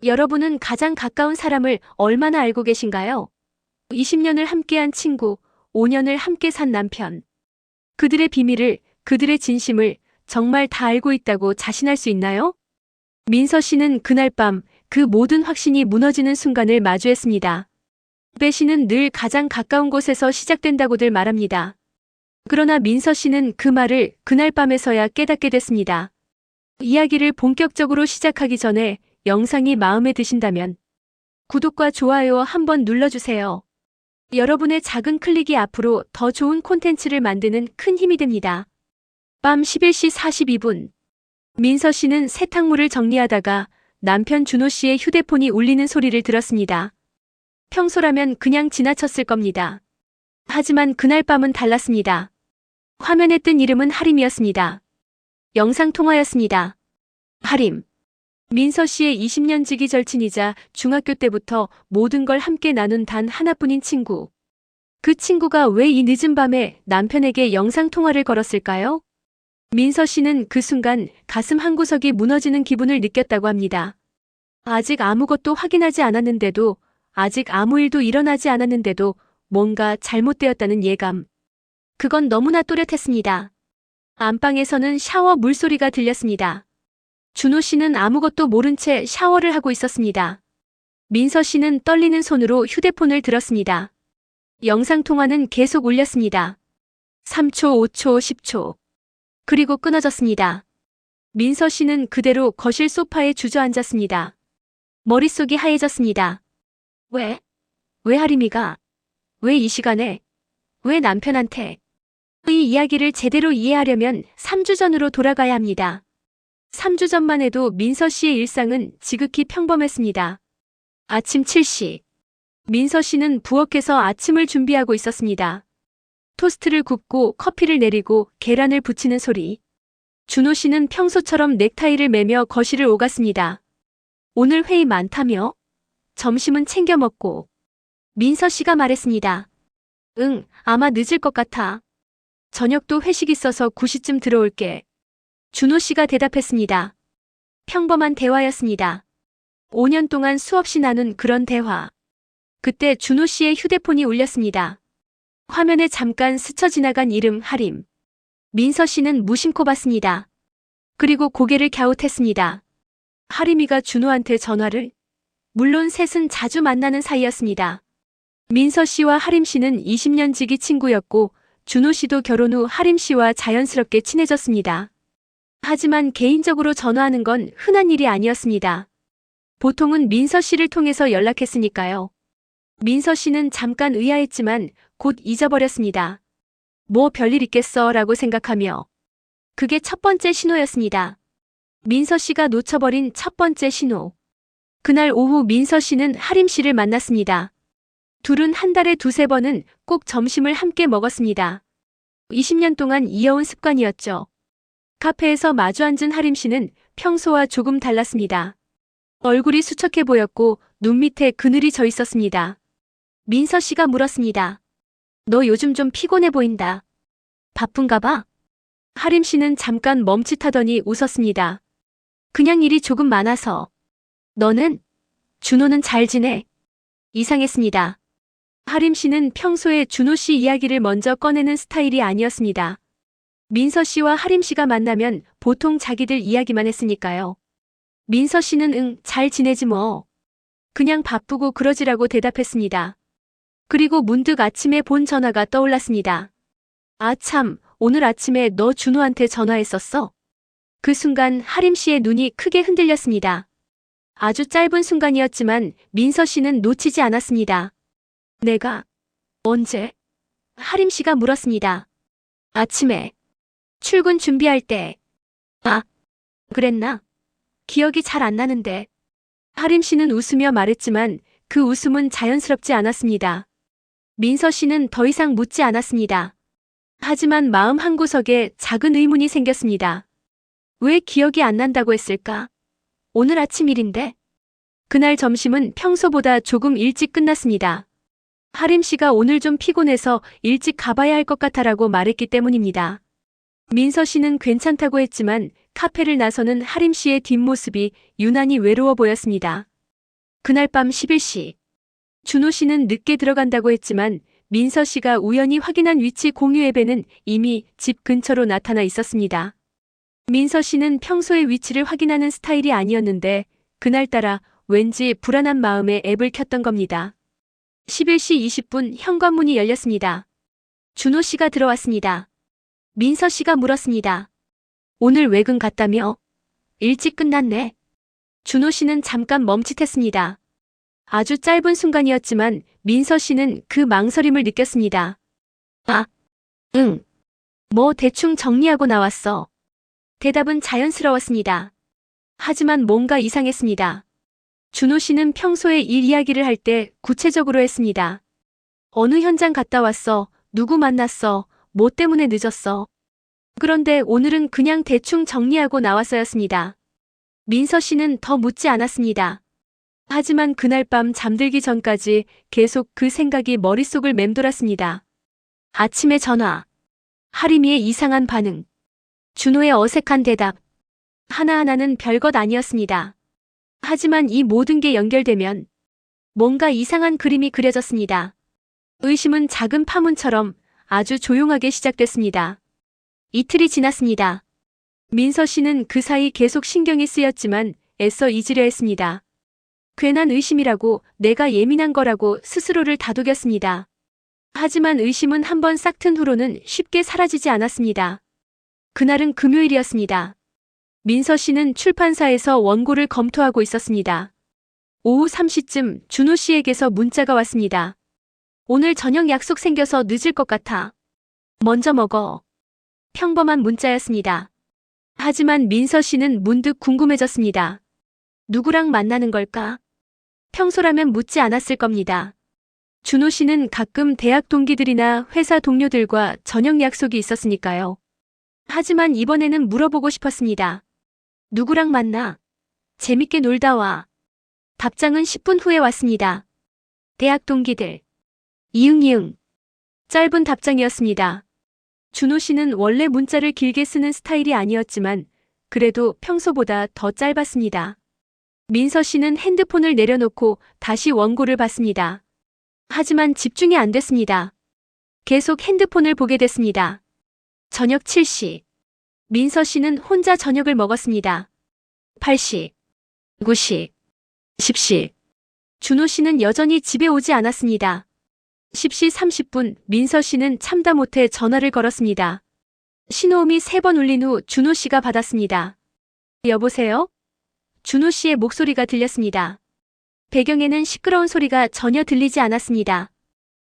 여러분은 가장 가까운 사람을 얼마나 알고 계신가요? 20년을 함께한 친구, 5년을 함께 산 남편. 그들의 비밀을, 그들의 진심을 정말 다 알고 있다고 자신할 수 있나요? 민서 씨는 그날 밤 그 모든 확신이 무너지는 순간을 마주했습니다. 배신은 늘 가장 가까운 곳에서 시작된다고들 말합니다. 그러나 민서 씨는 그 말을 그날 밤에서야 깨닫게 됐습니다. 이야기를 본격적으로 시작하기 전에 영상이 마음에 드신다면 구독과 좋아요 한번 눌러주세요. 여러분의 작은 클릭이 앞으로 더 좋은 콘텐츠를 만드는 큰 힘이 됩니다. 밤 11시 42분. 민서 씨는 세탁물을 정리하다가 남편 준호 씨의 휴대폰이 울리는 소리를 들었습니다. 평소라면 그냥 지나쳤을 겁니다. 하지만 그날 밤은 달랐습니다. 화면에 뜬 이름은 하림이었습니다. 영상통화였습니다. 하림. 민서 씨의 20년 지기 절친이자 중학교 때부터 모든 걸 함께 나눈 단 하나뿐인 친구. 그 친구가 왜 이 늦은 밤에 남편에게 영상통화를 걸었을까요? 민서 씨는 그 순간 가슴 한구석이 무너지는 기분을 느꼈다고 합니다. 아직 아무것도 확인하지 않았는데도, 아직 아무 일도 일어나지 않았는데도 뭔가 잘못되었다는 예감. 그건 너무나 또렷했습니다. 안방에서는 샤워 물소리가 들렸습니다. 준호 씨는 아무것도 모른 채 샤워를 하고 있었습니다. 민서 씨는 떨리는 손으로 휴대폰을 들었습니다. 영상통화는 계속 울렸습니다. 3초, 5초, 10초. 그리고 끊어졌습니다. 민서 씨는 그대로 거실 소파에 주저앉았습니다. 머릿속이 하얘졌습니다. 왜 하림이가? 왜 이 시간에? 왜 남편한테? 이 이야기를 제대로 이해하려면 3주 전으로 돌아가야 합니다. 3주 전만 해도 민서 씨의 일상은 지극히 평범했습니다. 아침 7시. 민서 씨는 부엌에서 아침을 준비하고 있었습니다. 토스트를 굽고 커피를 내리고 계란을 부치는 소리. 준호 씨는 평소처럼 넥타이를 매며 거실을 오갔습니다. 오늘 회의 많다며? 점심은 챙겨 먹고. 민서 씨가 말했습니다. 응, 아마 늦을 것 같아. 저녁도 회식 있어서 9시쯤 들어올게. 준호 씨가 대답했습니다. 평범한 대화였습니다. 5년 동안 수없이 나눈 그런 대화. 그때 준호 씨의 휴대폰이 울렸습니다. 화면에 잠깐 스쳐 지나간 이름 하림. 민서 씨는 무심코 봤습니다. 그리고 고개를 갸웃했습니다. 하림이가 준호한테 전화를? 물론 셋은 자주 만나는 사이였습니다. 민서 씨와 하림 씨는 20년 지기 친구였고 준호 씨도 결혼 후 하림 씨와 자연스럽게 친해졌습니다. 하지만 개인적으로 전화하는 건 흔한 일이 아니었습니다. 보통은 민서 씨를 통해서 연락했으니까요. 민서 씨는 잠깐 의아했지만 곧 잊어버렸습니다. 뭐 별일 있겠어 라고 생각하며. 그게 첫 번째 신호였습니다. 민서 씨가 놓쳐버린 첫 번째 신호. 그날 오후 민서 씨는 하림 씨를 만났습니다. 둘은 한 달에 두세 번은 꼭 점심을 함께 먹었습니다. 20년 동안 이어온 습관이었죠. 카페에서 마주 앉은 하림 씨는 평소와 조금 달랐습니다. 얼굴이 수척해 보였고 눈 밑에 그늘이 져 있었습니다. 민서 씨가 물었습니다. 너 요즘 좀 피곤해 보인다. 바쁜가 봐? 하림 씨는 잠깐 멈칫하더니 웃었습니다. 그냥 일이 조금 많아서. 너는? 준호는 잘 지내? 이상했습니다. 하림 씨는 평소에 준호 씨 이야기를 먼저 꺼내는 스타일이 아니었습니다. 민서 씨와 하림 씨가 만나면 보통 자기들 이야기만 했으니까요. 민서 씨는 응, 잘 지내지 뭐. 그냥 바쁘고 그러지라고 대답했습니다. 그리고 문득 아침에 본 전화가 떠올랐습니다. 아 참, 오늘 아침에 너 준호한테 전화했었어? 그 순간 하림 씨의 눈이 크게 흔들렸습니다. 아주 짧은 순간이었지만 민서 씨는 놓치지 않았습니다. 내가? 언제? 하림 씨가 물었습니다. 아침에. 출근 준비할 때. 아, 그랬나? 기억이 잘 안 나는데. 하림 씨는 웃으며 말했지만 그 웃음은 자연스럽지 않았습니다. 민서 씨는 더 이상 묻지 않았습니다. 하지만 마음 한구석에 작은 의문이 생겼습니다. 왜 기억이 안 난다고 했을까? 오늘 아침 일인데. 그날 점심은 평소보다 조금 일찍 끝났습니다. 하림 씨가 오늘 좀 피곤해서 일찍 가봐야 할 것 같아라고 말했기 때문입니다. 민서 씨는 괜찮다고 했지만 카페를 나서는 하림 씨의 뒷모습이 유난히 외로워 보였습니다. 그날 밤 11시. 준호 씨는 늦게 들어간다고 했지만 민서 씨가 우연히 확인한 위치 공유 앱에는 이미 집 근처로 나타나 있었습니다. 민서 씨는 평소에 위치를 확인하는 스타일이 아니었는데 그날따라 왠지 불안한 마음에 앱을 켰던 겁니다. 11시 20분 현관문이 열렸습니다. 준호 씨가 들어왔습니다. 민서 씨가 물었습니다. 오늘 외근 갔다며? 일찍 끝났네. 준호 씨는 잠깐 멈칫했습니다. 아주 짧은 순간이었지만 민서 씨는 그 망설임을 느꼈습니다. 아, 응. 뭐 대충 정리하고 나왔어. 대답은 자연스러웠습니다. 하지만 뭔가 이상했습니다. 준호 씨는 평소에 일 이야기를 할 때 구체적으로 했습니다. 어느 현장 갔다 왔어? 누구 만났어? 뭐 때문에 늦었어? 그런데 오늘은 그냥 대충 정리하고 나왔어였습니다. 민서 씨는 더 묻지 않았습니다. 하지만 그날 밤 잠들기 전까지 계속 그 생각이 머릿속을 맴돌았습니다. 아침에 전화. 하림이의 이상한 반응. 준호의 어색한 대답. 하나하나는 별것 아니었습니다. 하지만 이 모든 게 연결되면 뭔가 이상한 그림이 그려졌습니다. 의심은 작은 파문처럼 아주 조용하게 시작됐습니다. 이틀이 지났습니다. 민서 씨는 그 사이 계속 신경이 쓰였지만 애써 잊으려 했습니다. 괜한 의심이라고, 내가 예민한 거라고 스스로를 다독였습니다. 하지만 의심은 한번 싹 튼 후로는 쉽게 사라지지 않았습니다. 그날은 금요일이었습니다. 민서 씨는 출판사에서 원고를 검토하고 있었습니다. 오후 3시쯤 준호 씨에게서 문자가 왔습니다. 오늘 저녁 약속 생겨서 늦을 것 같아. 먼저 먹어. 평범한 문자였습니다. 하지만 민서 씨는 문득 궁금해졌습니다. 누구랑 만나는 걸까? 평소라면 묻지 않았을 겁니다. 준호 씨는 가끔 대학 동기들이나 회사 동료들과 저녁 약속이 있었으니까요. 하지만 이번에는 물어보고 싶었습니다. 누구랑 만나? 재밌게 놀다 와. 답장은 10분 후에 왔습니다. 대학 동기들. 이응이응. 짧은 답장이었습니다. 준호 씨는 원래 문자를 길게 쓰는 스타일이 아니었지만 그래도 평소보다 더 짧았습니다. 민서 씨는 핸드폰을 내려놓고 다시 원고를 봤습니다. 하지만 집중이 안 됐습니다. 계속 핸드폰을 보게 됐습니다. 저녁 7시. 민서 씨는 혼자 저녁을 먹었습니다. 8시, 9시, 10시. 준호 씨는 여전히 집에 오지 않았습니다. 10시 30분 민서 씨는 참다 못해 전화를 걸었습니다. 신호음이 3번 울린 후 준호 씨가 받았습니다. 여보세요? 준호 씨의 목소리가 들렸습니다. 배경에는 시끄러운 소리가 전혀 들리지 않았습니다.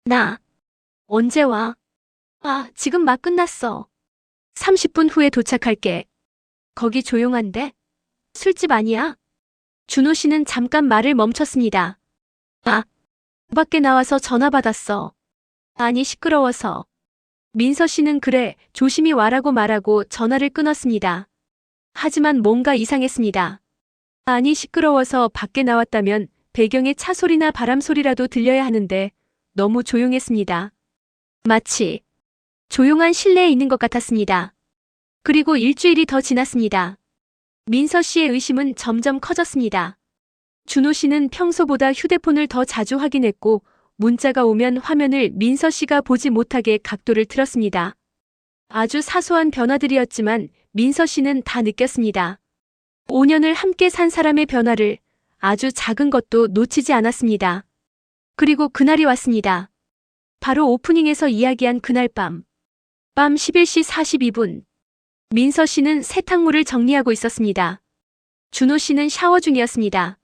나, 언제 와? 아, 지금 막 끝났어. 30분 후에 도착할게. 거기 조용한데? 술집 아니야? 준호 씨는 잠깐 말을 멈췄습니다. 아, 밖에 나와서 전화 받았어. 아니, 시끄러워서. 민서 씨는 그래, 조심히 와라고 말하고 전화를 끊었습니다. 하지만 뭔가 이상했습니다. 아니, 시끄러워서 밖에 나왔다면 배경에 차 소리나 바람 소리라도 들려야 하는데 너무 조용했습니다. 마치 조용한 실내에 있는 것 같았습니다. 그리고 일주일이 더 지났습니다. 민서 씨의 의심은 점점 커졌습니다. 준호 씨는 평소보다 휴대폰을 더 자주 확인했고 문자가 오면 화면을 민서 씨가 보지 못하게 각도를 틀었습니다. 아주 사소한 변화들이었지만 민서 씨는 다 느꼈습니다. 5년을 함께 산 사람의 변화를, 아주 작은 것도 놓치지 않았습니다. 그리고 그날이 왔습니다. 바로 오프닝에서 이야기한 그날 밤 11시 42분. 민서 씨는 세탁물을 정리하고 있었습니다. 준호 씨는 샤워 중이었습니다.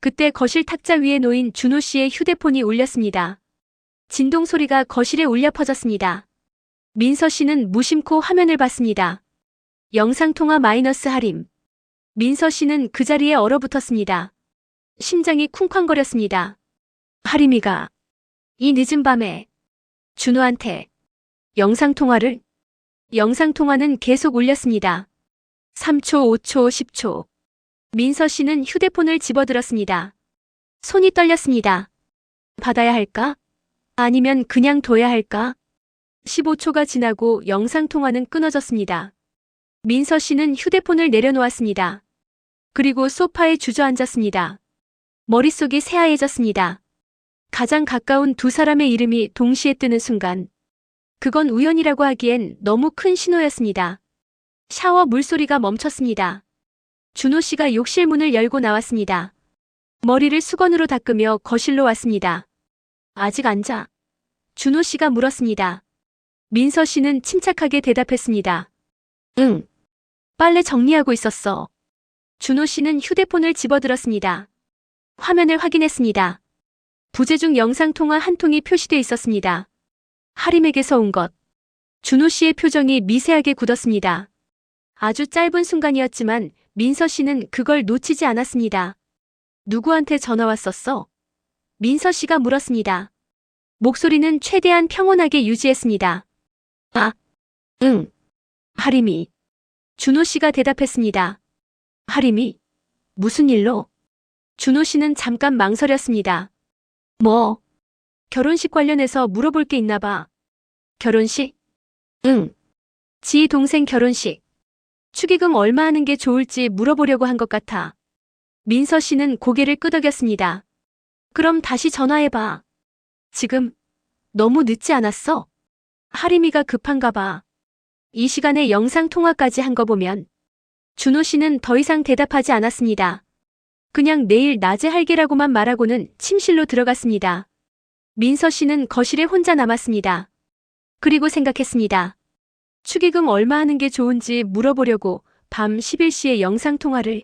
그때 거실 탁자 위에 놓인 준호 씨의 휴대폰이 울렸습니다. 진동 소리가 거실에 울려 퍼졌습니다. 민서 씨는 무심코 화면을 봤습니다. 영상통화 마이너스 하림. 민서 씨는 그 자리에 얼어붙었습니다. 심장이 쿵쾅거렸습니다. 하림이가 이 늦은 밤에 준호한테 영상통화를? 영상통화는 계속 울렸습니다. 3초, 5초, 10초. 민서 씨는 휴대폰을 집어들었습니다. 손이 떨렸습니다. 받아야 할까? 아니면 그냥 둬야 할까? 15초가 지나고 영상통화는 끊어졌습니다. 민서 씨는 휴대폰을 내려놓았습니다. 그리고 소파에 주저앉았습니다. 머릿속이 새하얘졌습니다. 가장 가까운 두 사람의 이름이 동시에 뜨는 순간, 그건 우연이라고 하기엔 너무 큰 신호였습니다. 샤워 물소리가 멈췄습니다. 준호 씨가 욕실 문을 열고 나왔습니다. 머리를 수건으로 닦으며 거실로 왔습니다. 아직 안 자? 준호 씨가 물었습니다. 민서 씨는 침착하게 대답했습니다. 응. 빨래 정리하고 있었어. 준호 씨는 휴대폰을 집어들었습니다. 화면을 확인했습니다. 부재중 영상통화 한 통이 표시돼 있었습니다. 하림에게서 온 것. 준호 씨의 표정이 미세하게 굳었습니다. 아주 짧은 순간이었지만 민서 씨는 그걸 놓치지 않았습니다. 누구한테 전화 왔었어? 민서 씨가 물었습니다. 목소리는 최대한 평온하게 유지했습니다. 아, 응. 하림이. 준호 씨가 대답했습니다. 하림이? 무슨 일로? 준호 씨는 잠깐 망설였습니다. 뭐? 결혼식 관련해서 물어볼 게 있나 봐. 결혼식? 응. 지희 동생 결혼식. 축의금 얼마 하는 게 좋을지 물어보려고 한 것 같아. 민서 씨는 고개를 끄덕였습니다. 그럼 다시 전화해봐. 지금 너무 늦지 않았어? 하림이가 급한가 봐. 이 시간에 영상통화까지 한 거 보면. 준호 씨는 더 이상 대답하지 않았습니다. 그냥 내일 낮에 할게라고만 말하고는 침실로 들어갔습니다. 민서 씨는 거실에 혼자 남았습니다. 그리고 생각했습니다. 축의금 얼마 하는 게 좋은지 물어보려고 밤 11시에 영상통화를.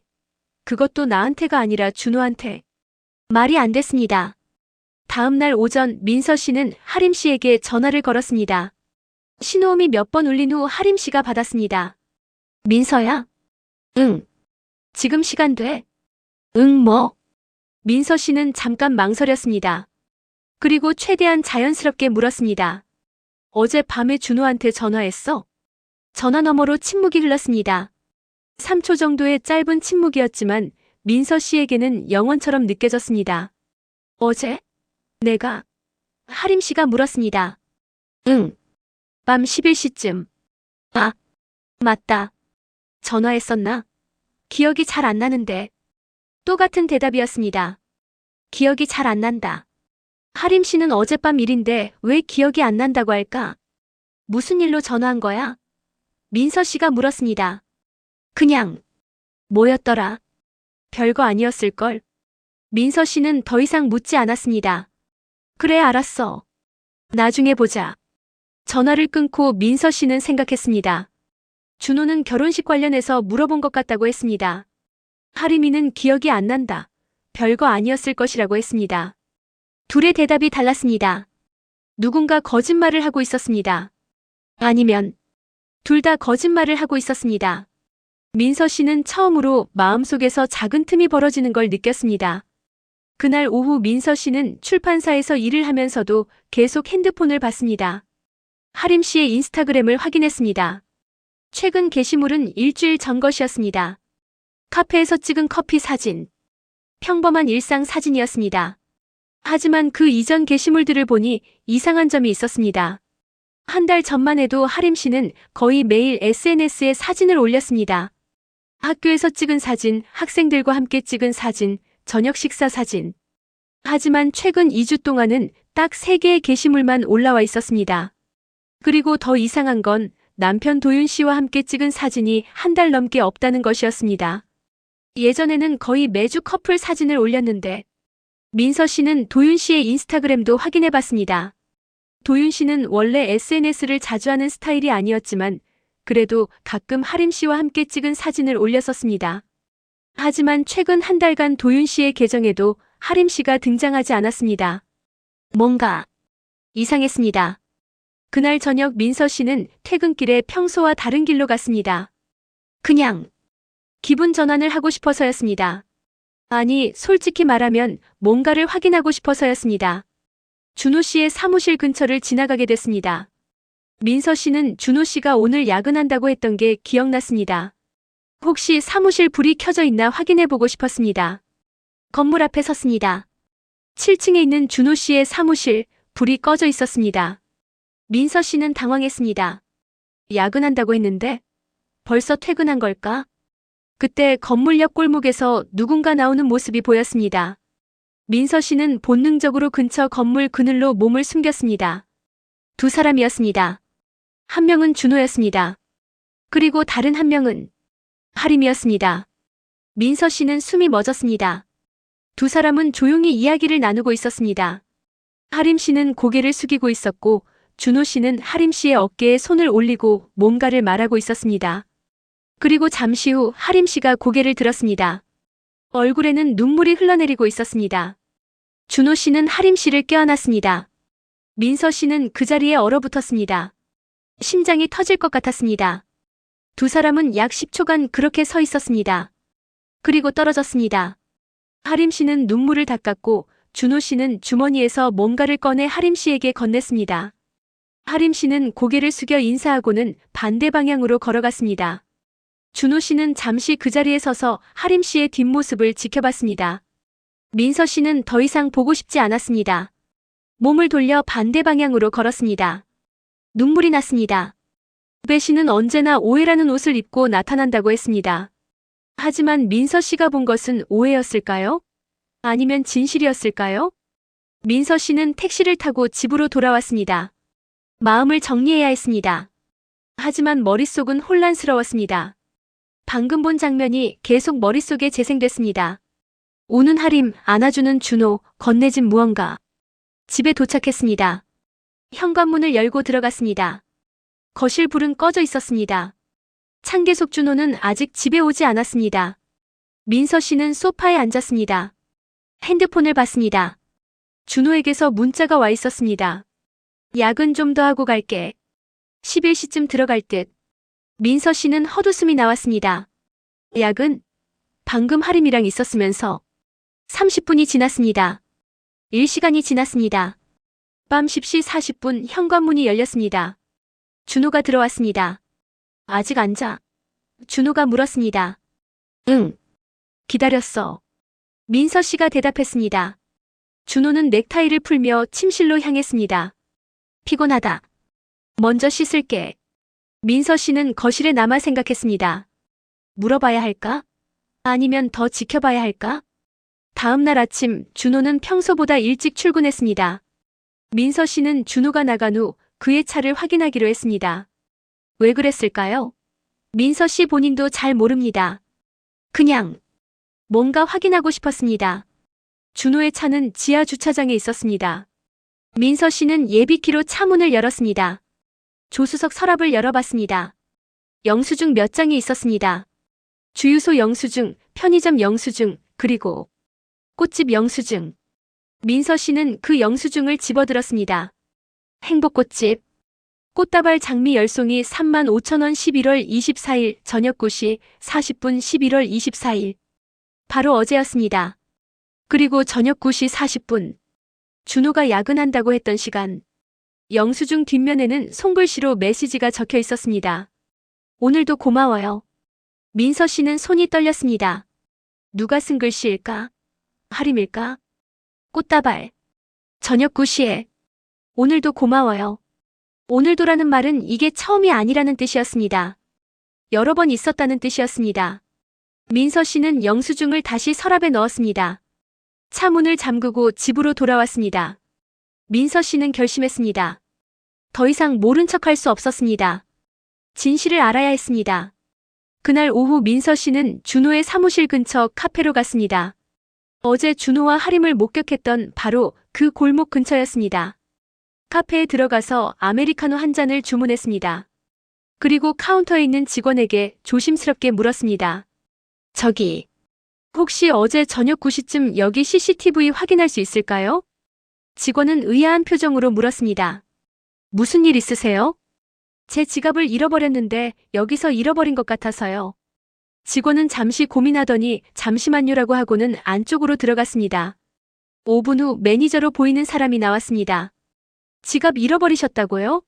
그것도 나한테가 아니라 준호한테. 말이 안 됐습니다. 다음 날 오전 민서 씨는 하림 씨에게 전화를 걸었습니다. 신호음이 몇 번 울린 후 하림 씨가 받았습니다. 민서야? 응. 지금 시간 돼? 응, 뭐? 민서 씨는 잠깐 망설였습니다. 그리고 최대한 자연스럽게 물었습니다. 어제 밤에 준호한테 전화했어? 전화 너머로 침묵이 흘렀습니다. 3초 정도의 짧은 침묵이었지만 민서 씨에게는 영원처럼 느껴졌습니다. 어제? 내가? 하림 씨가 물었습니다. 응. 밤 11시쯤. 아, 맞다. 전화했었나? 기억이 잘 안 나는데. 똑같은 대답이었습니다. 기억이 잘 안 난다. 하림 씨는 어젯밤 일인데 왜 기억이 안 난다고 할까? 무슨 일로 전화한 거야? 민서 씨가 물었습니다. 그냥. 뭐였더라? 별거 아니었을걸? 민서 씨는 더 이상 묻지 않았습니다. 그래, 알았어. 나중에 보자. 전화를 끊고 민서 씨는 생각했습니다. 준호는 결혼식 관련해서 물어본 것 같다고 했습니다. 하림이는 기억이 안 난다. 별거 아니었을 것이라고 했습니다. 둘의 대답이 달랐습니다. 누군가 거짓말을 하고 있었습니다. 아니면 둘 다 거짓말을 하고 있었습니다. 민서 씨는 처음으로 마음속에서 작은 틈이 벌어지는 걸 느꼈습니다. 그날 오후 민서 씨는 출판사에서 일을 하면서도 계속 핸드폰을 봤습니다. 하림 씨의 인스타그램을 확인했습니다. 최근 게시물은 일주일 전 것이었습니다. 카페에서 찍은 커피 사진. 평범한 일상 사진이었습니다. 하지만 그 이전 게시물들을 보니 이상한 점이 있었습니다. 한 달 전만 해도 하림 씨는 거의 매일 SNS에 사진을 올렸습니다. 학교에서 찍은 사진, 학생들과 함께 찍은 사진, 저녁 식사 사진. 하지만 최근 2주 동안은 딱 3개의 게시물만 올라와 있었습니다. 그리고 더 이상한 건 남편 도윤 씨와 함께 찍은 사진이 한 달 넘게 없다는 것이었습니다. 예전에는 거의 매주 커플 사진을 올렸는데 민서 씨는 도윤 씨의 인스타그램도 확인해 봤습니다. 도윤 씨는 원래 SNS를 자주 하는 스타일이 아니었지만 그래도 가끔 하림 씨와 함께 찍은 사진을 올렸었습니다. 하지만 최근 한 달간 도윤 씨의 계정에도 하림 씨가 등장하지 않았습니다. 뭔가 이상했습니다. 그날 저녁 민서 씨는 퇴근길에 평소와 다른 길로 갔습니다. 그냥 기분 전환을 하고 싶어서였습니다. 아니, 솔직히 말하면 뭔가를 확인하고 싶어서였습니다. 준호 씨의 사무실 근처를 지나가게 됐습니다. 민서 씨는 준호 씨가 오늘 야근한다고 했던 게 기억났습니다. 혹시 사무실 불이 켜져 있나 확인해보고 싶었습니다. 건물 앞에 섰습니다. 7층에 있는 준호 씨의 사무실, 불이 꺼져 있었습니다. 민서 씨는 당황했습니다. 야근한다고 했는데 벌써 퇴근한 걸까? 그때 건물 옆 골목에서 누군가 나오는 모습이 보였습니다. 민서 씨는 본능적으로 근처 건물 그늘로 몸을 숨겼습니다. 두 사람이었습니다. 한 명은 준호였습니다. 그리고 다른 한 명은 하림이었습니다. 민서 씨는 숨이 멎었습니다. 두 사람은 조용히 이야기를 나누고 있었습니다. 하림 씨는 고개를 숙이고 있었고 준호 씨는 하림 씨의 어깨에 손을 올리고 뭔가를 말하고 있었습니다. 그리고 잠시 후 하림 씨가 고개를 들었습니다. 얼굴에는 눈물이 흘러내리고 있었습니다. 준호 씨는 하림 씨를 껴안았습니다. 민서 씨는 그 자리에 얼어붙었습니다. 심장이 터질 것 같았습니다. 두 사람은 약 10초간 그렇게 서 있었습니다. 그리고 떨어졌습니다. 하림 씨는 눈물을 닦았고 준호 씨는 주머니에서 뭔가를 꺼내 하림 씨에게 건넸습니다. 하림 씨는 고개를 숙여 인사하고는 반대 방향으로 걸어갔습니다. 준호 씨는 잠시 그 자리에 서서 하림 씨의 뒷모습을 지켜봤습니다. 민서 씨는 더 이상 보고 싶지 않았습니다. 몸을 돌려 반대 방향으로 걸었습니다. 눈물이 났습니다. 배 씨는 언제나 오해라는 옷을 입고 나타난다고 했습니다. 하지만 민서 씨가 본 것은 오해였을까요? 아니면 진실이었을까요? 민서 씨는 택시를 타고 집으로 돌아왔습니다. 마음을 정리해야 했습니다. 하지만 머릿속은 혼란스러웠습니다. 방금 본 장면이 계속 머릿속에 재생됐습니다. 우는 하림, 안아주는 준호, 건네진 무언가. 집에 도착했습니다. 현관문을 열고 들어갔습니다. 거실 불은 꺼져 있었습니다. 창계속 준호는 아직 집에 오지 않았습니다. 민서 씨는 소파에 앉았습니다. 핸드폰을 봤습니다. 준호에게서 문자가 와 있었습니다. 야근 좀 더 하고 갈게. 11시쯤 들어갈 듯. 민서 씨는 헛웃음이 나왔습니다. 야근? 방금 하림이랑 있었으면서. 30분이 지났습니다. 1시간이 지났습니다. 밤 10시 40분 현관문이 열렸습니다. 준호가 들어왔습니다. 아직 안 자? 준호가 물었습니다. 응. 기다렸어. 민서 씨가 대답했습니다. 준호는 넥타이를 풀며 침실로 향했습니다. 피곤하다. 먼저 씻을게. 민서 씨는 거실에 남아 생각했습니다. 물어봐야 할까? 아니면 더 지켜봐야 할까? 다음 날 아침 준호는 평소보다 일찍 출근했습니다. 민서 씨는 준호가 나간 후 그의 차를 확인하기로 했습니다. 왜 그랬을까요? 민서 씨 본인도 잘 모릅니다. 그냥 뭔가 확인하고 싶었습니다. 준호의 차는 지하 주차장에 있었습니다. 민서 씨는 예비키로 차 문을 열었습니다. 조수석 서랍을 열어봤습니다. 영수증 몇 장이 있었습니다. 주유소 영수증, 편의점 영수증, 그리고 꽃집 영수증. 민서 씨는 그 영수증을 집어들었습니다. 행복꽃집. 꽃다발 장미 10송이 35,000원 11월 24일 저녁 9시 40분 11월 24일. 바로 어제였습니다. 그리고 저녁 9시 40분. 준호가 야근한다고 했던 시간. 영수증 뒷면에는 손글씨로 메시지가 적혀 있었습니다. 오늘도 고마워요. 민서 씨는 손이 떨렸습니다. 누가 쓴 글씨일까? 하림일까? 꽃다발. 저녁 9시에. 오늘도 고마워요. 오늘도라는 말은 이게 처음이 아니라는 뜻이었습니다. 여러 번 있었다는 뜻이었습니다. 민서 씨는 영수증을 다시 서랍에 넣었습니다. 차 문을 잠그고 집으로 돌아왔습니다. 민서 씨는 결심했습니다. 더 이상 모른 척할 수 없었습니다. 진실을 알아야 했습니다. 그날 오후 민서 씨는 준호의 사무실 근처 카페로 갔습니다. 어제 준호와 하림을 목격했던 바로 그 골목 근처였습니다. 카페에 들어가서 아메리카노 한 잔을 주문했습니다. 그리고 카운터에 있는 직원에게 조심스럽게 물었습니다. 저기, 혹시 어제 저녁 9시쯤 여기 CCTV 확인할 수 있을까요? 직원은 의아한 표정으로 물었습니다. 무슨 일 있으세요? 제 지갑을 잃어버렸는데 여기서 잃어버린 것 같아서요. 직원은 잠시 고민하더니 잠시만요라고 하고는 안쪽으로 들어갔습니다. 5분 후 매니저로 보이는 사람이 나왔습니다. 지갑 잃어버리셨다고요?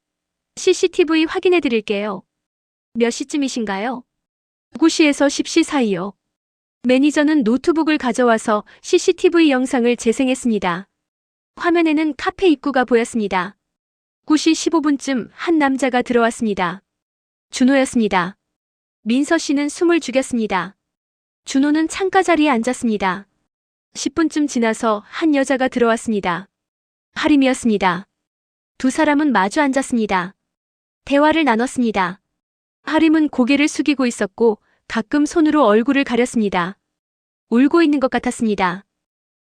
CCTV 확인해 드릴게요. 몇 시쯤이신가요? 9시에서 10시 사이요. 매니저는 노트북을 가져와서 CCTV 영상을 재생했습니다. 화면에는 카페 입구가 보였습니다. 9시 15분쯤 한 남자가 들어왔습니다. 준호였습니다. 민서 씨는 숨을 죽였습니다. 준호는 창가 자리에 앉았습니다. 10분쯤 지나서 한 여자가 들어왔습니다. 하림이었습니다. 두 사람은 마주 앉았습니다. 대화를 나눴습니다. 하림은 고개를 숙이고 있었고 가끔 손으로 얼굴을 가렸습니다. 울고 있는 것 같았습니다.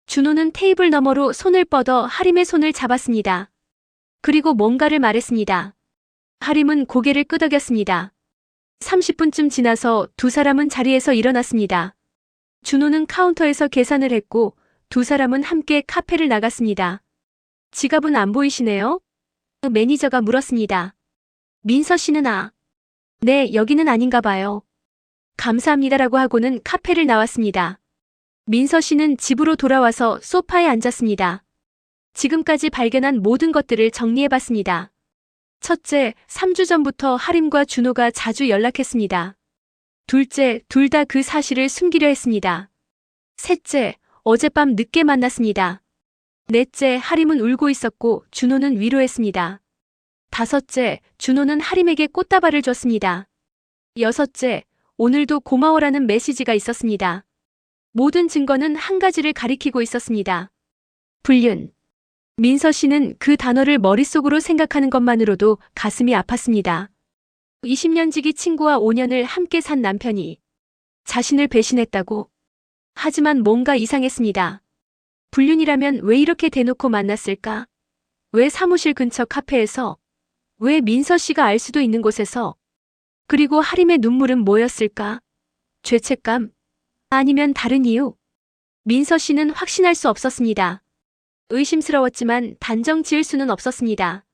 준호는 테이블 너머로 손을 뻗어 하림의 손을 잡았습니다. 그리고 뭔가를 말했습니다. 하림은 고개를 끄덕였습니다. 30분쯤 지나서 두 사람은 자리에서 일어났습니다. 준호는 카운터에서 계산을 했고 두 사람은 함께 카페를 나갔습니다. 지갑은 안 보이시네요? 매니저가 물었습니다. 민서 씨는 네, 여기는 아닌가 봐요. 감사합니다라고 하고는 카페를 나왔습니다. 민서 씨는 집으로 돌아와서 소파에 앉았습니다. 지금까지 발견한 모든 것들을 정리해봤습니다. 첫째, 3주 전부터 하림과 준호가 자주 연락했습니다. 둘째, 둘 다 그 사실을 숨기려 했습니다. 셋째, 어젯밤 늦게 만났습니다. 넷째, 하림은 울고 있었고 준호는 위로했습니다. 다섯째, 준호는 하림에게 꽃다발을 줬습니다. 여섯째, 오늘도 고마워라는 메시지가 있었습니다. 모든 증거는 한 가지를 가리키고 있었습니다. 불륜. 민서 씨는 그 단어를 머릿속으로 생각하는 것만으로도 가슴이 아팠습니다. 20년 지기 친구와 5년을 함께 산 남편이 자신을 배신했다고. 하지만 뭔가 이상했습니다. 불륜이라면 왜 이렇게 대놓고 만났을까? 왜 사무실 근처 카페에서? 왜 민서 씨가 알 수도 있는 곳에서? 그리고 하림의 눈물은 뭐였을까? 죄책감? 아니면 다른 이유? 민서 씨는 확신할 수 없었습니다. 의심스러웠지만 단정 지을 수는 없었습니다.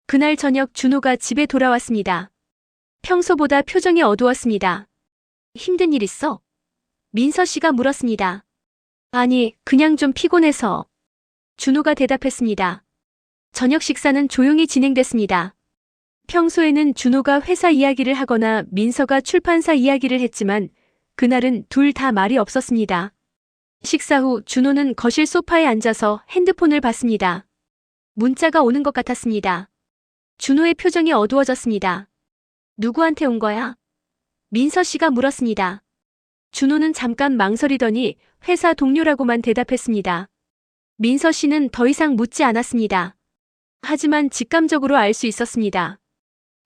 그날 저녁 준호가 집에 돌아왔습니다. 평소보다 표정이 어두웠습니다. 힘든 일 있어? 민서 씨가 물었습니다. 아니, 그냥 좀 피곤해서. 준호가 대답했습니다. 저녁 식사는 조용히 진행됐습니다. 평소에는 준호가 회사 이야기를 하거나 민서가 출판사 이야기를 했지만 그날은 둘 다 말이 없었습니다. 식사 후 준호는 거실 소파에 앉아서 핸드폰을 봤습니다. 문자가 오는 것 같았습니다. 준호의 표정이 어두워졌습니다. 누구한테 온 거야? 민서 씨가 물었습니다. 준호는 잠깐 망설이더니 회사 동료라고만 대답했습니다. 민서 씨는 더 이상 묻지 않았습니다. 하지만 직감적으로 알 수 있었습니다.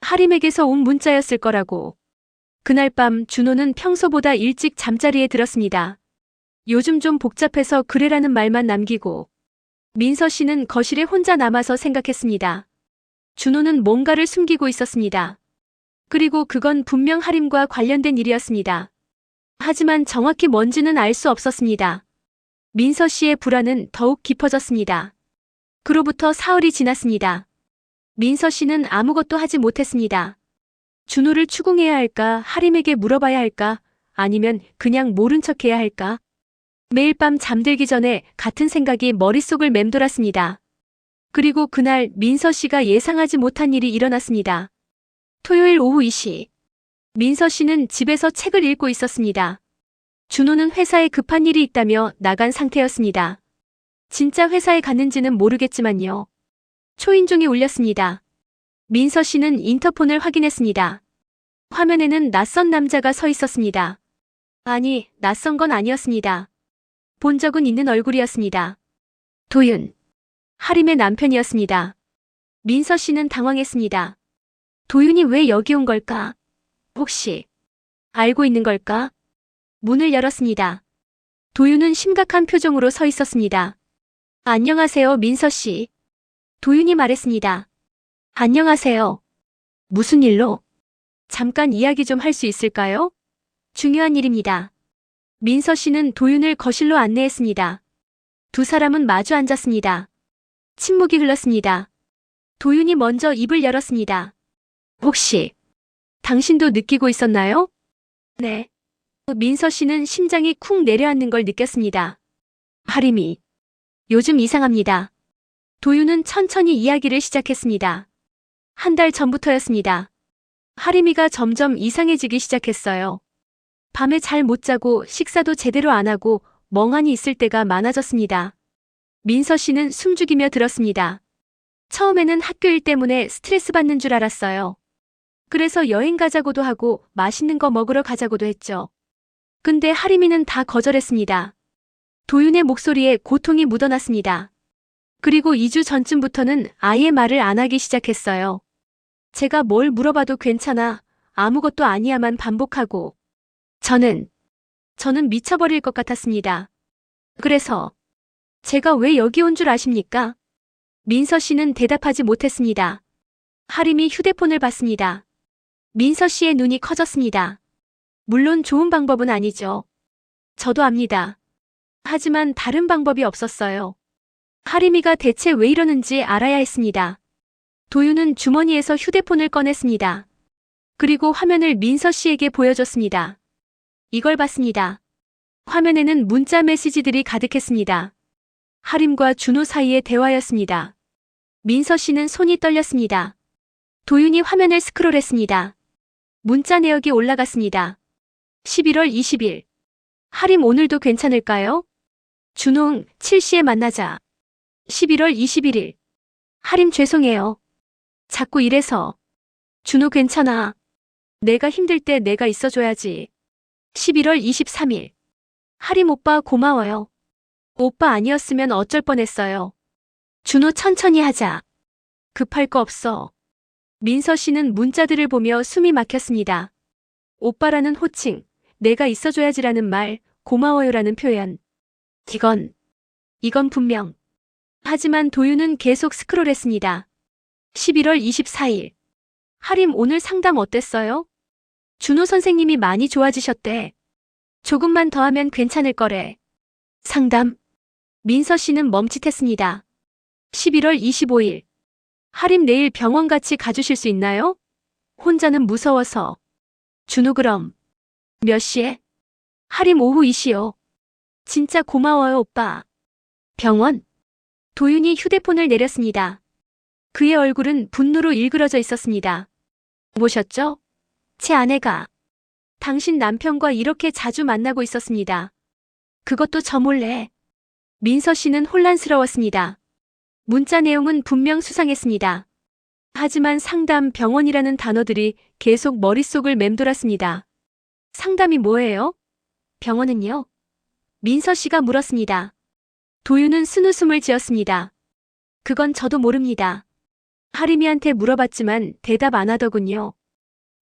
하림에게서 온 문자였을 거라고. 그날 밤 준호는 평소보다 일찍 잠자리에 들었습니다. 요즘 좀 복잡해서 그래라는 말만 남기고 민서 씨는 거실에 혼자 남아서 생각했습니다. 준호는 뭔가를 숨기고 있었습니다. 그리고 그건 분명 하림과 관련된 일이었습니다. 하지만 정확히 뭔지는 알 수 없었습니다. 민서 씨의 불안은 더욱 깊어졌습니다. 그로부터 사흘이 지났습니다. 민서 씨는 아무것도 하지 못했습니다. 준호를 추궁해야 할까, 하림에게 물어봐야 할까, 아니면 그냥 모른 척해야 할까? 매일 밤 잠들기 전에 같은 생각이 머릿속을 맴돌았습니다. 그리고 그날 민서 씨가 예상하지 못한 일이 일어났습니다. 토요일 오후 2시. 민서 씨는 집에서 책을 읽고 있었습니다. 준호는 회사에 급한 일이 있다며 나간 상태였습니다. 진짜 회사에 갔는지는 모르겠지만요. 초인종이 울렸습니다. 민서 씨는 인터폰을 확인했습니다. 화면에는 낯선 남자가 서 있었습니다. 아니, 낯선 건 아니었습니다. 본 적은 있는 얼굴이었습니다. 도윤. 하림의 남편이었습니다. 민서 씨는 당황했습니다. 도윤이 왜 여기 온 걸까? 혹시 알고 있는 걸까? 문을 열었습니다. 도윤은 심각한 표정으로 서 있었습니다. 안녕하세요, 민서 씨. 도윤이 말했습니다. 안녕하세요. 무슨 일로? 잠깐 이야기 좀 할 수 있을까요? 중요한 일입니다. 민서 씨는 도윤을 거실로 안내했습니다. 두 사람은 마주 앉았습니다. 침묵이 흘렀습니다. 도윤이 먼저 입을 열었습니다. 혹시 당신도 느끼고 있었나요? 네. 민서 씨는 심장이 쿵 내려앉는 걸 느꼈습니다. 하림이 요즘 이상합니다. 도윤은 천천히 이야기를 시작했습니다. 한 달 전부터였습니다. 하림이가 점점 이상해지기 시작했어요. 밤에 잘 못 자고 식사도 제대로 안 하고 멍하니 있을 때가 많아졌습니다. 민서 씨는 숨죽이며 들었습니다. 처음에는 학교 일 때문에 스트레스 받는 줄 알았어요. 그래서 여행 가자고도 하고 맛있는 거 먹으러 가자고도 했죠. 근데 하림이는 다 거절했습니다. 도윤의 목소리에 고통이 묻어났습니다. 그리고 2주 전쯤부터는 아예 말을 안 하기 시작했어요. 제가 뭘 물어봐도 괜찮아, 아무것도 아니야만 반복하고. 저는 미쳐버릴 것 같았습니다. 그래서 제가 왜 여기 온 줄 아십니까? 민서 씨는 대답하지 못했습니다. 하림이 휴대폰을 봤습니다. 민서 씨의 눈이 커졌습니다. 물론 좋은 방법은 아니죠. 저도 압니다. 하지만 다른 방법이 없었어요. 하림이가 대체 왜 이러는지 알아야 했습니다. 도윤은 주머니에서 휴대폰을 꺼냈습니다. 그리고 화면을 민서 씨에게 보여줬습니다. 이걸 봤습니다. 화면에는 문자 메시지들이 가득했습니다. 하림과 준호 사이의 대화였습니다. 민서 씨는 손이 떨렸습니다. 도윤이 화면을 스크롤했습니다. 문자 내역이 올라갔습니다. 11월 20일. 하림 오늘도 괜찮을까요? 준홍, 7시에 만나자. 11월 21일. 하림 죄송해요. 자꾸 이래서. 준호 괜찮아. 내가 힘들 때 내가 있어줘야지. 11월 23일. 하림 오빠 고마워요. 오빠 아니었으면 어쩔 뻔했어요. 준호 천천히 하자. 급할 거 없어. 민서 씨는 문자들을 보며 숨이 막혔습니다. 오빠라는 호칭, 내가 있어줘야지라는 말, 고마워요라는 표현. 이건 분명. 하지만 도윤은 계속 스크롤했습니다. 11월 24일. 하림 오늘 상담 어땠어요? 준호 선생님이 많이 좋아지셨대. 조금만 더 하면 괜찮을 거래. 상담. 민서 씨는 멈칫했습니다. 11월 25일. 하림 내일 병원 같이 가주실 수 있나요? 혼자는 무서워서. 준호 그럼. 몇 시에? 하림 오후 2시요. 진짜 고마워요 오빠. 병원. 도윤이 휴대폰을 내렸습니다. 그의 얼굴은 분노로 일그러져 있었습니다. 보셨죠? 제 아내가 당신 남편과 이렇게 자주 만나고 있었습니다. 그것도 저 몰래. 민서 씨는 혼란스러웠습니다. 문자 내용은 분명 수상했습니다. 하지만 상담, 병원이라는 단어들이 계속 머릿속을 맴돌았습니다. 상담이 뭐예요? 병원은요? 민서 씨가 물었습니다. 도윤은 쓴웃음을 지었습니다. 그건 저도 모릅니다. 하림이한테 물어봤지만 대답 안 하더군요.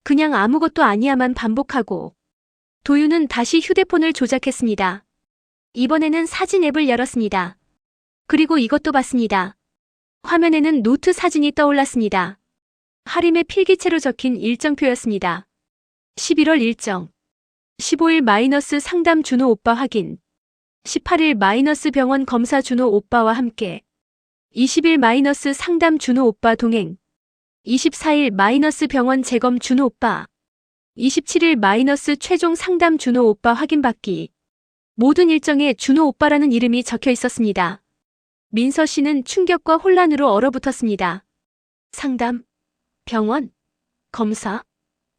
그냥 아무것도 아니야만 반복하고. 도윤은 다시 휴대폰을 조작했습니다. 이번에는 사진 앱을 열었습니다. 그리고 이것도 봤습니다. 화면에는 노트 사진이 떠올랐습니다. 하림의 필기체로 적힌 일정표였습니다. 11월 일정. 15일 마이너스 상담 준호 오빠 확인. 18일 마이너스 병원 검사 준호 오빠와 함께. 20일 마이너스 상담 준호 오빠 동행. 24일 마이너스 병원 재검 준호 오빠. 27일 마이너스 최종 상담 준호 오빠 확인받기. 모든 일정에 준호 오빠라는 이름이 적혀 있었습니다. 민서 씨는 충격과 혼란으로 얼어붙었습니다. 상담, 병원, 검사.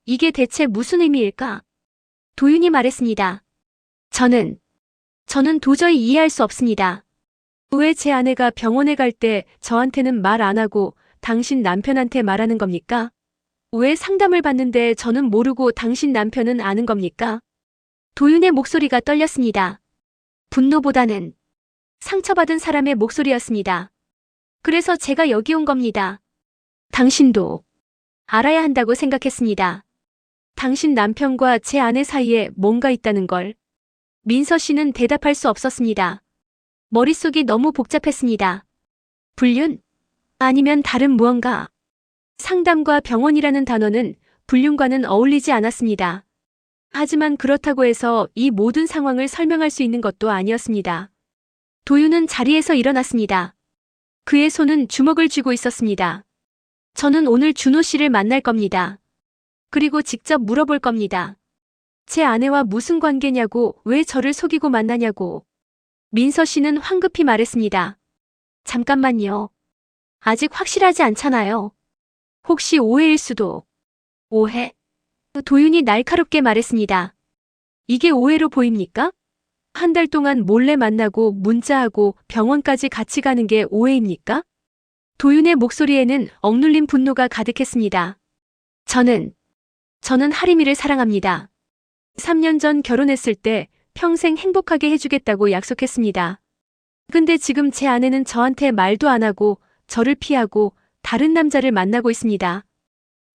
이게 대체 무슨 의미일까? 도윤이 말했습니다. 저는 도저히 이해할 수 없습니다. 왜 제 아내가 병원에 갈 때 저한테는 말 안 하고 당신 남편한테 말하는 겁니까? 왜 상담을 받는데 저는 모르고 당신 남편은 아는 겁니까? 도윤의 목소리가 떨렸습니다. 분노보다는 상처받은 사람의 목소리였습니다. 그래서 제가 여기 온 겁니다. 당신도 알아야 한다고 생각했습니다. 당신 남편과 제 아내 사이에 뭔가 있다는 걸. 민서 씨는 대답할 수 없었습니다. 머릿속이 너무 복잡했습니다. 불륜? 아니면 다른 무언가? 상담과 병원이라는 단어는 불륜과는 어울리지 않았습니다. 하지만 그렇다고 해서 이 모든 상황을 설명할 수 있는 것도 아니었습니다. 도윤은 자리에서 일어났습니다. 그의 손은 주먹을 쥐고 있었습니다. 저는 오늘 준호 씨를 만날 겁니다. 그리고 직접 물어볼 겁니다. 제 아내와 무슨 관계냐고, 왜 저를 속이고 만나냐고. 민서 씨는 황급히 말했습니다. 잠깐만요. 아직 확실하지 않잖아요. 혹시 오해일 수도. 오해? 도윤이 날카롭게 말했습니다. 이게 오해로 보입니까? 한 달 동안 몰래 만나고 문자하고 병원까지 같이 가는 게 오해입니까? 도윤의 목소리에는 억눌린 분노가 가득했습니다. 저는 하림이를 사랑합니다. 3년 전 결혼했을 때 평생 행복하게 해주겠다고 약속했습니다. 근데 지금 제 아내는 저한테 말도 안 하고 저를 피하고 다른 남자를 만나고 있습니다.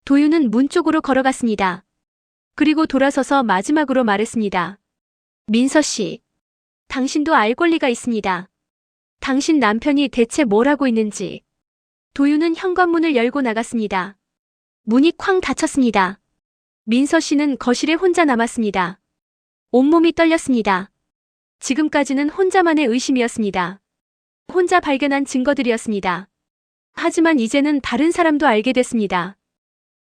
도윤은 문 쪽으로 걸어갔습니다. 그리고 돌아서서 마지막으로 말했습니다. 민서 씨, 당신도 알 권리가 있습니다. 당신 남편이 대체 뭘 하고 있는지. 도윤은 현관문을 열고 나갔습니다. 문이 쾅 닫혔습니다. 민서 씨는 거실에 혼자 남았습니다. 온몸이 떨렸습니다. 지금까지는 혼자만의 의심이었습니다. 혼자 발견한 증거들이었습니다. 하지만 이제는 다른 사람도 알게 됐습니다.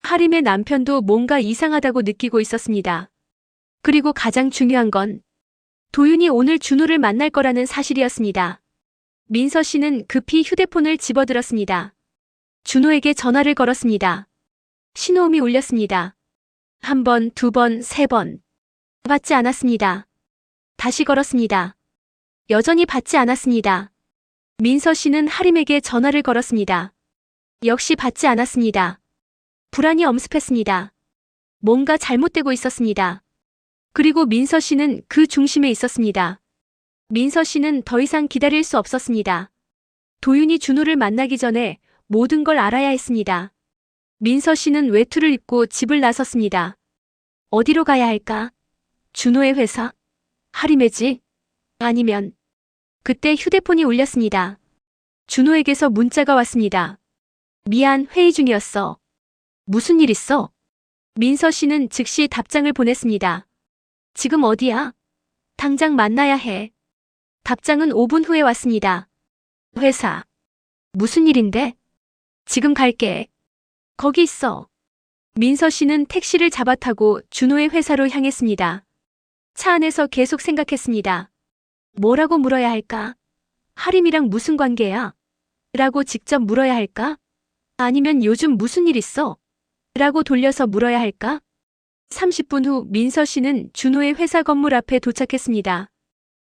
하림의 남편도 뭔가 이상하다고 느끼고 있었습니다. 그리고 가장 중요한 건 도윤이 오늘 준호를 만날 거라는 사실이었습니다. 민서 씨는 급히 휴대폰을 집어들었습니다. 준호에게 전화를 걸었습니다. 신호음이 울렸습니다. 한 번, 두 번, 세 번. 받지 않았습니다. 다시 걸었습니다. 여전히 받지 않았습니다. 민서 씨는 하림에게 전화를 걸었습니다. 역시 받지 않았습니다. 불안이 엄습했습니다. 뭔가 잘못되고 있었습니다. 그리고 민서 씨는 그 중심에 있었습니다. 민서 씨는 더 이상 기다릴 수 없었습니다. 도윤이 준호를 만나기 전에 모든 걸 알아야 했습니다. 민서 씨는 외투를 입고 집을 나섰습니다. 어디로 가야 할까? 준호의 회사? 하림의 집? 아니면 그때 휴대폰이 울렸습니다. 준호에게서 문자가 왔습니다. 미안, 회의 중이었어. 무슨 일 있어? 민서 씨는 즉시 답장을 보냈습니다. 지금 어디야? 당장 만나야 해. 답장은 5분 후에 왔습니다. 회사. 무슨 일인데? 지금 갈게. 거기 있어. 민서 씨는 택시를 잡아타고 준호의 회사로 향했습니다. 차 안에서 계속 생각했습니다. 뭐라고 물어야 할까? 하림이랑 무슨 관계야? 라고 직접 물어야 할까? 아니면 요즘 무슨 일 있어? 라고 돌려서 물어야 할까? 30분 후 민서 씨는 준호의 회사 건물 앞에 도착했습니다.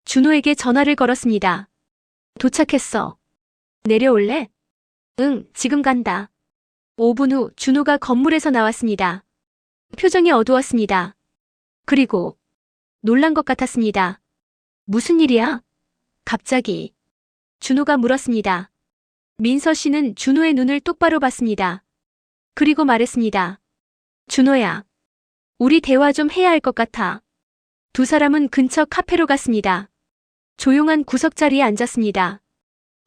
준호에게 전화를 걸었습니다. 도착했어. 내려올래? 응, 지금 간다. 5분 후 준호가 건물에서 나왔습니다. 표정이 어두웠습니다. 그리고 놀란 것 같았습니다. 무슨 일이야? 갑자기. 준호가 물었습니다. 민서 씨는 준호의 눈을 똑바로 봤습니다. 그리고 말했습니다. 준호야, 우리 대화 좀 해야 할 것 같아. 두 사람은 근처 카페로 갔습니다. 조용한 구석자리에 앉았습니다.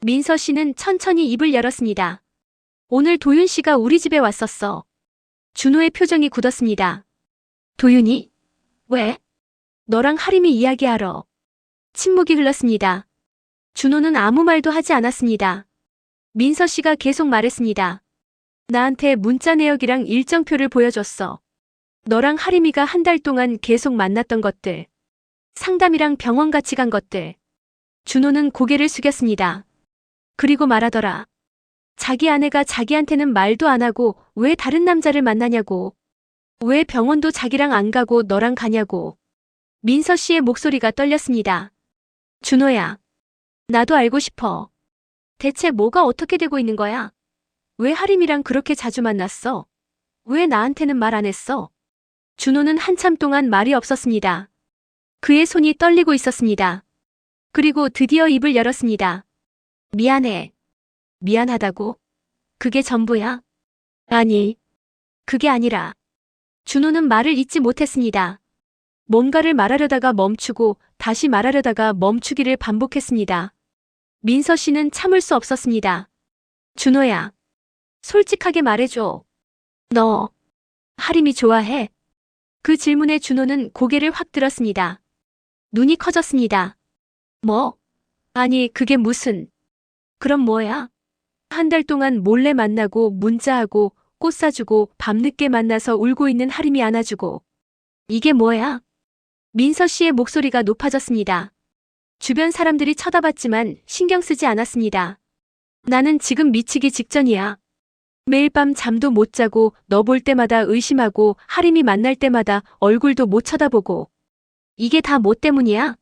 민서 씨는 천천히 입을 열었습니다. 오늘 도윤 씨가 우리 집에 왔었어. 준호의 표정이 굳었습니다. 도윤이? 왜? 너랑 하림이 이야기하러. 침묵이 흘렀습니다. 준호는 아무 말도 하지 않았습니다. 민서 씨가 계속 말했습니다. 나한테 문자 내역이랑 일정표를 보여줬어. 너랑 하림이가 한 달 동안 계속 만났던 것들. 상담이랑 병원 같이 간 것들. 준호는 고개를 숙였습니다. 그리고 말하더라. 자기 아내가 자기한테는 말도 안 하고 왜 다른 남자를 만나냐고. 왜 병원도 자기랑 안 가고 너랑 가냐고. 민서 씨의 목소리가 떨렸습니다. 준호야, 나도 알고 싶어. 대체 뭐가 어떻게 되고 있는 거야? 왜 하림이랑 그렇게 자주 만났어? 왜 나한테는 말 안 했어? 준호는 한참 동안 말이 없었습니다. 그의 손이 떨리고 있었습니다. 그리고 드디어 입을 열었습니다. 미안해. 미안하다고? 그게 전부야? 아니, 그게 아니라. 준호는 말을 잇지 못했습니다. 뭔가를 말하려다가 멈추고 다시 말하려다가 멈추기를 반복했습니다. 민서 씨는 참을 수 없었습니다. 준호야, 솔직하게 말해줘. 너, 하림이 좋아해? 그 질문에 준호는 고개를 확 들었습니다. 눈이 커졌습니다. 뭐? 아니, 그게 무슨. 그럼 뭐야? 한 달 동안 몰래 만나고 문자하고 꽃 사주고 밤늦게 만나서 울고 있는 하림이 안아주고. 이게 뭐야? 민서 씨의 목소리가 높아졌습니다. 주변 사람들이 쳐다봤지만 신경 쓰지 않았습니다. 나는 지금 미치기 직전이야. 매일 밤 잠도 못 자고 너 볼 때마다 의심하고 하림이 만날 때마다 얼굴도 못 쳐다보고. 이게 다 뭐 때문이야?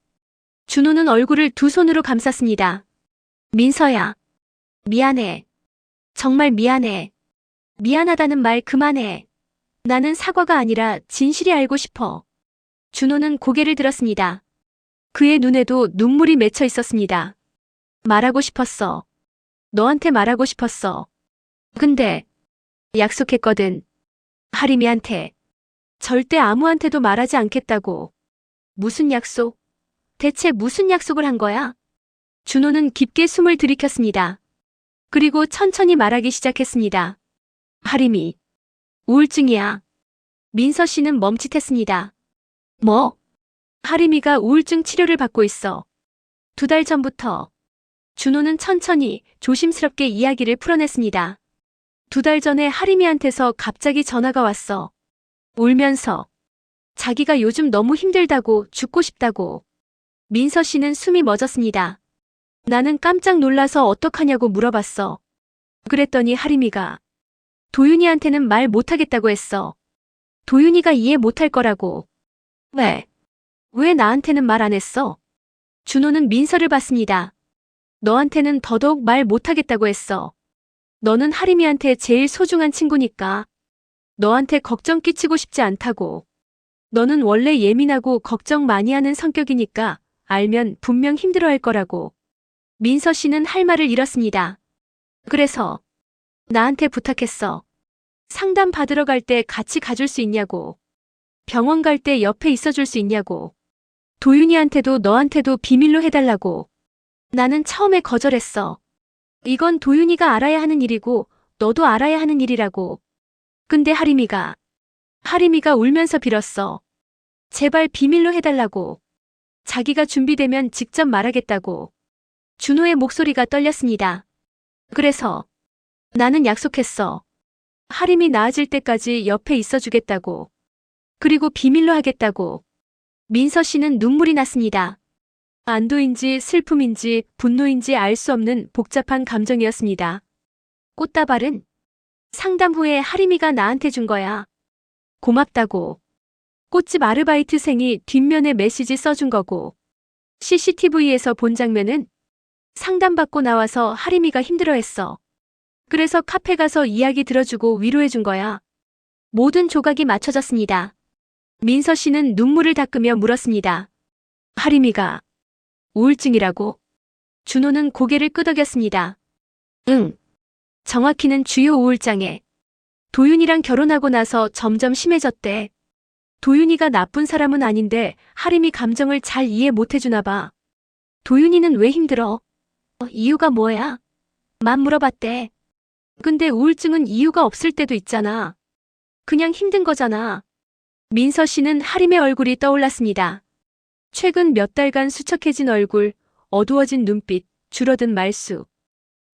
준호는 얼굴을 두 손으로 감쌌습니다. 민서야. 미안해. 정말 미안해. 미안하다는 말 그만해. 나는 사과가 아니라 진실이 알고 싶어. 준호는 고개를 들었습니다. 그의 눈에도 눈물이 맺혀 있었습니다. 말하고 싶었어. 너한테 말하고 싶었어. 근데 약속했거든. 하림이한테. 절대 아무한테도 말하지 않겠다고. 무슨 약속? 대체 무슨 약속을 한 거야? 준호는 깊게 숨을 들이켰습니다. 그리고 천천히 말하기 시작했습니다. 하림이. 우울증이야. 민서 씨는 멈칫했습니다. 뭐? 하림이가 우울증 치료를 받고 있어. 2달 전부터. 준호는 천천히 조심스럽게 이야기를 풀어냈습니다. 2달 전에 하림이한테서 갑자기 전화가 왔어. 울면서. 자기가 요즘 너무 힘들다고, 죽고 싶다고. 민서 씨는 숨이 멎었습니다. 나는 깜짝 놀라서 어떡하냐고 물어봤어. 그랬더니 하림이가 도윤이한테는 말 못하겠다고 했어. 도윤이가 이해 못할 거라고. 왜 나한테는 말 안 했어? 준호는 민서를 봤습니다. 너한테는 더더욱 말 못하겠다고 했어. 너는 하림이한테 제일 소중한 친구니까. 너한테 걱정 끼치고 싶지 않다고. 너는 원래 예민하고 걱정 많이 하는 성격이니까 알면 분명 힘들어할 거라고. 민서 씨는 할 말을 잃었습니다. 그래서 나한테 부탁했어. 상담 받으러 갈 때 같이 가줄 수 있냐고. 병원 갈 때 옆에 있어줄 수 있냐고. 도윤이한테도 너한테도 비밀로 해달라고. 나는 처음에 거절했어. 이건 도윤이가 알아야 하는 일이고 너도 알아야 하는 일이라고. 근데 하림이가 울면서 빌었어. 제발 비밀로 해달라고. 자기가 준비되면 직접 말하겠다고. 준호의 목소리가 떨렸습니다. 그래서 나는 약속했어. 하림이 나아질 때까지 옆에 있어주겠다고. 그리고 비밀로 하겠다고. 민서 씨는 눈물이 났습니다. 안도인지 슬픔인지 분노인지 알 수 없는 복잡한 감정이었습니다. 꽃다발은 상담 후에 하림이가 나한테 준 거야. 고맙다고. 꽃집 아르바이트생이 뒷면에 메시지 써준 거고. CCTV에서 본 장면은 상담받고 나와서 하림이가 힘들어했어. 그래서 카페 가서 이야기 들어주고 위로해준 거야. 모든 조각이 맞춰졌습니다. 민서 씨는 눈물을 닦으며 물었습니다. 하림이가 우울증이라고? 준호는 고개를 끄덕였습니다. 응. 정확히는 주요 우울장애. 도윤이랑 결혼하고 나서 점점 심해졌대. 도윤이가 나쁜 사람은 아닌데 하림이 감정을 잘 이해 못해주나 봐. 도윤이는 왜 힘들어? 이유가 뭐야? 만 물어봤대. 근데 우울증은 이유가 없을 때도 있잖아. 그냥 힘든 거잖아. 민서 씨는 하림의 얼굴이 떠올랐습니다. 최근 몇 달간 수척해진 얼굴, 어두워진 눈빛, 줄어든 말수.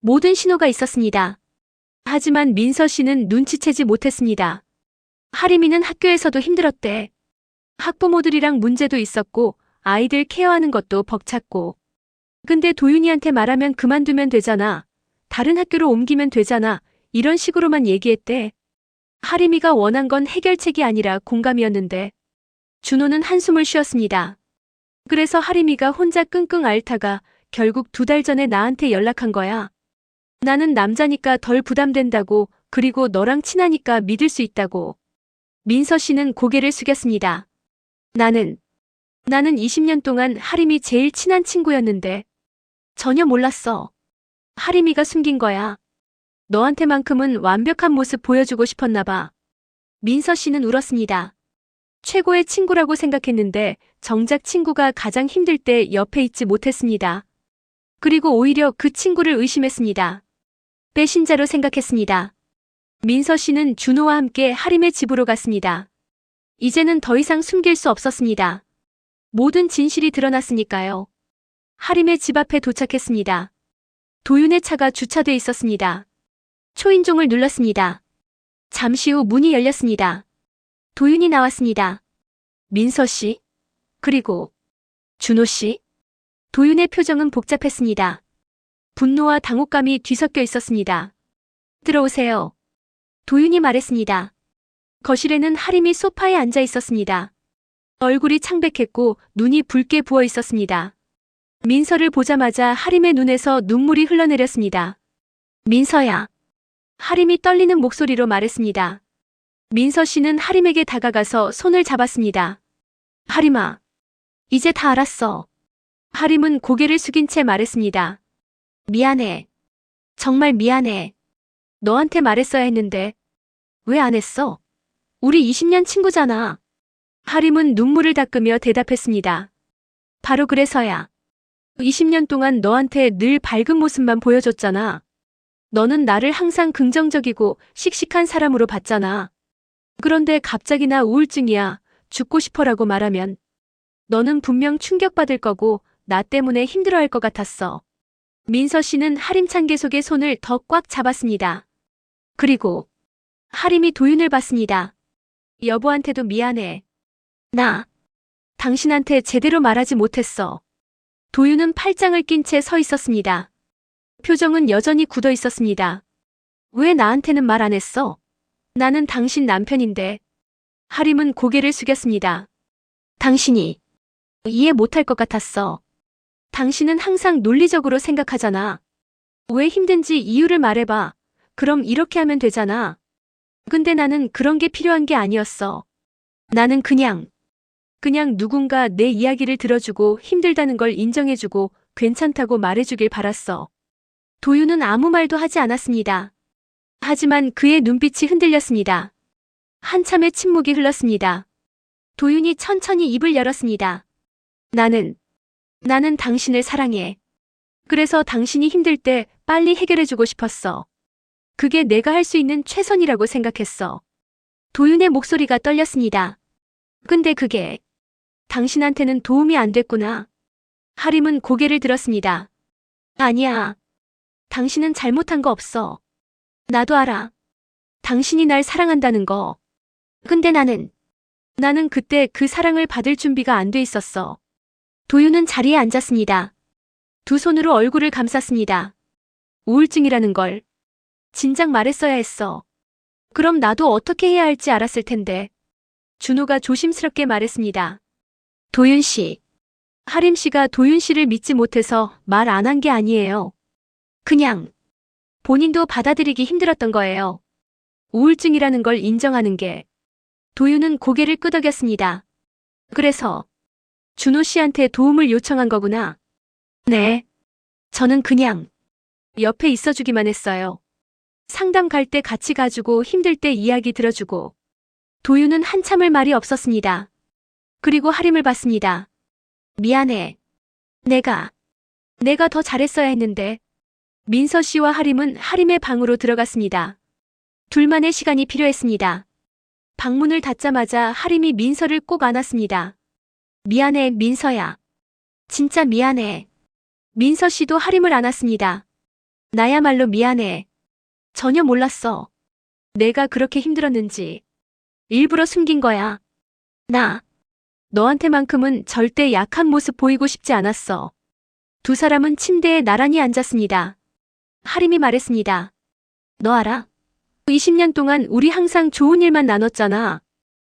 모든 신호가 있었습니다. 하지만 민서 씨는 눈치채지 못했습니다. 하림이는 학교에서도 힘들었대. 학부모들이랑 문제도 있었고 아이들 케어하는 것도 벅찼고. 근데 도윤이한테 말하면 그만두면 되잖아. 다른 학교로 옮기면 되잖아. 이런 식으로만 얘기했대. 하림이가 원한 건 해결책이 아니라 공감이었는데. 준호는 한숨을 쉬었습니다. 그래서 하림이가 혼자 끙끙 앓다가 결국 2달 전에 나한테 연락한 거야. 나는 남자니까 덜 부담된다고, 그리고 너랑 친하니까 믿을 수 있다고. 민서 씨는 고개를 숙였습니다. 나는 20년 동안 하림이 제일 친한 친구였는데 전혀 몰랐어. 하림이가 숨긴 거야. 너한테만큼은 완벽한 모습 보여주고 싶었나 봐. 민서 씨는 울었습니다. 최고의 친구라고 생각했는데 정작 친구가 가장 힘들 때 옆에 있지 못했습니다. 그리고 오히려 그 친구를 의심했습니다. 배신자로 생각했습니다. 민서 씨는 준호와 함께 하림의 집으로 갔습니다. 이제는 더 이상 숨길 수 없었습니다. 모든 진실이 드러났으니까요. 하림의 집 앞에 도착했습니다. 도윤의 차가 주차돼 있었습니다. 초인종을 눌렀습니다. 잠시 후 문이 열렸습니다. 도윤이 나왔습니다. 민서 씨, 그리고 준호 씨. 도윤의 표정은 복잡했습니다. 분노와 당혹감이 뒤섞여 있었습니다. 들어오세요. 도윤이 말했습니다. 거실에는 하림이 소파에 앉아 있었습니다. 얼굴이 창백했고 눈이 붉게 부어 있었습니다. 민서를 보자마자 하림의 눈에서 눈물이 흘러내렸습니다. 민서야. 하림이 떨리는 목소리로 말했습니다. 민서 씨는 하림에게 다가가서 손을 잡았습니다. 하림아. 이제 다 알았어. 하림은 고개를 숙인 채 말했습니다. 미안해. 정말 미안해. 너한테 말했어야 했는데. 왜 안 했어? 우리 20년 친구잖아. 하림은 눈물을 닦으며 대답했습니다. 바로 그래서야. 20년 동안 너한테 늘 밝은 모습만 보여줬잖아. 너는 나를 항상 긍정적이고 씩씩한 사람으로 봤잖아. 그런데 갑자기 나 우울증이야, 죽고 싶어라고 말하면 너는 분명 충격받을 거고 나 때문에 힘들어할 것 같았어. 민서 씨는 하림 참계속의 손을 더 꽉 잡았습니다. 그리고 하림이 도윤을 봤습니다. 여보한테도 미안해. 나 당신한테 제대로 말하지 못했어. 도윤은 팔짱을 낀 채 서 있었습니다. 표정은 여전히 굳어 있었습니다. 왜 나한테는 말 안 했어? 나는 당신 남편인데. 하림은 고개를 숙였습니다. 당신이 이해 못할 것 같았어. 당신은 항상 논리적으로 생각하잖아. 왜 힘든지 이유를 말해봐. 그럼 이렇게 하면 되잖아. 근데 나는 그런 게 필요한 게 아니었어. 나는 그냥 누군가 내 이야기를 들어주고 힘들다는 걸 인정해주고 괜찮다고 말해주길 바랐어. 도윤은 아무 말도 하지 않았습니다. 하지만 그의 눈빛이 흔들렸습니다. 한참의 침묵이 흘렀습니다. 도윤이 천천히 입을 열었습니다. 나는 당신을 사랑해. 그래서 당신이 힘들 때 빨리 해결해주고 싶었어. 그게 내가 할 수 있는 최선이라고 생각했어. 도윤의 목소리가 떨렸습니다. 근데 그게 당신한테는 도움이 안 됐구나. 하림은 고개를 들었습니다. 아니야. 당신은 잘못한 거 없어. 나도 알아. 당신이 날 사랑한다는 거. 근데 나는 그때 그 사랑을 받을 준비가 안 돼 있었어. 도윤은 자리에 앉았습니다. 두 손으로 얼굴을 감쌌습니다. 우울증이라는 걸 진작 말했어야 했어. 그럼 나도 어떻게 해야 할지 알았을 텐데. 준호가 조심스럽게 말했습니다. 도윤 씨. 하림 씨가 도윤 씨를 믿지 못해서 말 안 한 게 아니에요. 그냥 본인도 받아들이기 힘들었던 거예요. 우울증이라는 걸 인정하는 게. 도윤은 고개를 끄덕였습니다. 그래서 준호 씨한테 도움을 요청한 거구나. 네. 저는 그냥 옆에 있어주기만 했어요. 상담 갈 때 같이 가주고 힘들 때 이야기 들어주고. 도윤은 한참을 말이 없었습니다. 그리고 하림을 봤습니다. 미안해. 내가 더 잘했어야 했는데. 민서 씨와 하림은 하림의 방으로 들어갔습니다. 둘만의 시간이 필요했습니다. 방문을 닫자마자 하림이 민서를 꼭 안았습니다. 미안해, 민서야. 진짜 미안해. 민서 씨도 하림을 안았습니다. 나야말로 미안해. 전혀 몰랐어. 내가 그렇게 힘들었는지. 일부러 숨긴 거야. 나 너한테만큼은 절대 약한 모습 보이고 싶지 않았어. 두 사람은 침대에 나란히 앉았습니다. 하림이 말했습니다. 너 알아? 20년 동안 우리 항상 좋은 일만 나눴잖아.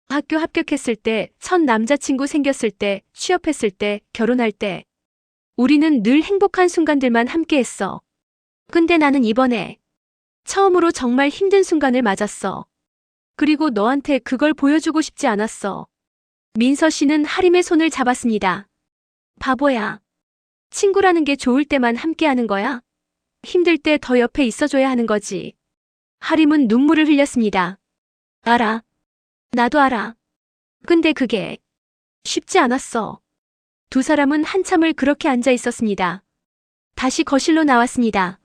학교 합격했을 때, 첫 남자친구 생겼을 때, 취업했을 때, 결혼할 때. 우리는 늘 행복한 순간들만 함께했어. 근데 나는 이번에 처음으로 정말 힘든 순간을 맞았어. 그리고 너한테 그걸 보여주고 싶지 않았어. 민서 씨는 하림의 손을 잡았습니다. 바보야. 친구라는 게 좋을 때만 함께하는 거야? 힘들 때 더 옆에 있어줘야 하는 거지. 하림은 눈물을 흘렸습니다. 알아. 나도 알아. 근데 그게 쉽지 않았어. 두 사람은 한참을 그렇게 앉아 있었습니다. 다시 거실로 나왔습니다.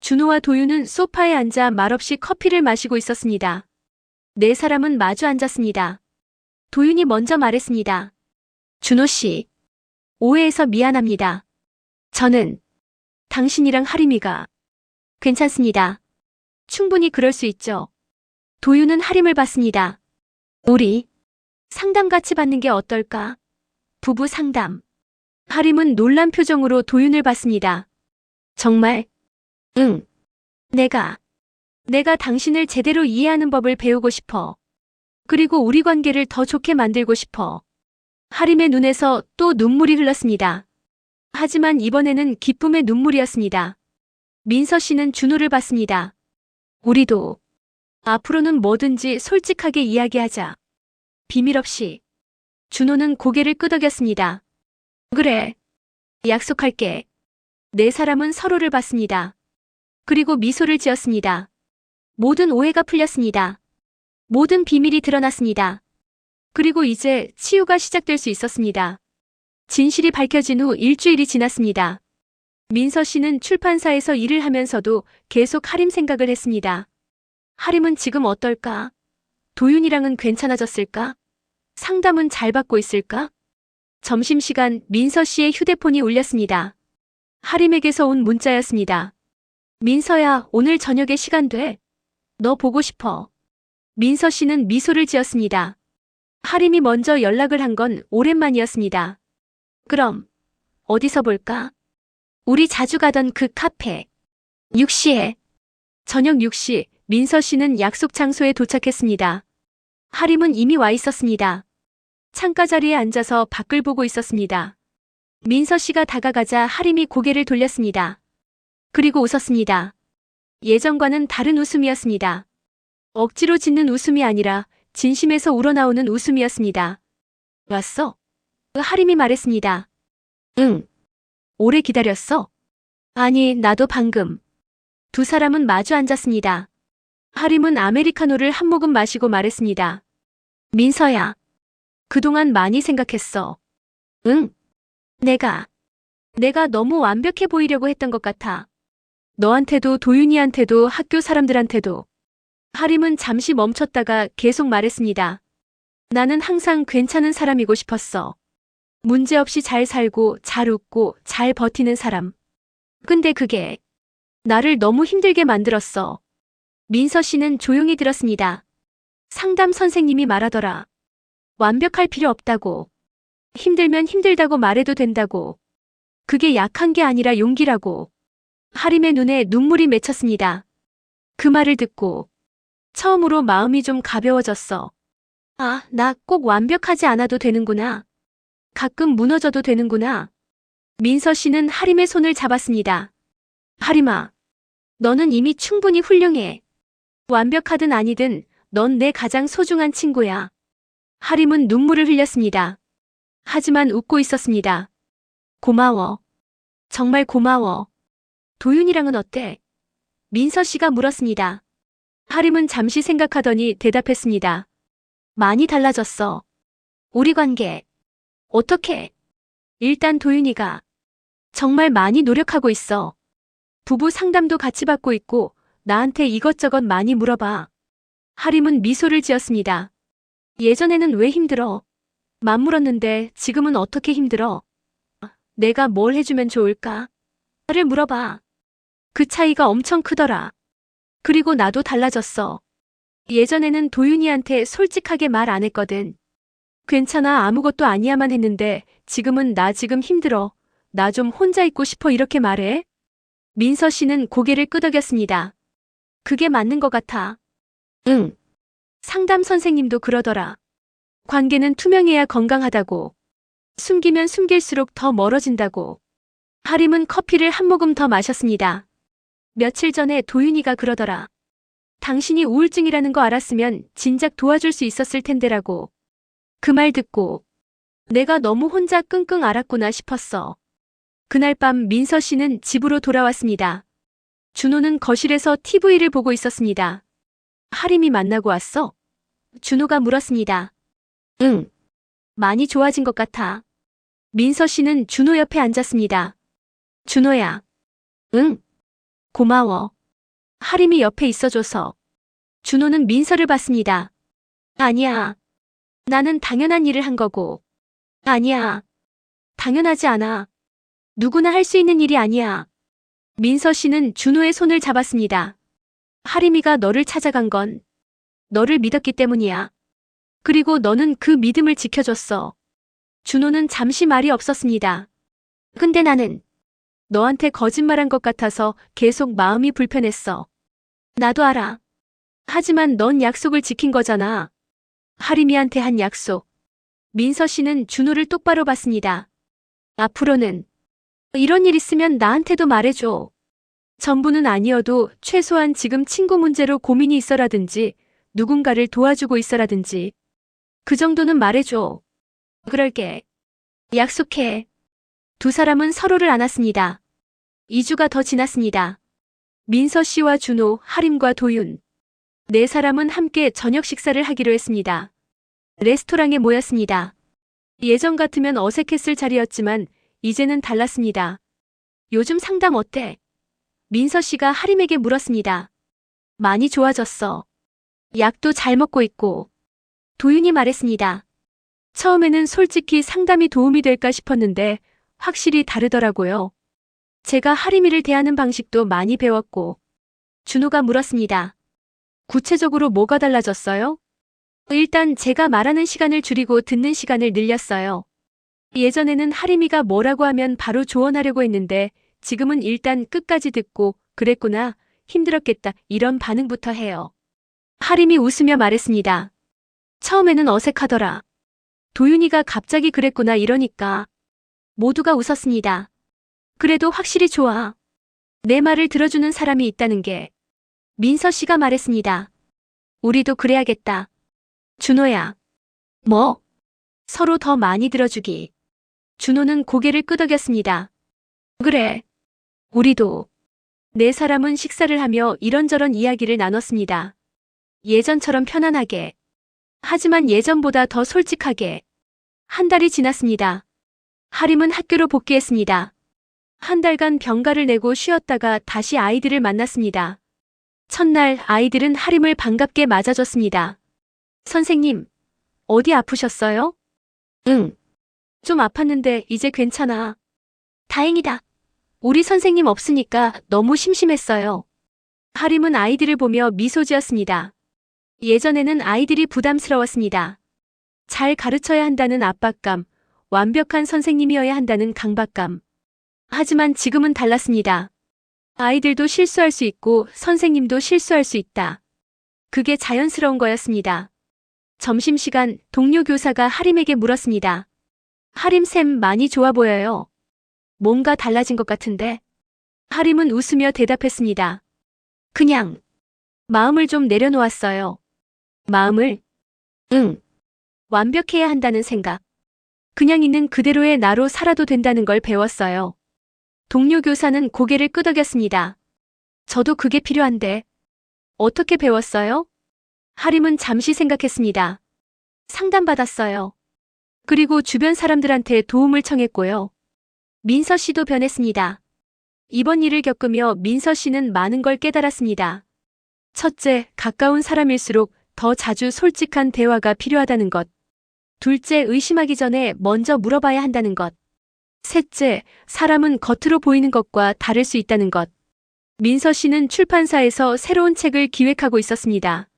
준호와 도윤은 소파에 앉아 말없이 커피를 마시고 있었습니다. 네 사람은 마주 앉았습니다. 도윤이 먼저 말했습니다. 준호 씨, 오해해서 미안합니다. 저는 당신이랑 하림이가 괜찮습니다. 충분히 그럴 수 있죠. 도윤은 하림을 봤습니다. 우리 상담 같이 받는 게 어떨까? 부부 상담. 하림은 놀란 표정으로 도윤을 봤습니다. 정말? 응. 내가 당신을 제대로 이해하는 법을 배우고 싶어. 그리고 우리 관계를 더 좋게 만들고 싶어. 하림의 눈에서 또 눈물이 흘렀습니다. 하지만 이번에는 기쁨의 눈물이었습니다. 민서 씨는 준호를 봤습니다. 우리도 앞으로는 뭐든지 솔직하게 이야기하자. 비밀 없이. 준호는 고개를 끄덕였습니다. 그래. 약속할게. 네 사람은 서로를 봤습니다. 그리고 미소를 지었습니다. 모든 오해가 풀렸습니다. 모든 비밀이 드러났습니다. 그리고 이제 치유가 시작될 수 있었습니다. 진실이 밝혀진 후 일주일이 지났습니다. 민서 씨는 출판사에서 일을 하면서도 계속 하림 생각을 했습니다. 하림은 지금 어떨까? 도윤이랑은 괜찮아졌을까? 상담은 잘 받고 있을까? 점심시간 민서 씨의 휴대폰이 울렸습니다. 하림에게서 온 문자였습니다. 민서야, 오늘 저녁에 시간 돼? 너 보고 싶어. 민서 씨는 미소를 지었습니다. 하림이 먼저 연락을 한 건 오랜만이었습니다. 그럼 어디서 볼까? 우리 자주 가던 그 카페. 6시에. 저녁 6시 민서 씨는 약속 장소에 도착했습니다. 하림은 이미 와 있었습니다. 창가 자리에 앉아서 밖을 보고 있었습니다. 민서 씨가 다가가자 하림이 고개를 돌렸습니다. 그리고 웃었습니다. 예전과는 다른 웃음이었습니다. 억지로 짓는 웃음이 아니라 진심에서 우러나오는 웃음이었습니다. 왔어? 하림이 말했습니다. 응. 오래 기다렸어? 아니, 나도 방금. 두 사람은 마주 앉았습니다. 하림은 아메리카노를 한 모금 마시고 말했습니다. 민서야. 그동안 많이 생각했어. 응. 내가 너무 완벽해 보이려고 했던 것 같아. 너한테도 도윤이한테도 학교 사람들한테도. 하림은 잠시 멈췄다가 계속 말했습니다. 나는 항상 괜찮은 사람이고 싶었어. 문제없이 잘 살고 잘 웃고 잘 버티는 사람. 근데 그게 나를 너무 힘들게 만들었어. 민서 씨는 조용히 들었습니다. 상담 선생님이 말하더라. 완벽할 필요 없다고. 힘들면 힘들다고 말해도 된다고. 그게 약한 게 아니라 용기라고. 하림의 눈에 눈물이 맺혔습니다. 그 말을 듣고 처음으로 마음이 좀 가벼워졌어. 아, 나 꼭 완벽하지 않아도 되는구나. 가끔 무너져도 되는구나. 민서 씨는 하림의 손을 잡았습니다. 하림아, 너는 이미 충분히 훌륭해. 완벽하든 아니든 넌 내 가장 소중한 친구야. 하림은 눈물을 흘렸습니다. 하지만 웃고 있었습니다. 고마워. 정말 고마워. 도윤이랑은 어때? 민서 씨가 물었습니다. 하림은 잠시 생각하더니 대답했습니다. 많이 달라졌어. 우리 관계. 어떻게? 일단 도윤이가 정말 많이 노력하고 있어. 부부 상담도 같이 받고 있고 나한테 이것저것 많이 물어봐. 하림은 미소를 지었습니다. 예전에는 왜 힘들어? 맞물었는데 지금은 어떻게 힘들어? 내가 뭘 해주면 좋을까? 를 물어봐. 그 차이가 엄청 크더라. 그리고 나도 달라졌어. 예전에는 도윤이한테 솔직하게 말 안 했거든. 괜찮아, 아무것도 아니야만 했는데 지금은 나 지금 힘들어. 나 좀 혼자 있고 싶어 이렇게 말해. 민서 씨는 고개를 끄덕였습니다. 그게 맞는 것 같아. 응. 상담 선생님도 그러더라. 관계는 투명해야 건강하다고. 숨기면 숨길수록 더 멀어진다고. 하림은 커피를 한 모금 더 마셨습니다. 며칠 전에 도윤이가 그러더라. 당신이 우울증이라는 거 알았으면 진작 도와줄 수 있었을 텐데라고. 그 말 듣고 내가 너무 혼자 끙끙 앓았구나 싶었어. 그날 밤 민서 씨는 집으로 돌아왔습니다. 준호는 거실에서 TV를 보고 있었습니다. 하림이 만나고 왔어? 준호가 물었습니다. 응. 많이 좋아진 것 같아. 민서 씨는 준호 옆에 앉았습니다. 준호야. 응. 고마워. 하림이 옆에 있어줘서. 준호는 민서를 봤습니다. 아니야. 나는 당연한 일을 한 거고. 아니야. 당연하지 않아. 누구나 할 수 있는 일이 아니야. 민서 씨는 준호의 손을 잡았습니다. 하림이가 너를 찾아간 건 너를 믿었기 때문이야. 그리고 너는 그 믿음을 지켜줬어. 준호는 잠시 말이 없었습니다. 근데 나는 너한테 거짓말한 것 같아서 계속 마음이 불편했어. 나도 알아. 하지만 넌 약속을 지킨 거잖아. 하림이한테 한 약속. 민서 씨는 준호를 똑바로 봤습니다. 앞으로는 이런 일 있으면 나한테도 말해줘. 전부는 아니어도 최소한 지금 친구 문제로 고민이 있어라든지 누군가를 도와주고 있어라든지 그 정도는 말해줘. 그럴게. 약속해. 두 사람은 서로를 안았습니다. 2주가 더 지났습니다. 민서 씨와 준호, 하림과 도윤. 네 사람은 함께 저녁 식사를 하기로 했습니다. 레스토랑에 모였습니다. 예전 같으면 어색했을 자리였지만 이제는 달랐습니다. 요즘 상담 어때? 민서 씨가 하림에게 물었습니다. 많이 좋아졌어. 약도 잘 먹고 있고. 도윤이 말했습니다. 처음에는 솔직히 상담이 도움이 될까 싶었는데 확실히 다르더라고요. 제가 하림이를 대하는 방식도 많이 배웠고. 준호가 물었습니다. 구체적으로 뭐가 달라졌어요? 일단 제가 말하는 시간을 줄이고 듣는 시간을 늘렸어요. 예전에는 하림이가 뭐라고 하면 바로 조언하려고 했는데 지금은 일단 끝까지 듣고 그랬구나, 힘들었겠다 이런 반응부터 해요. 하림이 웃으며 말했습니다. 처음에는 어색하더라. 도윤이가 갑자기 그랬구나 이러니까. 모두가 웃었습니다. 그래도 확실히 좋아. 내 말을 들어주는 사람이 있다는 게. 민서 씨가 말했습니다. 우리도 그래야겠다. 준호야. 뭐? 서로 더 많이 들어주기. 준호는 고개를 끄덕였습니다. 그래. 우리도. 네 사람은 식사를 하며 이런저런 이야기를 나눴습니다. 예전처럼 편안하게. 하지만 예전보다 더 솔직하게. 한 달이 지났습니다. 하림은 학교로 복귀했습니다. 한 달간 병가를 내고 쉬었다가 다시 아이들을 만났습니다. 첫날 아이들은 하림을 반갑게 맞아줬습니다. 선생님, 어디 아프셨어요? 응. 좀 아팠는데 이제 괜찮아. 다행이다. 우리 선생님 없으니까 너무 심심했어요. 하림은 아이들을 보며 미소 지었습니다. 예전에는 아이들이 부담스러웠습니다. 잘 가르쳐야 한다는 압박감, 완벽한 선생님이어야 한다는 강박감. 하지만 지금은 달랐습니다. 아이들도 실수할 수 있고 선생님도 실수할 수 있다. 그게 자연스러운 거였습니다. 점심시간 동료 교사가 하림에게 물었습니다. 하림쌤 많이 좋아 보여요. 뭔가 달라진 것 같은데? 하림은 웃으며 대답했습니다. 그냥 마음을 좀 내려놓았어요. 마음을? 응. 완벽해야 한다는 생각. 그냥 있는 그대로의 나로 살아도 된다는 걸 배웠어요. 동료 교사는 고개를 끄덕였습니다. 저도 그게 필요한데. 어떻게 배웠어요? 하림은 잠시 생각했습니다. 상담받았어요. 그리고 주변 사람들한테 도움을 청했고요. 민서 씨도 변했습니다. 이번 일을 겪으며 민서 씨는 많은 걸 깨달았습니다. 첫째, 가까운 사람일수록 더 자주 솔직한 대화가 필요하다는 것. 둘째, 의심하기 전에 먼저 물어봐야 한다는 것. 셋째, 사람은 겉으로 보이는 것과 다를 수 있다는 것. 민서 씨는 출판사에서 새로운 책을 기획하고 있었습니다.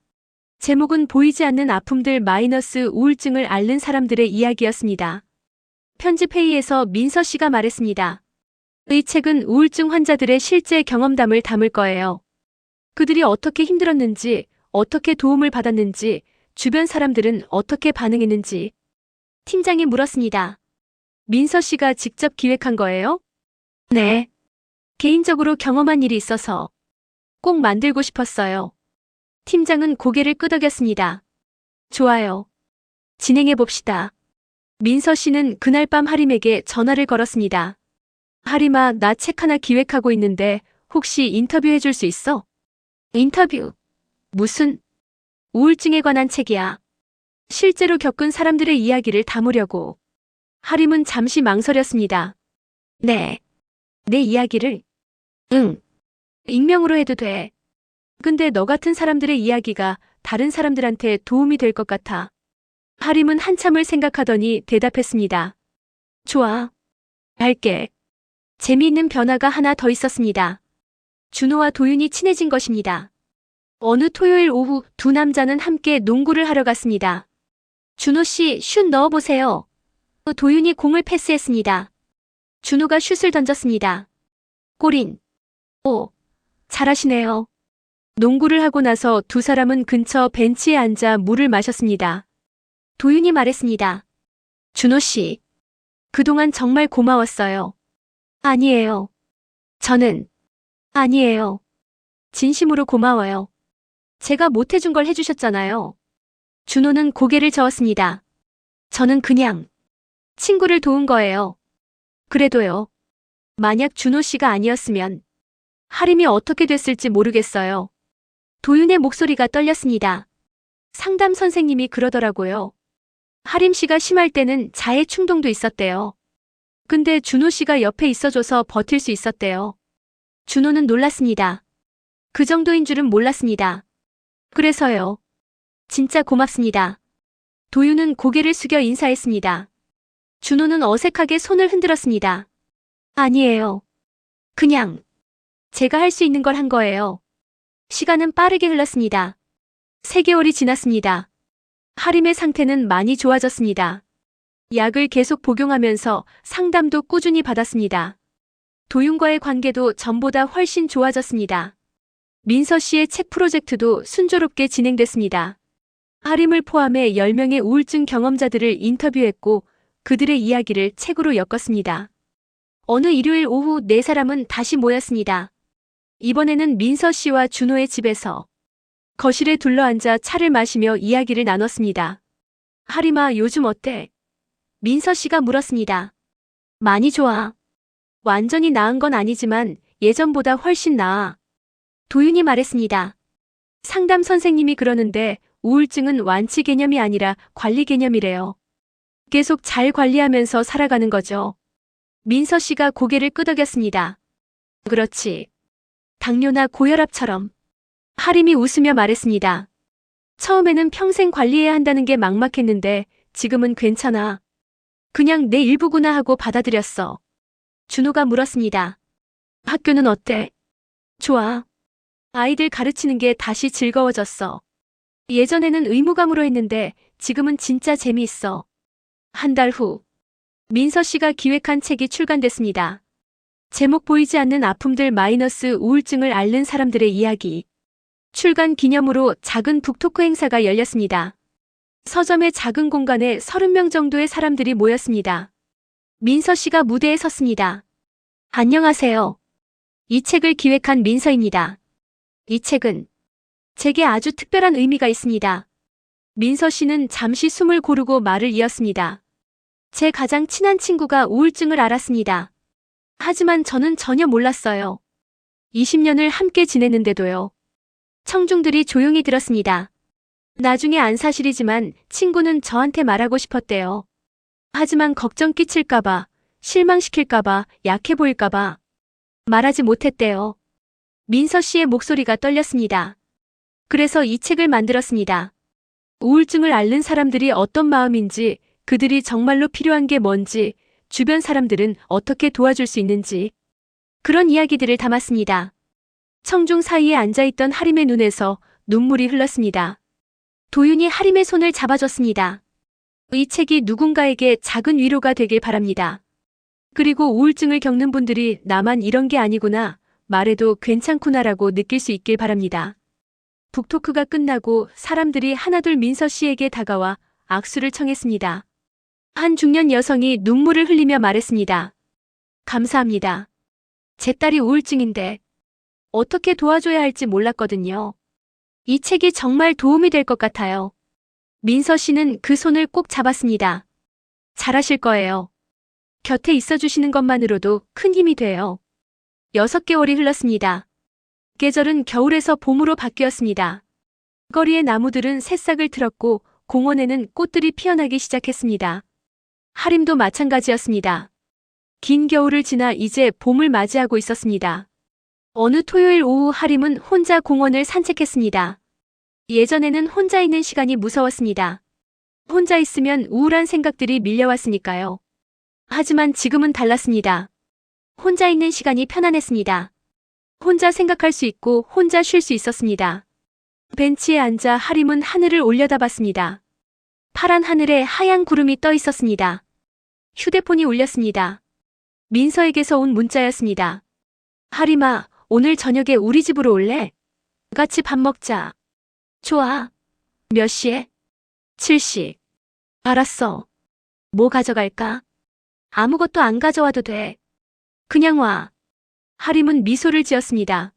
제목은 보이지 않는 아픔들 마이너스 우울증을 앓는 사람들의 이야기였습니다. 편집회의에서 민서 씨가 말했습니다. 이 책은 우울증 환자들의 실제 경험담을 담을 거예요. 그들이 어떻게 힘들었는지, 어떻게 도움을 받았는지, 주변 사람들은 어떻게 반응했는지. 팀장이 물었습니다. 민서 씨가 직접 기획한 거예요? 네. 개인적으로 경험한 일이 있어서 꼭 만들고 싶었어요. 팀장은 고개를 끄덕였습니다. 좋아요. 진행해 봅시다. 민서 씨는 그날 밤 하림에게 전화를 걸었습니다. 하림아, 나 책 하나 기획하고 있는데 혹시 인터뷰해 줄 수 있어? 인터뷰? 무슨? 우울증에 관한 책이야. 실제로 겪은 사람들의 이야기를 담으려고. 하림은 잠시 망설였습니다. 네. 내 이야기를? 응. 익명으로 해도 돼. 근데 너 같은 사람들의 이야기가 다른 사람들한테 도움이 될 것 같아. 하림은 한참을 생각하더니 대답했습니다. 좋아. 할게. 재미있는 변화가 하나 더 있었습니다. 준호와 도윤이 친해진 것입니다. 어느 토요일 오후 두 남자는 함께 농구를 하러 갔습니다. 준호 씨, 슛 넣어보세요. 도윤이 공을 패스했습니다. 준호가 슛을 던졌습니다. 골인. 오, 잘하시네요. 농구를 하고 나서 두 사람은 근처 벤치에 앉아 물을 마셨습니다. 도윤이 말했습니다. 준호 씨, 그동안 정말 고마웠어요. 아니에요. 저는 아니에요. 진심으로 고마워요. 제가 못해준 걸 해주셨잖아요. 준호는 고개를 저었습니다. 저는 그냥 친구를 도운 거예요. 그래도요. 만약 준호 씨가 아니었으면 하림이 어떻게 됐을지 모르겠어요. 도윤의 목소리가 떨렸습니다. 상담 선생님이 그러더라고요. 하림 씨가 심할 때는 자해 충동도 있었대요. 근데 준호 씨가 옆에 있어줘서 버틸 수 있었대요. 준호는 놀랐습니다. 그 정도인 줄은 몰랐습니다. 그래서요. 진짜 고맙습니다. 도윤은 고개를 숙여 인사했습니다. 준호는 어색하게 손을 흔들었습니다. 아니에요. 그냥 제가 할 수 있는 걸 한 거예요. 시간은 빠르게 흘렀습니다. 3개월이 지났습니다. 하림의 상태는 많이 좋아졌습니다. 약을 계속 복용하면서 상담도 꾸준히 받았습니다. 도윤과의 관계도 전보다 훨씬 좋아졌습니다. 민서 씨의 책 프로젝트도 순조롭게 진행됐습니다. 하림을 포함해 10명의 우울증 경험자들을 인터뷰했고 그들의 이야기를 책으로 엮었습니다. 어느 일요일 오후 4사람은 다시 모였습니다. 이번에는 민서 씨와 준호의 집에서 거실에 둘러앉아 차를 마시며 이야기를 나눴습니다. 하림아, 요즘 어때? 민서 씨가 물었습니다. 많이 좋아. 완전히 나은 건 아니지만 예전보다 훨씬 나아. 도윤이 말했습니다. 상담 선생님이 그러는데 우울증은 완치 개념이 아니라 관리 개념이래요. 계속 잘 관리하면서 살아가는 거죠. 민서 씨가 고개를 끄덕였습니다. 그렇지. 당뇨나 고혈압처럼. 하림이 웃으며 말했습니다. 처음에는 평생 관리해야 한다는 게 막막했는데 지금은 괜찮아. 그냥 내 일부구나 하고 받아들였어. 준호가 물었습니다. 학교는 어때? 좋아. 아이들 가르치는 게 다시 즐거워졌어. 예전에는 의무감으로 했는데 지금은 진짜 재미있어. 한 달 후, 민서 씨가 기획한 책이 출간됐습니다. 제목 보이지 않는 아픔들 마이너스 우울증을 앓는 사람들의 이야기. 출간 기념으로 작은 북토크 행사가 열렸습니다. 서점의 작은 공간에 30명 정도의 사람들이 모였습니다. 민서 씨가 무대에 섰습니다. 안녕하세요. 이 책을 기획한 민서입니다. 이 책은 제게 아주 특별한 의미가 있습니다. 민서 씨는 잠시 숨을 고르고 말을 이었습니다. 제 가장 친한 친구가 우울증을 앓았습니다. 하지만 저는 전혀 몰랐어요. 20년을 함께 지냈는데도요. 청중들이 조용히 들었습니다. 나중에 안 사실이지만 친구는 저한테 말하고 싶었대요. 하지만 걱정 끼칠까봐, 실망시킬까봐, 약해 보일까봐 말하지 못했대요. 민서 씨의 목소리가 떨렸습니다. 그래서 이 책을 만들었습니다. 우울증을 앓는 사람들이 어떤 마음인지, 그들이 정말로 필요한 게 뭔지, 주변 사람들은 어떻게 도와줄 수 있는지 그런 이야기들을 담았습니다. 청중 사이에 앉아있던 하림의 눈에서 눈물이 흘렀습니다. 도윤이 하림의 손을 잡아줬습니다. 이 책이 누군가에게 작은 위로가 되길 바랍니다. 그리고 우울증을 겪는 분들이 나만 이런 게 아니구나, 말해도 괜찮구나라고 느낄 수 있길 바랍니다. 북토크가 끝나고 사람들이 하나둘 민서 씨에게 다가와 악수를 청했습니다. 한 중년 여성이 눈물을 흘리며 말했습니다. 감사합니다. 제 딸이 우울증인데 어떻게 도와줘야 할지 몰랐거든요. 이 책이 정말 도움이 될 것 같아요. 민서 씨는 그 손을 꼭 잡았습니다. 잘하실 거예요. 곁에 있어주시는 것만으로도 큰 힘이 돼요. 6개월이 흘렀습니다. 계절은 겨울에서 봄으로 바뀌었습니다. 거리의 나무들은 새싹을 틀었고 공원에는 꽃들이 피어나기 시작했습니다. 하림도 마찬가지였습니다. 긴 겨울을 지나 이제 봄을 맞이하고 있었습니다. 어느 토요일 오후 하림은 혼자 공원을 산책했습니다. 예전에는 혼자 있는 시간이 무서웠습니다. 혼자 있으면 우울한 생각들이 밀려왔으니까요. 하지만 지금은 달랐습니다. 혼자 있는 시간이 편안했습니다. 혼자 생각할 수 있고 혼자 쉴 수 있었습니다. 벤치에 앉아 하림은 하늘을 올려다봤습니다. 파란 하늘에 하얀 구름이 떠 있었습니다. 휴대폰이 울렸습니다. 민서에게서 온 문자였습니다. 하림아, 오늘 저녁에 우리 집으로 올래? 같이 밥 먹자. 좋아. 몇 시에? 7시. 알았어. 뭐 가져갈까? 아무것도 안 가져와도 돼. 그냥 와. 하림은 미소를 지었습니다.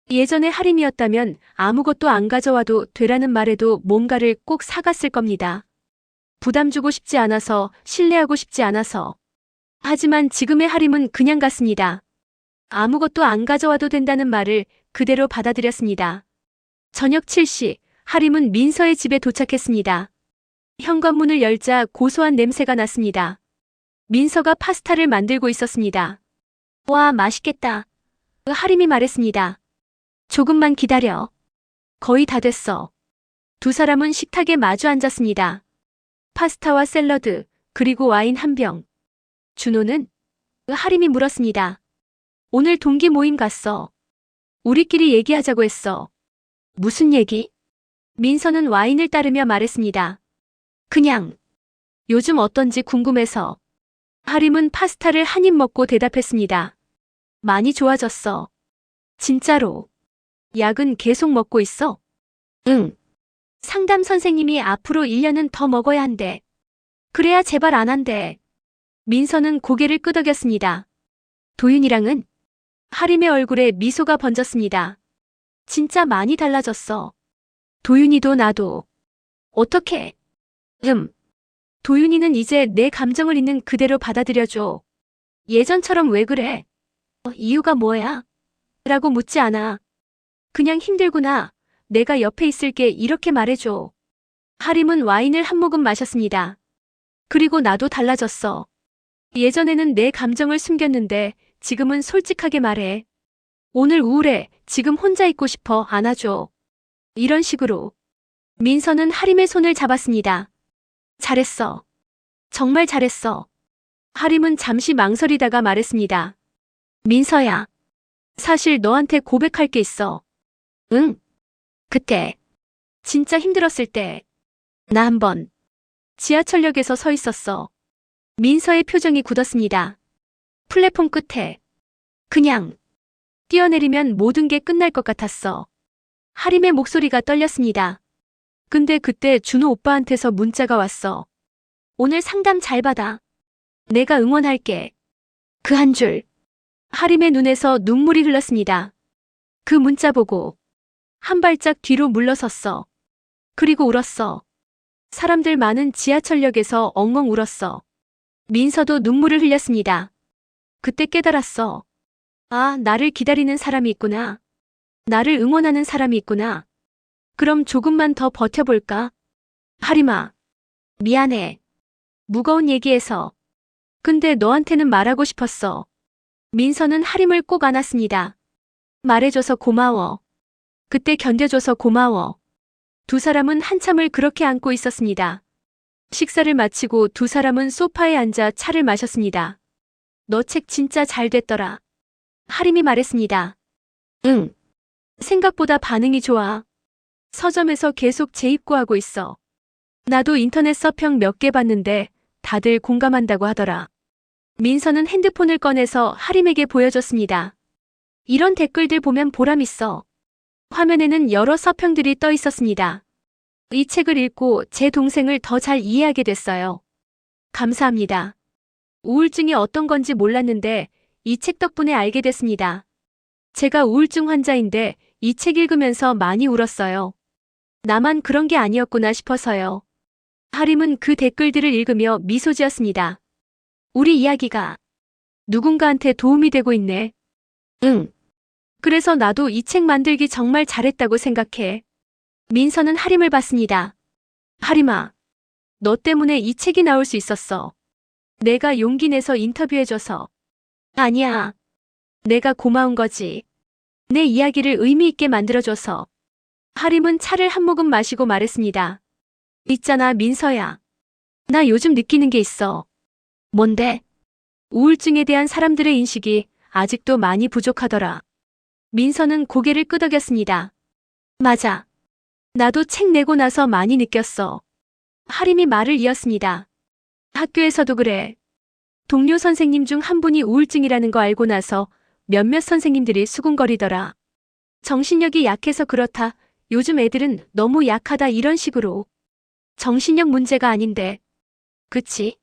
예전에 하림이었다면 아무것도 안 가져와도 되라는 말에도 뭔가를 꼭 사갔을 겁니다. 부담 주고 싶지 않아서, 신뢰하고 싶지 않아서. 하지만 지금의 하림은 그냥 갔습니다. 아무것도 안 가져와도 된다는 말을 그대로 받아들였습니다. 저녁 7시, 하림은 민서의 집에 도착했습니다. 현관문을 열자 고소한 냄새가 났습니다. 민서가 파스타를 만들고 있었습니다. 와, 맛있겠다. 하림이 말했습니다. 조금만 기다려. 거의 다 됐어. 두 사람은 식탁에 마주 앉았습니다. 파스타와 샐러드, 그리고 와인 한 병. 준호는? 하림이 물었습니다. 오늘 동기 모임 갔어. 우리끼리 얘기하자고 했어. 무슨 얘기? 민서는 와인을 따르며 말했습니다. 그냥 요즘 어떤지 궁금해서. 하림은 파스타를 한 입 먹고 대답했습니다. 많이 좋아졌어. 진짜로. 약은 계속 먹고 있어? 응. 상담 선생님이 앞으로 1년은 더 먹어야 한대. 그래야 재발 안 한대. 민서는 고개를 끄덕였습니다. 도윤이랑은? 하림의 얼굴에 미소가 번졌습니다. 진짜 많이 달라졌어. 도윤이도 나도. 어떻게? 도윤이는 이제 내 감정을 있는 그대로 받아들여줘. 예전처럼 왜 그래? 이유가 뭐야? 라고 묻지 않아. 그냥 힘들구나. 내가 옆에 있을게 이렇게 말해줘. 하림은 와인을 한 모금 마셨습니다. 그리고 나도 달라졌어. 예전에는 내 감정을 숨겼는데 지금은 솔직하게 말해. 오늘 우울해. 지금 혼자 있고 싶어. 안아줘. 이런 식으로. 민서는 하림의 손을 잡았습니다. 잘했어. 정말 잘했어. 하림은 잠시 망설이다가 말했습니다. 민서야. 사실 너한테 고백할 게 있어. 응? 그때. 진짜 힘들었을 때. 나 한번 지하철역에서 서 있었어. 민서의 표정이 굳었습니다. 플랫폼 끝에. 그냥 뛰어내리면 모든 게 끝날 것 같았어. 하림의 목소리가 떨렸습니다. 근데 그때 준호 오빠한테서 문자가 왔어. 오늘 상담 잘 받아. 내가 응원할게. 그 한 줄. 하림의 눈에서 눈물이 흘렀습니다. 그 문자 보고 한 발짝 뒤로 물러섰어. 그리고 울었어. 사람들 많은 지하철역에서 엉엉 울었어. 민서도 눈물을 흘렸습니다. 그때 깨달았어. 아, 나를 기다리는 사람이 있구나. 나를 응원하는 사람이 있구나. 그럼 조금만 더 버텨볼까? 하림아. 미안해. 무거운 얘기해서. 근데 너한테는 말하고 싶었어. 민서는 하림을 꼭 안았습니다. 말해줘서 고마워. 그때 견뎌줘서 고마워. 두 사람은 한참을 그렇게 안고 있었습니다. 식사를 마치고 두 사람은 소파에 앉아 차를 마셨습니다. 너 책 진짜 잘 됐더라. 하림이 말했습니다. 응. 생각보다 반응이 좋아. 서점에서 계속 재입고하고 있어. 나도 인터넷 서평 몇 개 봤는데 다들 공감한다고 하더라. 민서는 핸드폰을 꺼내서 하림에게 보여줬습니다. 이런 댓글들 보면 보람 있어. 화면에는 여러 서평들이 떠 있었습니다. 이 책을 읽고 제 동생을 더 잘 이해하게 됐어요. 감사합니다. 우울증이 어떤 건지 몰랐는데 이 책 덕분에 알게 됐습니다. 제가 우울증 환자인데 이 책 읽으면서 많이 울었어요. 나만 그런 게 아니었구나 싶어서요. 하림은 그 댓글들을 읽으며 미소 지었습니다. 우리 이야기가 누군가한테 도움이 되고 있네. 응. 그래서 나도 이 책 만들기 정말 잘했다고 생각해. 민서는 하림을 봤습니다. 하림아, 너 때문에 이 책이 나올 수 있었어. 내가 용기 내서 인터뷰해줘서. 아니야. 내가 고마운 거지. 내 이야기를 의미 있게 만들어줘서. 하림은 차를 한 모금 마시고 말했습니다. 있잖아, 민서야. 나 요즘 느끼는 게 있어. 뭔데? 우울증에 대한 사람들의 인식이 아직도 많이 부족하더라. 민서는 고개를 끄덕였습니다. 맞아. 나도 책 내고 나서 많이 느꼈어. 하림이 말을 이었습니다. 학교에서도 그래. 동료 선생님 중 한 분이 우울증이라는 거 알고 나서 몇몇 선생님들이 수군거리더라. 정신력이 약해서 그렇다. 요즘 애들은 너무 약하다 이런 식으로. 정신력 문제가 아닌데. 그치?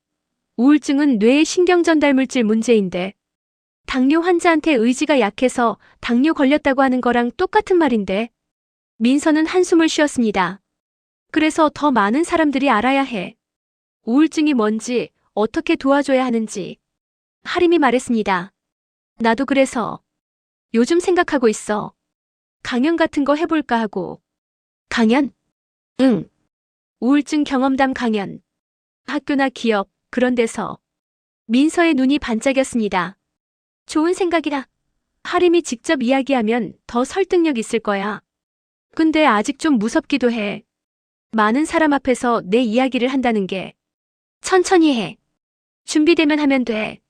우울증은 뇌의 신경전달물질 문제인데. 당뇨 환자한테 의지가 약해서 당뇨 걸렸다고 하는 거랑 똑같은 말인데. 민서는 한숨을 쉬었습니다. 그래서 더 많은 사람들이 알아야 해. 우울증이 뭔지, 어떻게 도와줘야 하는지. 하림이 말했습니다. 나도 그래서 요즘 생각하고 있어. 강연 같은 거 해볼까 하고. 강연? 응. 우울증 경험담 강연. 학교나 기업, 그런 데서. 민서의 눈이 반짝였습니다. 좋은 생각이라. 하림이 직접 이야기하면 더 설득력 있을 거야. 근데 아직 좀 무섭기도 해. 많은 사람 앞에서 내 이야기를 한다는 게. 천천히 해. 준비되면 하면 돼.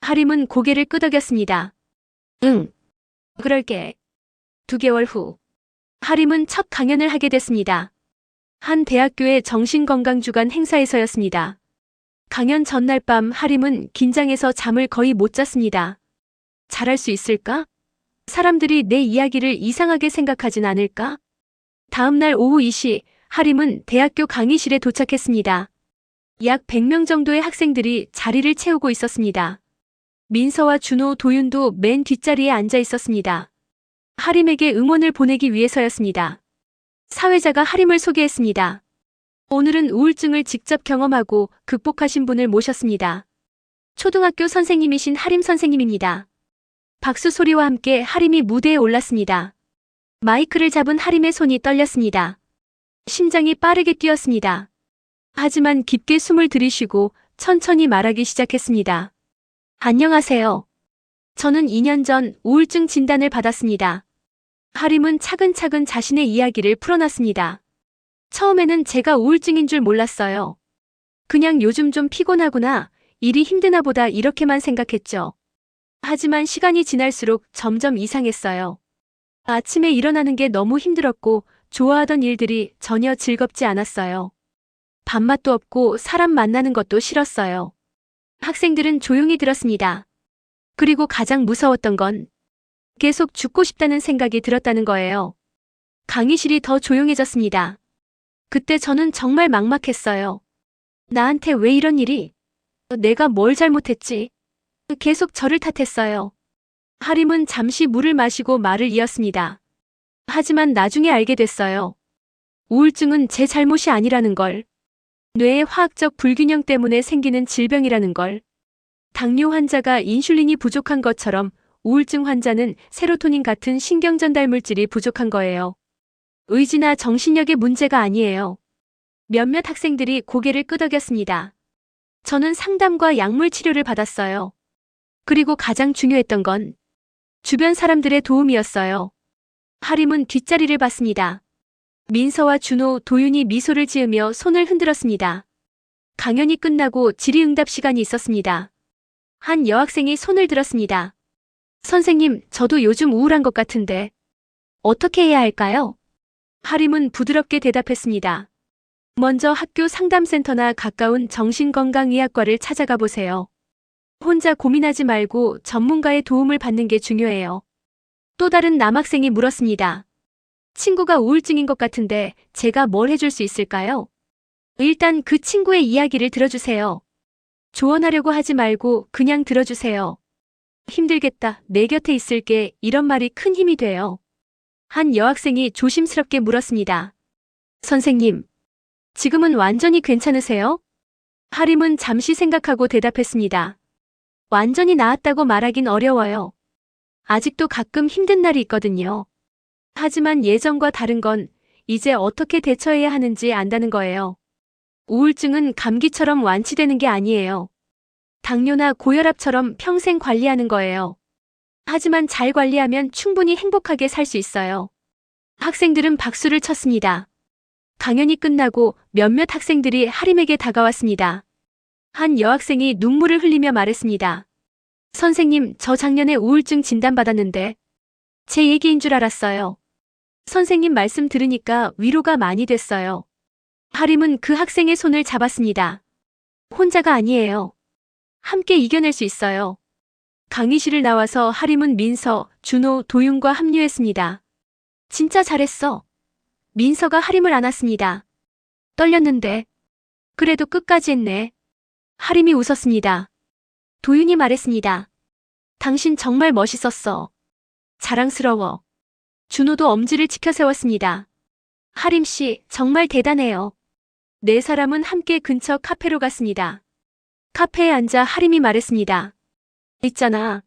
하림은 고개를 끄덕였습니다. 응. 그럴게. 2개월 후. 하림은 첫 강연을 하게 됐습니다. 한 대학교의 정신건강주간 행사에서였습니다. 강연 전날 밤 하림은 긴장해서 잠을 거의 못 잤습니다. 잘할 수 있을까? 사람들이 내 이야기를 이상하게 생각하진 않을까? 다음날 오후 2시, 하림은 대학교 강의실에 도착했습니다. 약 100명 정도의 학생들이 자리를 채우고 있었습니다. 민서와 준호, 도윤도 맨 뒷자리에 앉아 있었습니다. 하림에게 응원을 보내기 위해서였습니다. 사회자가 하림을 소개했습니다. 오늘은 우울증을 직접 경험하고 극복하신 분을 모셨습니다. 초등학교 선생님이신 하림 선생님입니다. 박수 소리와 함께 하림이 무대에 올랐습니다. 마이크를 잡은 하림의 손이 떨렸습니다. 심장이 빠르게 뛰었습니다. 하지만 깊게 숨을 들이쉬고 천천히 말하기 시작했습니다. 안녕하세요. 저는 2년 전 우울증 진단을 받았습니다. 하림은 차근차근 자신의 이야기를 풀어놨습니다. 처음에는 제가 우울증인 줄 몰랐어요. 그냥 요즘 좀 피곤하구나, 일이 힘드나 보다 이렇게만 생각했죠. 하지만 시간이 지날수록 점점 이상했어요. 아침에 일어나는 게 너무 힘들었고 좋아하던 일들이 전혀 즐겁지 않았어요. 밥맛도 없고 사람 만나는 것도 싫었어요. 학생들은 조용히 들었습니다. 그리고 가장 무서웠던 건 계속 죽고 싶다는 생각이 들었다는 거예요. 강의실이 더 조용해졌습니다. 그때 저는 정말 막막했어요. 나한테 왜 이런 일이? 내가 뭘 잘못했지? 계속 저를 탓했어요. 하림은 잠시 물을 마시고 말을 이었습니다. 하지만 나중에 알게 됐어요. 우울증은 제 잘못이 아니라는 걸. 뇌의 화학적 불균형 때문에 생기는 질병이라는 걸. 당뇨 환자가 인슐린이 부족한 것처럼 우울증 환자는 세로토닌 같은 신경 전달 물질이 부족한 거예요. 의지나 정신력의 문제가 아니에요. 몇몇 학생들이 고개를 끄덕였습니다. 저는 상담과 약물 치료를 받았어요. 그리고 가장 중요했던 건 주변 사람들의 도움이었어요. 하림은 뒷자리를 봤습니다. 민서와 준호, 도윤이 미소를 지으며 손을 흔들었습니다. 강연이 끝나고 질의응답 시간이 있었습니다. 한 여학생이 손을 들었습니다. 선생님, 저도 요즘 우울한 것 같은데 어떻게 해야 할까요? 하림은 부드럽게 대답했습니다. 먼저 학교 상담센터나 가까운 정신건강의학과를 찾아가 보세요. 혼자 고민하지 말고 전문가의 도움을 받는 게 중요해요. 또 다른 남학생이 물었습니다. 친구가 우울증인 것 같은데 제가 뭘 해줄 수 있을까요? 일단 그 친구의 이야기를 들어주세요. 조언하려고 하지 말고 그냥 들어주세요. 힘들겠다, 내 곁에 있을게, 이런 말이 큰 힘이 돼요. 한 여학생이 조심스럽게 물었습니다. 선생님, 지금은 완전히 괜찮으세요? 하림은 잠시 생각하고 대답했습니다. 완전히 나았다고 말하긴 어려워요. 아직도 가끔 힘든 날이 있거든요. 하지만 예전과 다른 건 이제 어떻게 대처해야 하는지 안다는 거예요. 우울증은 감기처럼 완치되는 게 아니에요. 당뇨나 고혈압처럼 평생 관리하는 거예요. 하지만 잘 관리하면 충분히 행복하게 살 수 있어요. 학생들은 박수를 쳤습니다. 강연이 끝나고 몇몇 학생들이 하림에게 다가왔습니다. 한 여학생이 눈물을 흘리며 말했습니다. 선생님, 저 작년에 우울증 진단받았는데 제 얘기인 줄 알았어요. 선생님 말씀 들으니까 위로가 많이 됐어요. 하림은 그 학생의 손을 잡았습니다. 혼자가 아니에요. 함께 이겨낼 수 있어요. 강의실을 나와서 하림은 민서, 준호, 도윤과 합류했습니다. 진짜 잘했어. 민서가 하림을 안았습니다. 떨렸는데 그래도 끝까지 했네. 하림이 웃었습니다. 도윤이 말했습니다. 당신 정말 멋있었어. 자랑스러워. 준호도 엄지를 치켜세웠습니다. 하림 씨, 정말 대단해요. 네 사람은 함께 근처 카페로 갔습니다. 카페에 앉아 하림이 말했습니다. 있잖아.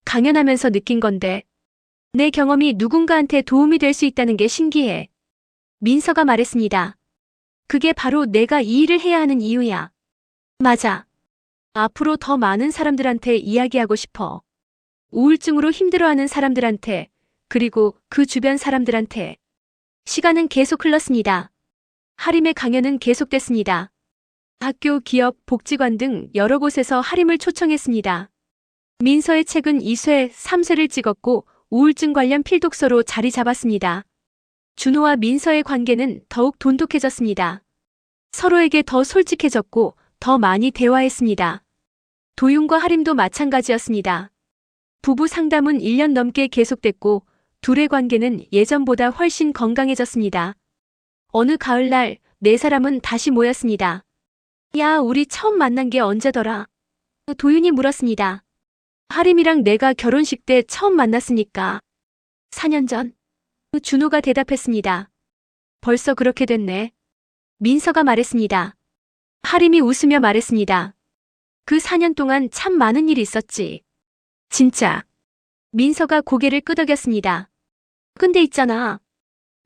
강연하면서 느낀 건데. 내 경험이 누군가한테 도움이 될 수 있다는 게 신기해. 민서가 말했습니다. 그게 바로 내가 이 일을 해야 하는 이유야. 맞아. 앞으로 더 많은 사람들한테 이야기하고 싶어. 우울증으로 힘들어하는 사람들한테, 그리고 그 주변 사람들한테. 시간은 계속 흘렀습니다. 하림의 강연은 계속됐습니다. 학교, 기업, 복지관 등 여러 곳에서 하림을 초청했습니다. 민서의 책은 2쇄, 3쇄를 찍었고 우울증 관련 필독서로 자리 잡았습니다. 준호와 민서의 관계는 더욱 돈독해졌습니다. 서로에게 더 솔직해졌고 더 많이 대화했습니다. 도윤과 하림도 마찬가지였습니다. 부부 상담은 1년 넘게 계속됐고 둘의 관계는 예전보다 훨씬 건강해졌습니다. 어느 가을날 네 사람은 다시 모였습니다. 야, 우리 처음 만난 게 언제더라? 도윤이 물었습니다. 하림이랑 내가 결혼식 때 처음 만났으니까 4년 전. 준호가 대답했습니다. 벌써 그렇게 됐네. 민서가 말했습니다. 하림이 웃으며 말했습니다. 그 4년 동안 참 많은 일이 있었지. 진짜. 민서가 고개를 끄덕였습니다. 근데 있잖아.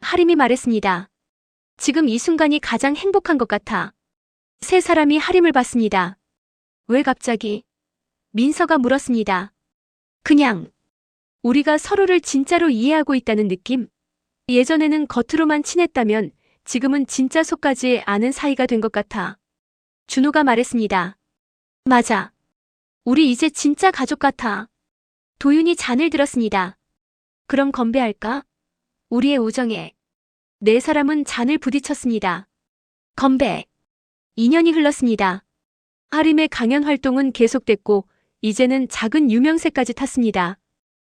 하림이 말했습니다. 지금 이 순간이 가장 행복한 것 같아. 세 사람이 하림을 봤습니다. 왜 갑자기? 민서가 물었습니다. 그냥 우리가 서로를 진짜로 이해하고 있다는 느낌? 예전에는 겉으로만 친했다면 지금은 진짜 속까지 아는 사이가 된 것 같아. 준호가 말했습니다. 맞아. 우리 이제 진짜 가족 같아. 도윤이 잔을 들었습니다. 그럼 건배할까? 우리의 우정에. 네 사람은 잔을 부딪혔습니다. 건배. 2년이 흘렀습니다. 하림의 강연 활동은 계속됐고 이제는 작은 유명세까지 탔습니다.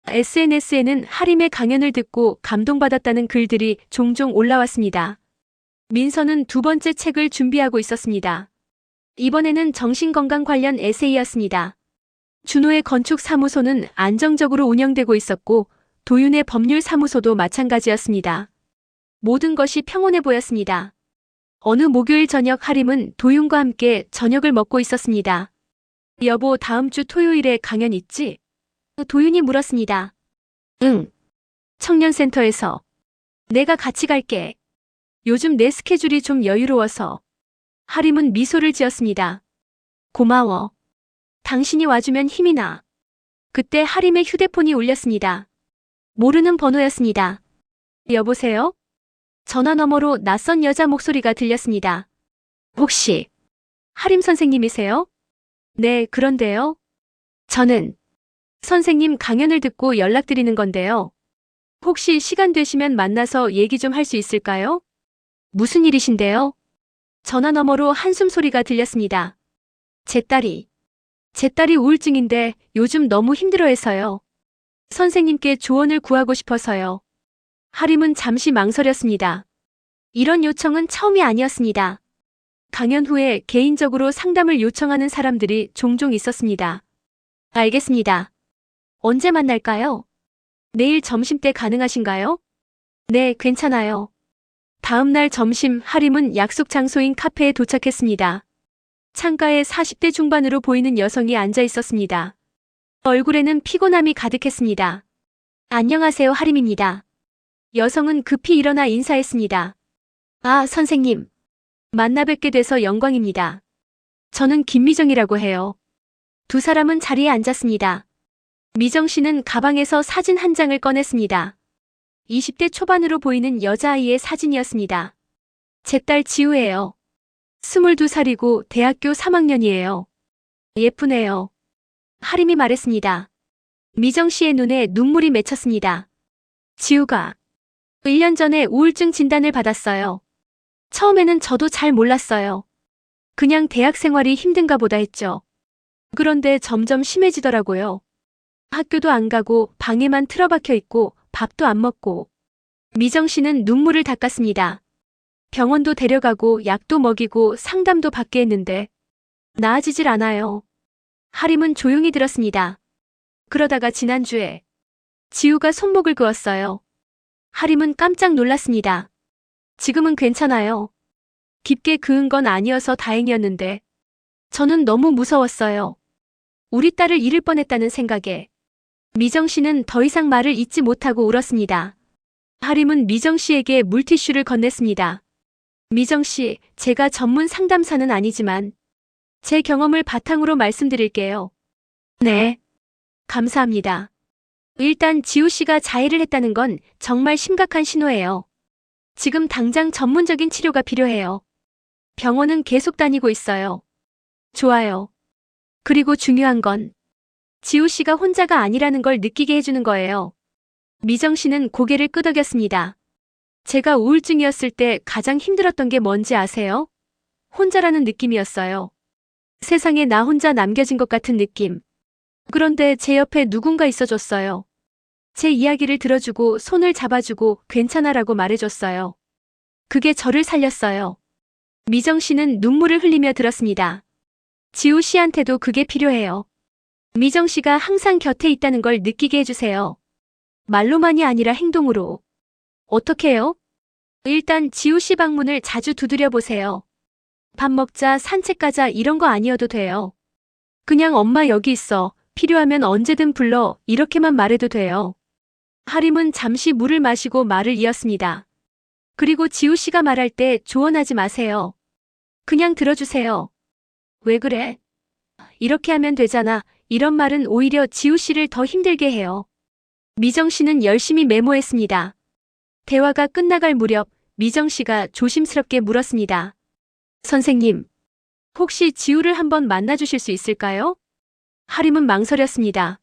SNS에는 하림의 강연을 듣고 감동받았다는 글들이 종종 올라왔습니다. 민서는 두 번째 책을 준비하고 있었습니다. 이번에는 정신건강 관련 에세이였습니다. 준호의 건축사무소는 안정적으로 운영되고 있었고 도윤의 법률사무소도 마찬가지였습니다. 모든 것이 평온해 보였습니다. 어느 목요일 저녁 하림은 도윤과 함께 저녁을 먹고 있었습니다. 여보, 다음 주 토요일에 강연 있지? 도윤이 물었습니다. 응. 청년센터에서. 내가 같이 갈게. 요즘 내 스케줄이 좀 여유로워서. 하림은 미소를 지었습니다. 고마워. 당신이 와주면 힘이 나. 그때 하림의 휴대폰이 울렸습니다. 모르는 번호였습니다. 여보세요? 전화 너머로 낯선 여자 목소리가 들렸습니다. 혹시 하림 선생님이세요? 네, 그런데요. 저는 선생님 강연을 듣고 연락드리는 건데요. 혹시 시간 되시면 만나서 얘기 좀 할 수 있을까요? 무슨 일이신데요? 전화 너머로 한숨 소리가 들렸습니다. 제 딸이 우울증인데 요즘 너무 힘들어해서요. 선생님께 조언을 구하고 싶어서요. 하림은 잠시 망설였습니다. 이런 요청은 처음이 아니었습니다. 강연 후에 개인적으로 상담을 요청하는 사람들이 종종 있었습니다. 알겠습니다. 언제 만날까요? 내일 점심때 가능하신가요? 네, 괜찮아요. 다음 날 점심 하림은 약속 장소인 카페에 도착했습니다. 창가에 40대 중반으로 보이는 여성이 앉아 있었습니다. 얼굴에는 피곤함이 가득했습니다. 안녕하세요, 하림입니다. 여성은 급히 일어나 인사했습니다. 아, 선생님. 만나 뵙게 돼서 영광입니다. 저는 김미정이라고 해요. 두 사람은 자리에 앉았습니다. 미정 씨는 가방에서 사진 한 장을 꺼냈습니다. 20대 초반으로 보이는 여자아이의 사진이었습니다. 제 딸 지우예요. 22살이고 대학교 3학년이에요. 예쁘네요. 하림이 말했습니다. 미정 씨의 눈에 눈물이 맺혔습니다. 지우가 1년 전에 우울증 진단을 받았어요. 처음에는 저도 잘 몰랐어요. 그냥 대학 생활이 힘든가 보다 했죠. 그런데 점점 심해지더라고요. 학교도 안 가고 방에만 틀어박혀 있고 밥도 안 먹고. 미정 씨는 눈물을 닦았습니다. 병원도 데려가고 약도 먹이고 상담도 받게 했는데 나아지질 않아요. 하림은 조용히 들었습니다. 그러다가 지난주에 지우가 손목을 그었어요. 하림은 깜짝 놀랐습니다. 지금은 괜찮아요. 깊게 그은 건 아니어서 다행이었는데 저는 너무 무서웠어요. 우리 딸을 잃을 뻔했다는 생각에 미정 씨는 더 이상 말을 잇지 못하고 울었습니다. 하림은 미정 씨에게 물티슈를 건넸습니다. 미정 씨, 제가 전문 상담사는 아니지만 제 경험을 바탕으로 말씀드릴게요. 네. 감사합니다. 일단 지우 씨가 자해를 했다는 건 정말 심각한 신호예요. 지금 당장 전문적인 치료가 필요해요. 병원은 계속 다니고 있어요. 좋아요. 그리고 중요한 건 지우 씨가 혼자가 아니라는 걸 느끼게 해주는 거예요. 미정 씨는 고개를 끄덕였습니다. 제가 우울증이었을 때 가장 힘들었던 게 뭔지 아세요? 혼자라는 느낌이었어요. 세상에 나 혼자 남겨진 것 같은 느낌. 그런데 제 옆에 누군가 있어줬어요. 제 이야기를 들어주고 손을 잡아주고 괜찮아라고 말해줬어요. 그게 저를 살렸어요. 미정 씨는 눈물을 흘리며 들었습니다. 지우 씨한테도 그게 필요해요. 미정 씨가 항상 곁에 있다는 걸 느끼게 해주세요. 말로만이 아니라 행동으로. 어떻게 해요? 일단 지우 씨 방문을 자주 두드려 보세요. 밥 먹자, 산책 가자 이런 거 아니어도 돼요. 그냥 엄마 여기 있어. 필요하면 언제든 불러. 이렇게만 말해도 돼요. 하림은 잠시 물을 마시고 말을 이었습니다. 그리고 지우 씨가 말할 때 조언하지 마세요. 그냥 들어주세요. 왜 그래? 이렇게 하면 되잖아. 이런 말은 오히려 지우 씨를 더 힘들게 해요. 미정 씨는 열심히 메모했습니다. 대화가 끝나갈 무렵 미정 씨가 조심스럽게 물었습니다. 선생님, 혹시 지우를 한번 만나주실 수 있을까요? 하림은 망설였습니다.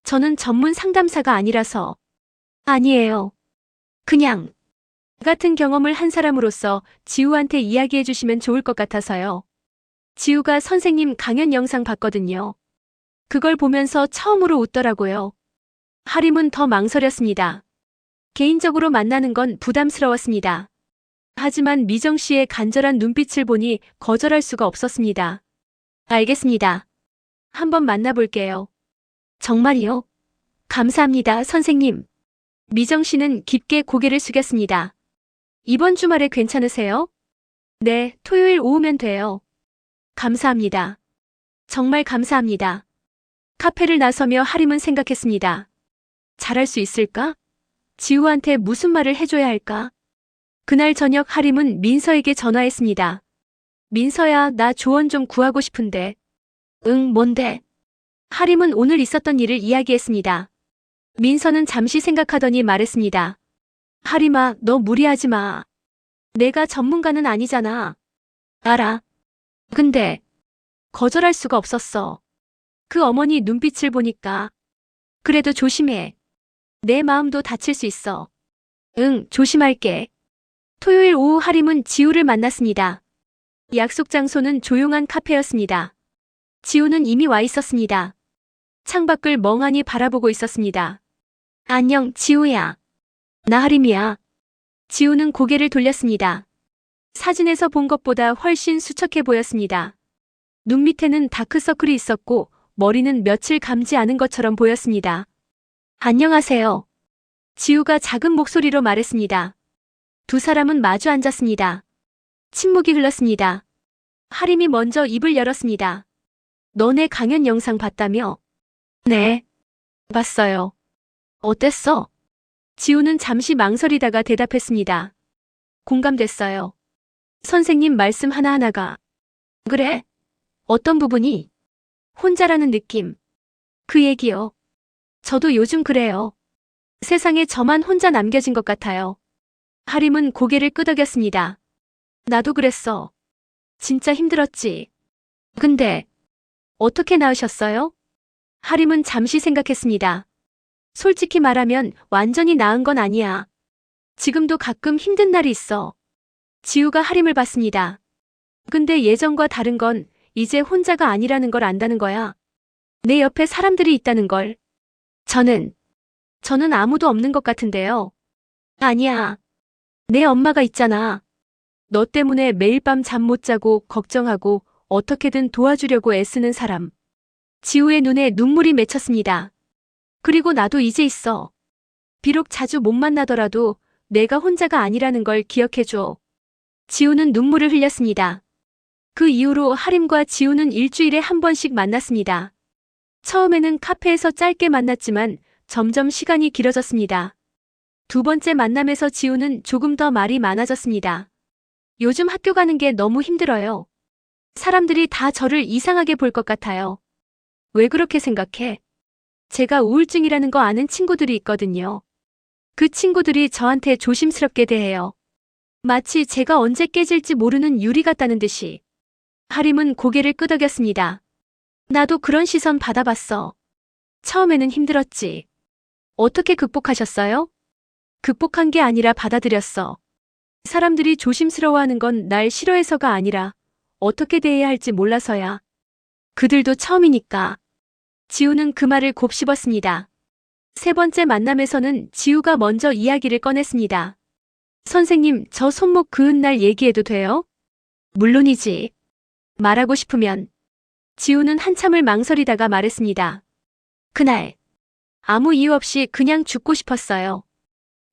저는 전문 상담사가 아니라서. 아니에요. 그냥 같은 경험을 한 사람으로서 지우한테 이야기해 주시면 좋을 것 같아서요. 지우가 선생님 강연 영상 봤거든요. 그걸 보면서 처음으로 웃더라고요. 하림은 더 망설였습니다. 개인적으로 만나는 건 부담스러웠습니다. 하지만 미정 씨의 간절한 눈빛을 보니 거절할 수가 없었습니다. 알겠습니다. 한번 만나볼게요. 정말이요? 감사합니다, 선생님. 미정 씨는 깊게 고개를 숙였습니다. 이번 주말에 괜찮으세요? 네, 토요일 오후면 돼요. 감사합니다. 정말 감사합니다. 카페를 나서며 하림은 생각했습니다. 잘할 수 있을까? 지우한테 무슨 말을 해줘야 할까? 그날 저녁 하림은 민서에게 전화했습니다. 민서야, 나 조언 좀 구하고 싶은데. 응, 뭔데? 하림은 오늘 있었던 일을 이야기했습니다. 민서는 잠시 생각하더니 말했습니다. 하림아, 너 무리하지 마. 내가 전문가는 아니잖아. 알아. 근데 거절할 수가 없었어. 그 어머니 눈빛을 보니까. 그래도 조심해. 내 마음도 다칠 수 있어. 응, 조심할게. 토요일 오후 하림은 지우를 만났습니다. 약속 장소는 조용한 카페였습니다. 지우는 이미 와 있었습니다. 창밖을 멍하니 바라보고 있었습니다. 안녕, 지우야. 나 하림이야. 지우는 고개를 돌렸습니다. 사진에서 본 것보다 훨씬 수척해 보였습니다. 눈 밑에는 다크서클이 있었고 머리는 며칠 감지 않은 것처럼 보였습니다. 안녕하세요. 지우가 작은 목소리로 말했습니다. 두 사람은 마주 앉았습니다. 침묵이 흘렀습니다. 하림이 먼저 입을 열었습니다. 너네 강연 영상 봤다며? 네. 봤어요. 어땠어? 지우는 잠시 망설이다가 대답했습니다. 공감됐어요. 선생님 말씀 하나하나가. 그래? 어떤 부분이? 혼자라는 느낌. 그 얘기요. 저도 요즘 그래요. 세상에 저만 혼자 남겨진 것 같아요. 하림은 고개를 끄덕였습니다. 나도 그랬어. 진짜 힘들었지. 근데 어떻게 나으셨어요? 하림은 잠시 생각했습니다. 솔직히 말하면 완전히 나은 건 아니야. 지금도 가끔 힘든 날이 있어. 지우가 하림을 봤습니다. 근데 예전과 다른 건 이제 혼자가 아니라는 걸 안다는 거야. 내 옆에 사람들이 있다는 걸. 저는 아무도 없는 것 같은데요. 아니야. 내 엄마가 있잖아. 너 때문에 매일 밤 잠 못 자고 걱정하고 어떻게든 도와주려고 애쓰는 사람. 지우의 눈에 눈물이 맺혔습니다. 그리고 나도 이제 있어. 비록 자주 못 만나더라도 내가 혼자가 아니라는 걸 기억해줘. 지우는 눈물을 흘렸습니다. 그 이후로 하림과 지우는 일주일에 한 번씩 만났습니다. 처음에는 카페에서 짧게 만났지만 점점 시간이 길어졌습니다. 두 번째 만남에서 지우는 조금 더 말이 많아졌습니다. 요즘 학교 가는 게 너무 힘들어요. 사람들이 다 저를 이상하게 볼 것 같아요. 왜 그렇게 생각해? 제가 우울증이라는 거 아는 친구들이 있거든요. 그 친구들이 저한테 조심스럽게 대해요. 마치 제가 언제 깨질지 모르는 유리 같다는 듯이. 하림은 고개를 끄덕였습니다. 나도 그런 시선 받아봤어. 처음에는 힘들었지. 어떻게 극복하셨어요? 극복한 게 아니라 받아들였어. 사람들이 조심스러워하는 건 날 싫어해서가 아니라 어떻게 대해야 할지 몰라서야. 그들도 처음이니까. 지우는 그 말을 곱씹었습니다. 세 번째 만남에서는 지우가 먼저 이야기를 꺼냈습니다. 선생님, 저 손목 그은 날 얘기해도 돼요? 물론이지. 말하고 싶으면. 지우는 한참을 망설이다가 말했습니다. 그날, 아무 이유 없이 그냥 죽고 싶었어요.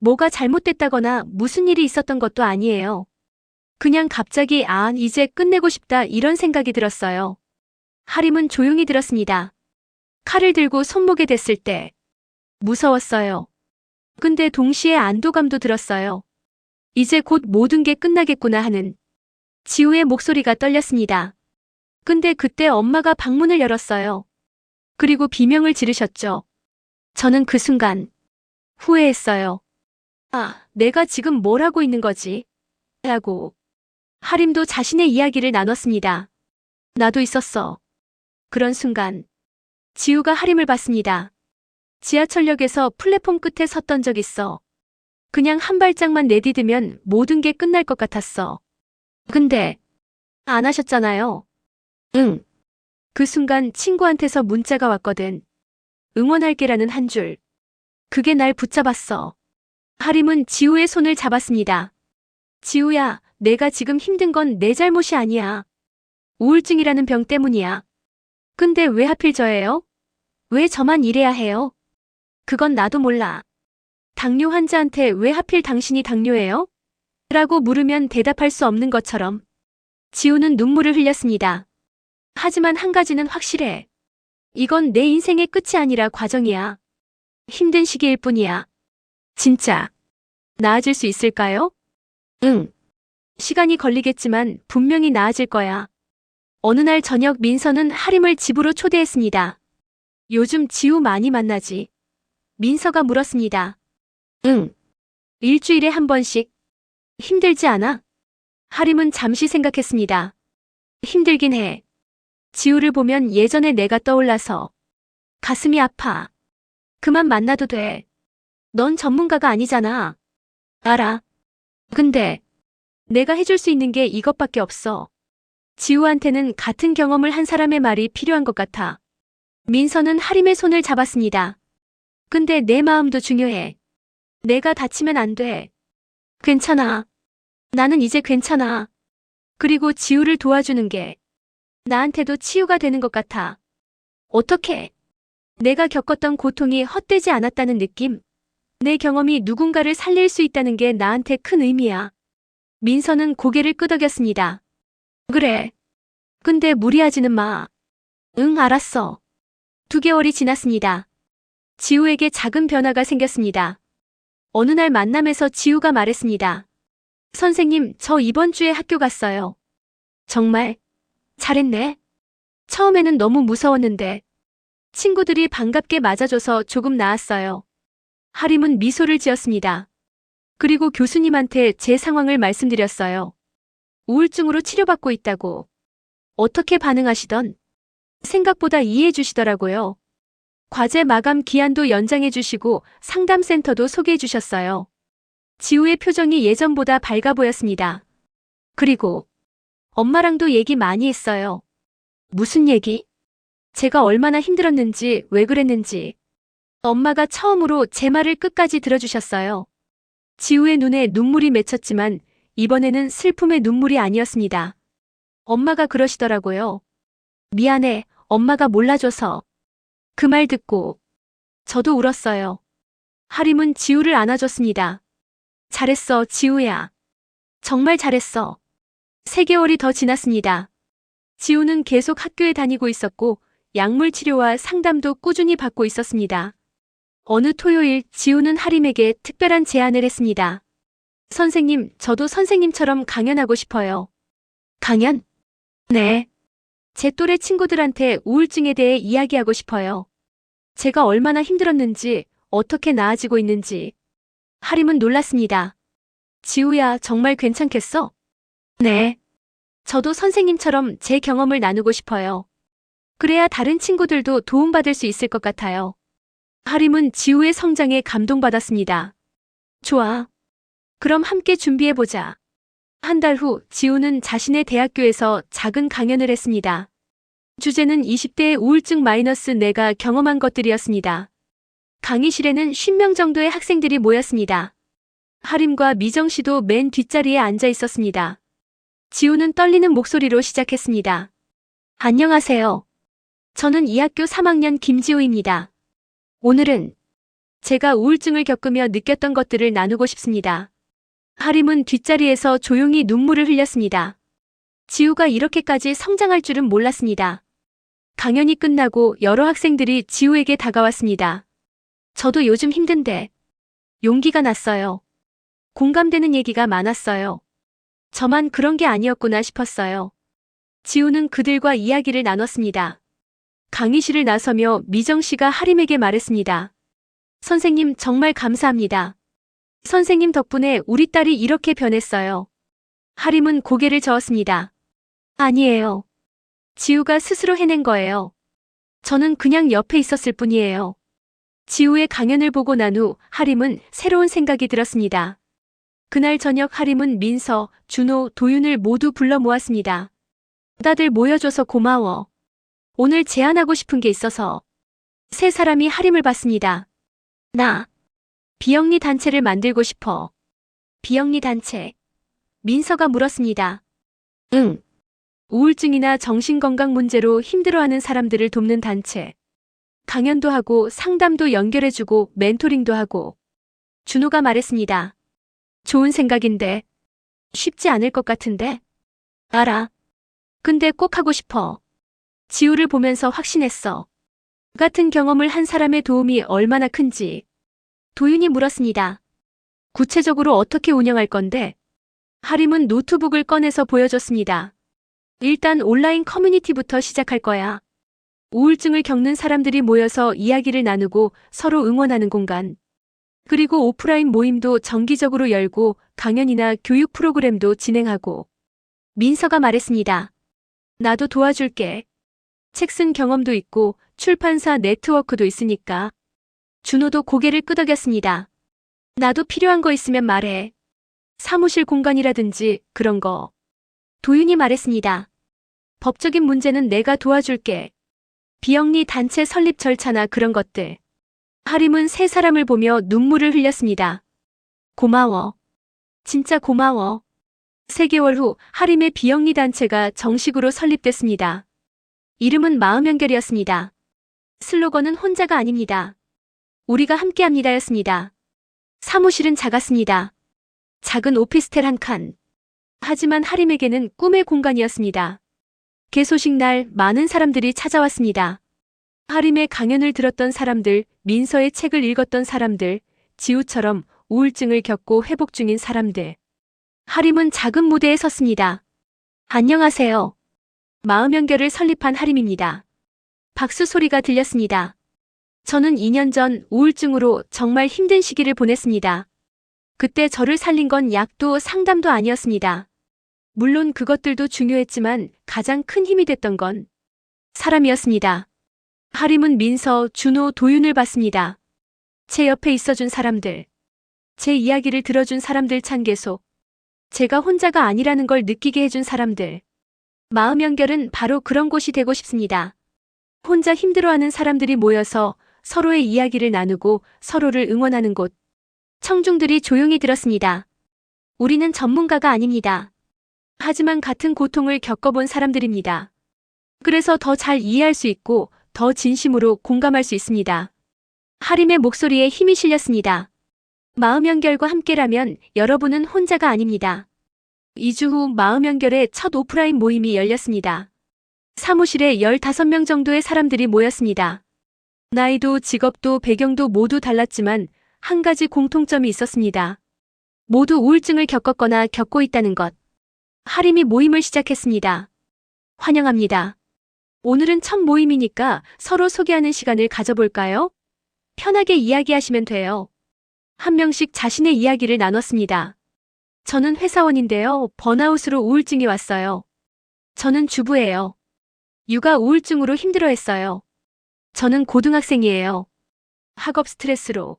뭐가 잘못됐다거나 무슨 일이 있었던 것도 아니에요. 그냥 갑자기 이제 끝내고 싶다 이런 생각이 들었어요. 하림은 조용히 들었습니다. 칼을 들고 손목에 댔을 때 무서웠어요. 근데 동시에 안도감도 들었어요. 이제 곧 모든 게 끝나겠구나 하는. 지우의 목소리가 떨렸습니다. 근데 그때 엄마가 방문을 열었어요. 그리고 비명을 지르셨죠. 저는 그 순간 후회했어요. 내가 지금 뭘 하고 있는 거지? 라고. 하림도 자신의 이야기를 나눴습니다. 나도 있었어. 그런 순간 지우가 하림을 봤습니다. 지하철역에서 플랫폼 끝에 섰던 적 있어. 그냥 한 발짝만 내디디면 모든 게 끝날 것 같았어. 근데 안 하셨잖아요. 응. 그 순간 친구한테서 문자가 왔거든. 응원할게라는 한 줄. 그게 날 붙잡았어. 하림은 지우의 손을 잡았습니다. 지우야, 내가 지금 힘든 건 내 잘못이 아니야. 우울증이라는 병 때문이야. 근데 왜 하필 저예요? 왜 저만 이래야 해요? 그건 나도 몰라. 당뇨 환자한테 왜 하필 당신이 당뇨예요? 라고 물으면 대답할 수 없는 것처럼. 지우는 눈물을 흘렸습니다. 하지만 한 가지는 확실해. 이건 내 인생의 끝이 아니라 과정이야. 힘든 시기일 뿐이야. 진짜. 나아질 수 있을까요? 응. 시간이 걸리겠지만 분명히 나아질 거야. 어느 날 저녁 민서는 하림을 집으로 초대했습니다. 요즘 지우 많이 만나지? 민서가 물었습니다. 응. 일주일에 한 번씩. 힘들지 않아? 하림은 잠시 생각했습니다. 힘들긴 해. 지우를 보면 예전의 내가 떠올라서. 가슴이 아파. 그만 만나도 돼. 넌 전문가가 아니잖아. 알아. 근데 내가 해줄 수 있는 게 이것밖에 없어. 지우한테는 같은 경험을 한 사람의 말이 필요한 것 같아. 민서는 하림의 손을 잡았습니다. 근데 내 마음도 중요해. 내가 다치면 안 돼. 괜찮아. 나는 이제 괜찮아. 그리고 지우를 도와주는 게 나한테도 치유가 되는 것 같아. 어떻게? 내가 겪었던 고통이 헛되지 않았다는 느낌? 내 경험이 누군가를 살릴 수 있다는 게 나한테 큰 의미야. 민서는 고개를 끄덕였습니다. 그래. 근데 무리하지는 마. 응, 알았어. 2개월이 지났습니다. 지우에게 작은 변화가 생겼습니다. 어느 날 만남에서 지우가 말했습니다. 선생님, 저 이번 주에 학교 갔어요. 정말? 잘했네. 처음에는 너무 무서웠는데 친구들이 반갑게 맞아줘서 조금 나았어요. 하림은 미소를 지었습니다. 그리고 교수님한테 제 상황을 말씀드렸어요. 우울증으로 치료받고 있다고. 어떻게 반응하시던? 생각보다 이해해 주시더라고요. 과제 마감 기한도 연장해 주시고 상담센터도 소개해 주셨어요. 지우의 표정이 예전보다 밝아 보였습니다. 그리고 엄마랑도 얘기 많이 했어요. 무슨 얘기? 제가 얼마나 힘들었는지, 왜 그랬는지. 엄마가 처음으로 제 말을 끝까지 들어주셨어요. 지우의 눈에 눈물이 맺혔지만 이번에는 슬픔의 눈물이 아니었습니다. 엄마가 그러시더라고요. 미안해, 엄마가 몰라줘서. 그 말 듣고 저도 울었어요. 하림은 지우를 안아줬습니다. 잘했어, 지우야. 정말 잘했어. 3개월이 더 지났습니다. 지우는 계속 학교에 다니고 있었고 약물 치료와 상담도 꾸준히 받고 있었습니다. 어느 토요일 지우는 하림에게 특별한 제안을 했습니다. 선생님, 저도 선생님처럼 강연하고 싶어요. 강연? 네. 제 또래 친구들한테 우울증에 대해 이야기하고 싶어요. 제가 얼마나 힘들었는지, 어떻게 나아지고 있는지. 하림은 놀랐습니다. 지우야, 정말 괜찮겠어? 네. 저도 선생님처럼 제 경험을 나누고 싶어요. 그래야 다른 친구들도 도움받을 수 있을 것 같아요. 하림은 지우의 성장에 감동받았습니다. 좋아. 그럼 함께 준비해보자. 한 달 후 지우는 자신의 대학교에서 작은 강연을 했습니다. 주제는 20대의 우울증 마이너스 내가 경험한 것들이었습니다. 강의실에는 50명 정도의 학생들이 모였습니다. 하림과 미정 씨도 맨 뒷자리에 앉아 있었습니다. 지우는 떨리는 목소리로 시작했습니다. 안녕하세요. 저는 이 학교 3학년 김지우입니다. 오늘은 제가 우울증을 겪으며 느꼈던 것들을 나누고 싶습니다. 하림은 뒷자리에서 조용히 눈물을 흘렸습니다. 지우가 이렇게까지 성장할 줄은 몰랐습니다. 강연이 끝나고 여러 학생들이 지우에게 다가왔습니다. 저도 요즘 힘든데 용기가 났어요. 공감되는 얘기가 많았어요. 저만 그런 게 아니었구나 싶었어요. 지우는 그들과 이야기를 나눴습니다. 강의실을 나서며 미정 씨가 하림에게 말했습니다. 선생님 정말 감사합니다. 선생님 덕분에 우리 딸이 이렇게 변했어요. 하림은 고개를 저었습니다. 아니에요. 지우가 스스로 해낸 거예요. 저는 그냥 옆에 있었을 뿐이에요. 지우의 강연을 보고 난 후 하림은 새로운 생각이 들었습니다. 그날 저녁 하림은 민서, 준호, 도윤을 모두 불러 모았습니다. 다들 모여줘서 고마워. 오늘 제안하고 싶은 게 있어서. 세 사람이 하림을 봤습니다. 나 비영리 단체를 만들고 싶어. 비영리 단체? 민서가 물었습니다. 응. 우울증이나 정신건강 문제로 힘들어하는 사람들을 돕는 단체. 강연도 하고 상담도 연결해주고 멘토링도 하고. 준호가 말했습니다. 좋은 생각인데 쉽지 않을 것 같은데? 알아. 근데 꼭 하고 싶어. 지우를 보면서 확신했어. 같은 경험을 한 사람의 도움이 얼마나 큰지. 도윤이 물었습니다. 구체적으로 어떻게 운영할 건데? 하림은 노트북을 꺼내서 보여줬습니다. 일단 온라인 커뮤니티부터 시작할 거야. 우울증을 겪는 사람들이 모여서 이야기를 나누고 서로 응원하는 공간. 그리고 오프라인 모임도 정기적으로 열고 강연이나 교육 프로그램도 진행하고. 민서가 말했습니다. 나도 도와줄게. 책 쓴 경험도 있고 출판사 네트워크도 있으니까. 준호도 고개를 끄덕였습니다. 나도 필요한 거 있으면 말해. 사무실 공간이라든지 그런 거. 도윤이 말했습니다. 법적인 문제는 내가 도와줄게. 비영리 단체 설립 절차나 그런 것들. 하림은 세 사람을 보며 눈물을 흘렸습니다. 고마워. 진짜 고마워. 3개월 후 하림의 비영리 단체가 정식으로 설립됐습니다. 이름은 마음연결이었습니다. 슬로건은 혼자가 아닙니다. 우리가 함께합니다였습니다. 사무실은 작았습니다. 작은 오피스텔 한 칸. 하지만 하림에게는 꿈의 공간이었습니다. 개소식 날 많은 사람들이 찾아왔습니다. 하림의 강연을 들었던 사람들, 민서의 책을 읽었던 사람들, 지우처럼 우울증을 겪고 회복 중인 사람들. 하림은 작은 무대에 섰습니다. 안녕하세요. 마음연결을 설립한 하림입니다. 박수 소리가 들렸습니다. 저는 2년 전 우울증으로 정말 힘든 시기를 보냈습니다. 그때 저를 살린 건 약도 상담도 아니었습니다. 물론 그것들도 중요했지만 가장 큰 힘이 됐던 건 사람이었습니다. 하림은 민서, 준호, 도윤을 봤습니다. 제 옆에 있어준 사람들. 제 이야기를 들어준 사람들 참계속. 제가 혼자가 아니라는 걸 느끼게 해준 사람들. 마음 연결은 바로 그런 곳이 되고 싶습니다. 혼자 힘들어하는 사람들이 모여서 서로의 이야기를 나누고 서로를 응원하는 곳. 청중들이 조용히 들었습니다. 우리는 전문가가 아닙니다. 하지만 같은 고통을 겪어본 사람들입니다. 그래서 더 잘 이해할 수 있고 더 진심으로 공감할 수 있습니다. 하림의 목소리에 힘이 실렸습니다. 마음연결과 함께라면 여러분은 혼자가 아닙니다. 2주 후 마음연결의 첫 오프라인 모임이 열렸습니다. 사무실에 15명 정도의 사람들이 모였습니다. 나이도 직업도 배경도 모두 달랐지만 한 가지 공통점이 있었습니다. 모두 우울증을 겪었거나 겪고 있다는 것. 하림이 모임을 시작했습니다. 환영합니다. 오늘은 첫 모임이니까 서로 소개하는 시간을 가져볼까요? 편하게 이야기하시면 돼요. 한 명씩 자신의 이야기를 나눴습니다. 저는 회사원인데요. 번아웃으로 우울증이 왔어요. 저는 주부예요. 육아 우울증으로 힘들어했어요. 저는 고등학생이에요. 학업 스트레스로.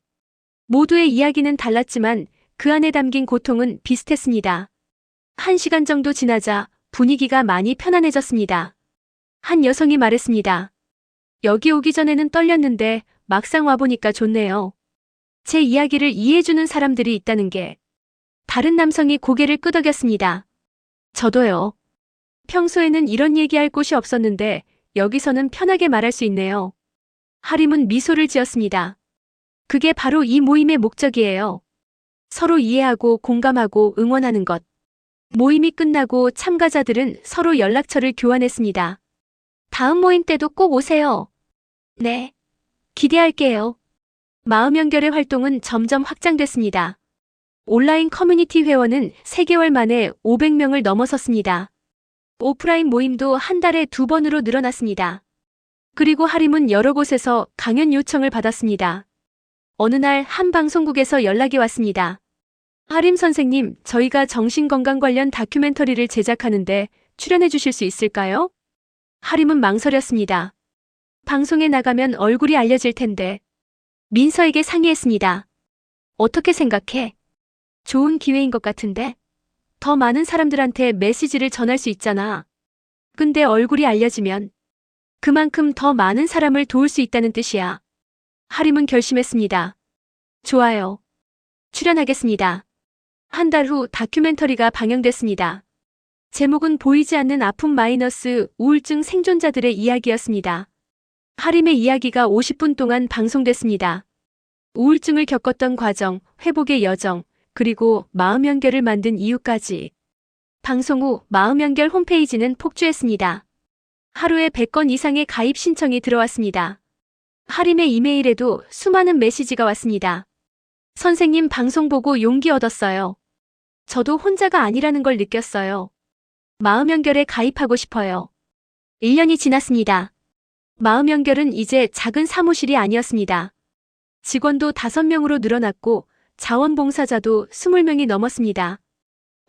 모두의 이야기는 달랐지만 그 안에 담긴 고통은 비슷했습니다. 1시간 정도 지나자 분위기가 많이 편안해졌습니다. 한 여성이 말했습니다. 여기 오기 전에는 떨렸는데 막상 와보니까 좋네요. 제 이야기를 이해해주는 사람들이 있다는 게. 다른 남성이 고개를 끄덕였습니다. 저도요. 평소에는 이런 얘기할 곳이 없었는데 여기서는 편하게 말할 수 있네요. 하림은 미소를 지었습니다. 그게 바로 이 모임의 목적이에요. 서로 이해하고 공감하고 응원하는 것. 모임이 끝나고 참가자들은 서로 연락처를 교환했습니다. 다음 모임 때도 꼭 오세요. 네. 기대할게요. 마음연결의 활동은 점점 확장됐습니다. 온라인 커뮤니티 회원은 3개월 만에 500명을 넘어섰습니다. 오프라인 모임도 한 달에 2번으로 늘어났습니다. 그리고 하림은 여러 곳에서 강연 요청을 받았습니다. 어느 날 한 방송국에서 연락이 왔습니다. 하림 선생님, 저희가 정신건강 관련 다큐멘터리를 제작하는데 출연해 주실 수 있을까요? 하림은 망설였습니다. 방송에 나가면 얼굴이 알려질 텐데. 민서에게 상의했습니다. 어떻게 생각해? 좋은 기회인 것 같은데? 더 많은 사람들한테 메시지를 전할 수 있잖아. 근데 얼굴이 알려지면 그만큼 더 많은 사람을 도울 수 있다는 뜻이야. 하림은 결심했습니다. 좋아요. 출연하겠습니다. 한 달 후 다큐멘터리가 방영됐습니다. 제목은 보이지 않는 아픔 마이너스 우울증 생존자들의 이야기였습니다. 하림의 이야기가 50분 동안 방송됐습니다. 우울증을 겪었던 과정, 회복의 여정, 그리고 마음연결을 만든 이유까지. 방송 후 마음연결 홈페이지는 폭주했습니다. 하루에 100건 이상의 가입 신청이 들어왔습니다. 하림의 이메일에도 수많은 메시지가 왔습니다. 선생님 방송 보고 용기 얻었어요. 저도 혼자가 아니라는 걸 느꼈어요. 마음연결에 가입하고 싶어요. 1년이 지났습니다. 마음연결은 이제 작은 사무실이 아니었습니다. 직원도 5명으로 늘어났고 자원봉사자도 20명이 넘었습니다.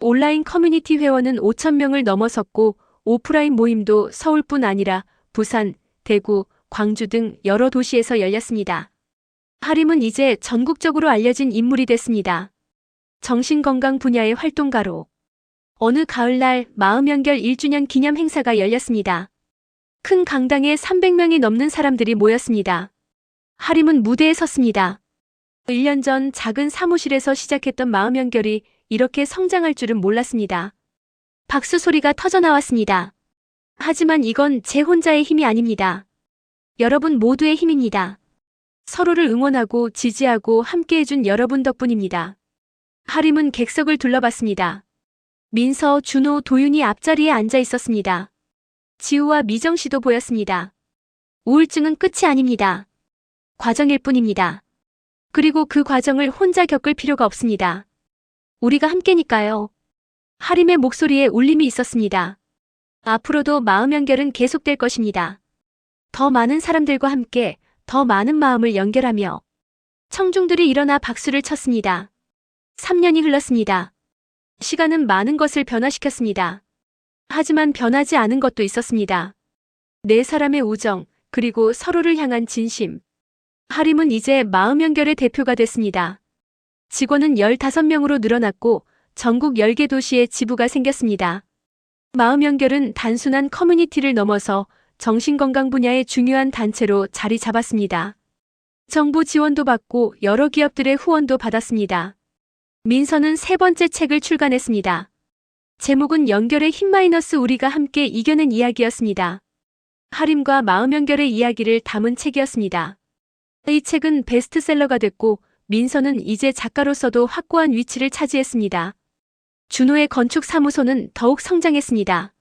온라인 커뮤니티 회원은 5,000명을 넘어섰고 오프라인 모임도 서울뿐 아니라 부산, 대구, 광주 등 여러 도시에서 열렸습니다. 하림은 이제 전국적으로 알려진 인물이 됐습니다. 정신건강 분야의 활동가로. 어느 가을날 마음연결 1주년 기념 행사가 열렸습니다. 큰 강당에 300명이 넘는 사람들이 모였습니다. 하림은 무대에 섰습니다. 1년 전 작은 사무실에서 시작했던 마음연결이 이렇게 성장할 줄은 몰랐습니다. 박수 소리가 터져나왔습니다. 하지만 이건 제 혼자의 힘이 아닙니다. 여러분 모두의 힘입니다. 서로를 응원하고 지지하고 함께해준 여러분 덕분입니다. 하림은 객석을 둘러봤습니다. 민서, 준호, 도윤이 앞자리에 앉아 있었습니다. 지우와 미정 씨도 보였습니다. 우울증은 끝이 아닙니다. 과정일 뿐입니다. 그리고 그 과정을 혼자 겪을 필요가 없습니다. 우리가 함께니까요. 하림의 목소리에 울림이 있었습니다. 앞으로도 마음연결은 계속될 것입니다. 더 많은 사람들과 함께 더 많은 마음을 연결하며. 청중들이 일어나 박수를 쳤습니다. 3년이 흘렀습니다. 시간은 많은 것을 변화시켰습니다. 하지만 변하지 않은 것도 있었습니다. 네 사람의 우정, 그리고 서로를 향한 진심. 하림은 이제 마음연결의 대표가 됐습니다. 직원은 15명으로 늘어났고 전국 10개 도시에 지부가 생겼습니다. 마음연결은 단순한 커뮤니티를 넘어서 정신건강 분야의 중요한 단체로 자리 잡았습니다. 정부 지원도 받고 여러 기업들의 후원도 받았습니다. 민서는 3번째 책을 출간했습니다. 제목은 연결의 힘 마이너스 우리가 함께 이겨낸 이야기였습니다. 하림과 마음연결의 이야기를 담은 책이었습니다. 이 책은 베스트셀러가 됐고 민서는 이제 작가로서도 확고한 위치를 차지했습니다. 준호의 건축사무소는 더욱 성장했습니다.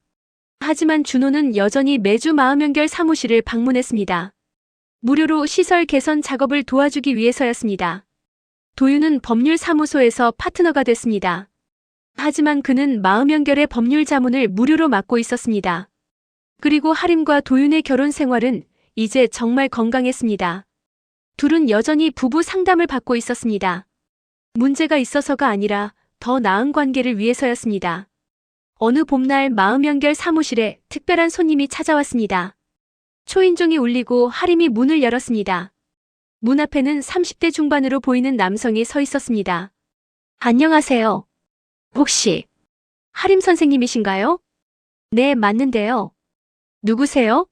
하지만 준호는 여전히 매주 마음연결 사무실을 방문했습니다. 무료로 시설 개선 작업을 도와주기 위해서였습니다. 도윤은 법률사무소에서 파트너가 됐습니다. 하지만 그는 마음연결의 법률 자문을 무료로 맡고 있었습니다. 그리고 하림과 도윤의 결혼 생활은 이제 정말 건강했습니다. 둘은 여전히 부부 상담을 받고 있었습니다. 문제가 있어서가 아니라 더 나은 관계를 위해서였습니다. 어느 봄날 마음연결 사무실에 특별한 손님이 찾아왔습니다. 초인종이 울리고 하림이 문을 열었습니다. 문 앞에는 30대 중반으로 보이는 남성이 서 있었습니다. 안녕하세요. 혹시 하림 선생님이신가요? 네, 맞는데요. 누구세요?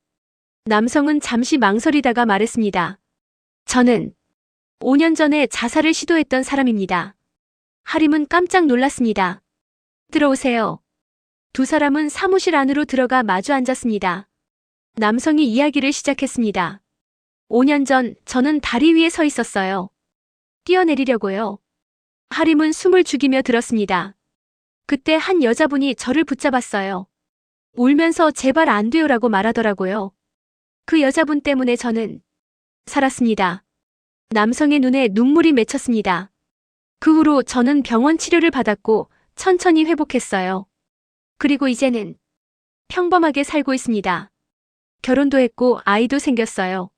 남성은 잠시 망설이다가 말했습니다. 저는 5년 전에 자살을 시도했던 사람입니다. 하림은 깜짝 놀랐습니다. 들어오세요. 두 사람은 사무실 안으로 들어가 마주 앉았습니다. 남성이 이야기를 시작했습니다. 5년 전 저는 다리 위에 서 있었어요. 뛰어내리려고요. 하림은 숨을 죽이며 들었습니다. 그때 한 여자분이 저를 붙잡았어요. 울면서 제발 안 돼요라고 말하더라고요. 그 여자분 때문에 저는 살았습니다. 남성의 눈에 눈물이 맺혔습니다. 그 후로 저는 병원 치료를 받았고 천천히 회복했어요. 그리고 이제는 평범하게 살고 있습니다. 결혼도 했고 아이도 생겼어요.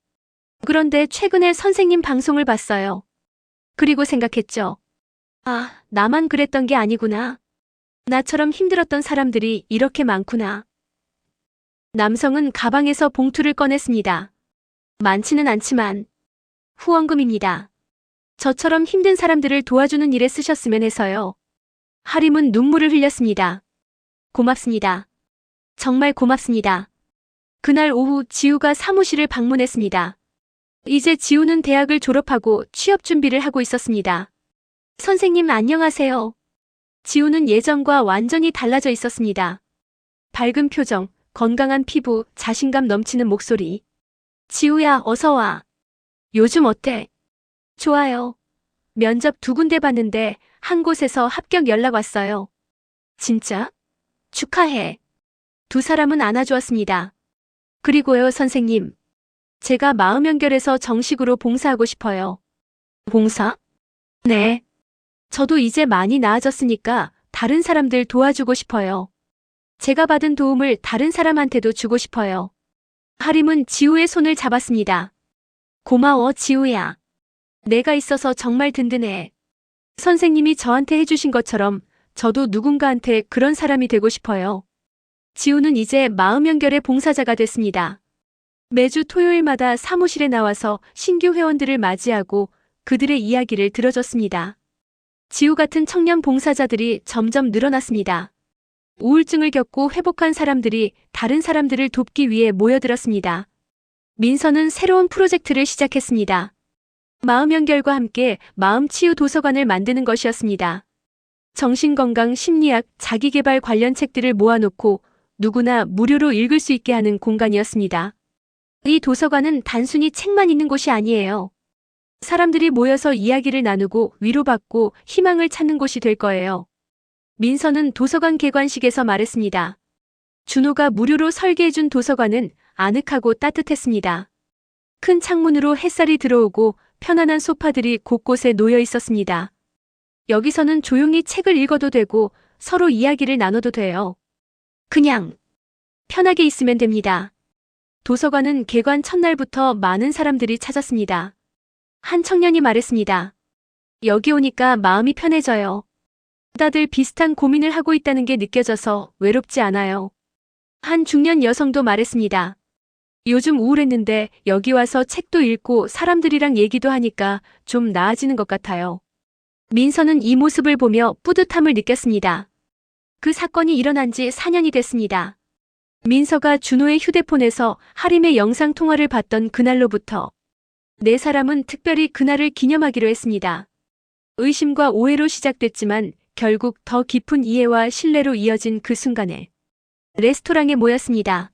그런데 최근에 선생님 방송을 봤어요. 그리고 생각했죠. 아, 나만 그랬던 게 아니구나. 나처럼 힘들었던 사람들이 이렇게 많구나. 남성은 가방에서 봉투를 꺼냈습니다. 많지는 않지만 후원금입니다. 저처럼 힘든 사람들을 도와주는 일에 쓰셨으면 해서요. 하림은 눈물을 흘렸습니다. 고맙습니다. 정말 고맙습니다. 그날 오후 지우가 사무실을 방문했습니다. 이제 지우는 대학을 졸업하고 취업 준비를 하고 있었습니다. 선생님 안녕하세요. 지우는 예전과 완전히 달라져 있었습니다. 밝은 표정, 건강한 피부, 자신감 넘치는 목소리. 지우야, 어서 와. 요즘 어때? 좋아요. 면접 2군데 봤는데 한 곳에서 합격 연락 왔어요. 진짜? 축하해. 두 사람은 안아주었습니다. 그리고요, 선생님. 제가 마음연결해서 정식으로 봉사하고 싶어요. 봉사? 네. 저도 이제 많이 나아졌으니까 다른 사람들 도와주고 싶어요. 제가 받은 도움을 다른 사람한테도 주고 싶어요. 하림은 지우의 손을 잡았습니다. 고마워, 지우야. 내가 있어서 정말 든든해. 선생님이 저한테 해주신 것처럼 저도 누군가한테 그런 사람이 되고 싶어요. 지우는 이제 마음연결의 봉사자가 됐습니다. 매주 토요일마다 사무실에 나와서 신규 회원들을 맞이하고 그들의 이야기를 들어줬습니다. 지우 같은 청년 봉사자들이 점점 늘어났습니다. 우울증을 겪고 회복한 사람들이 다른 사람들을 돕기 위해 모여들었습니다. 민서는 새로운 프로젝트를 시작했습니다. 마음연결과 함께 마음치유 도서관을 만드는 것이었습니다. 정신건강, 심리학, 자기계발 관련 책들을 모아놓고 누구나 무료로 읽을 수 있게 하는 공간이었습니다. 이 도서관은 단순히 책만 있는 곳이 아니에요. 사람들이 모여서 이야기를 나누고 위로받고 희망을 찾는 곳이 될 거예요. 민서는 도서관 개관식에서 말했습니다. 준호가 무료로 설계해준 도서관은 아늑하고 따뜻했습니다. 큰 창문으로 햇살이 들어오고 편안한 소파들이 곳곳에 놓여 있었습니다. 여기서는 조용히 책을 읽어도 되고 서로 이야기를 나눠도 돼요. 그냥 편하게 있으면 됩니다. 도서관은 개관 첫날부터 많은 사람들이 찾았습니다. 한 청년이 말했습니다. 여기 오니까 마음이 편해져요. 다들 비슷한 고민을 하고 있다는 게 느껴져서 외롭지 않아요. 한 중년 여성도 말했습니다. 요즘 우울했는데 여기 와서 책도 읽고 사람들이랑 얘기도 하니까 좀 나아지는 것 같아요. 민서는 이 모습을 보며 뿌듯함을 느꼈습니다. 그 사건이 일어난 지 4년이 됐습니다. 민서가 준호의 휴대폰에서 하림의 영상통화를 봤던 그날로부터 네 사람은 특별히 그날을 기념하기로 했습니다. 의심과 오해로 시작됐지만 결국 더 깊은 이해와 신뢰로 이어진 그 순간에 레스토랑에 모였습니다.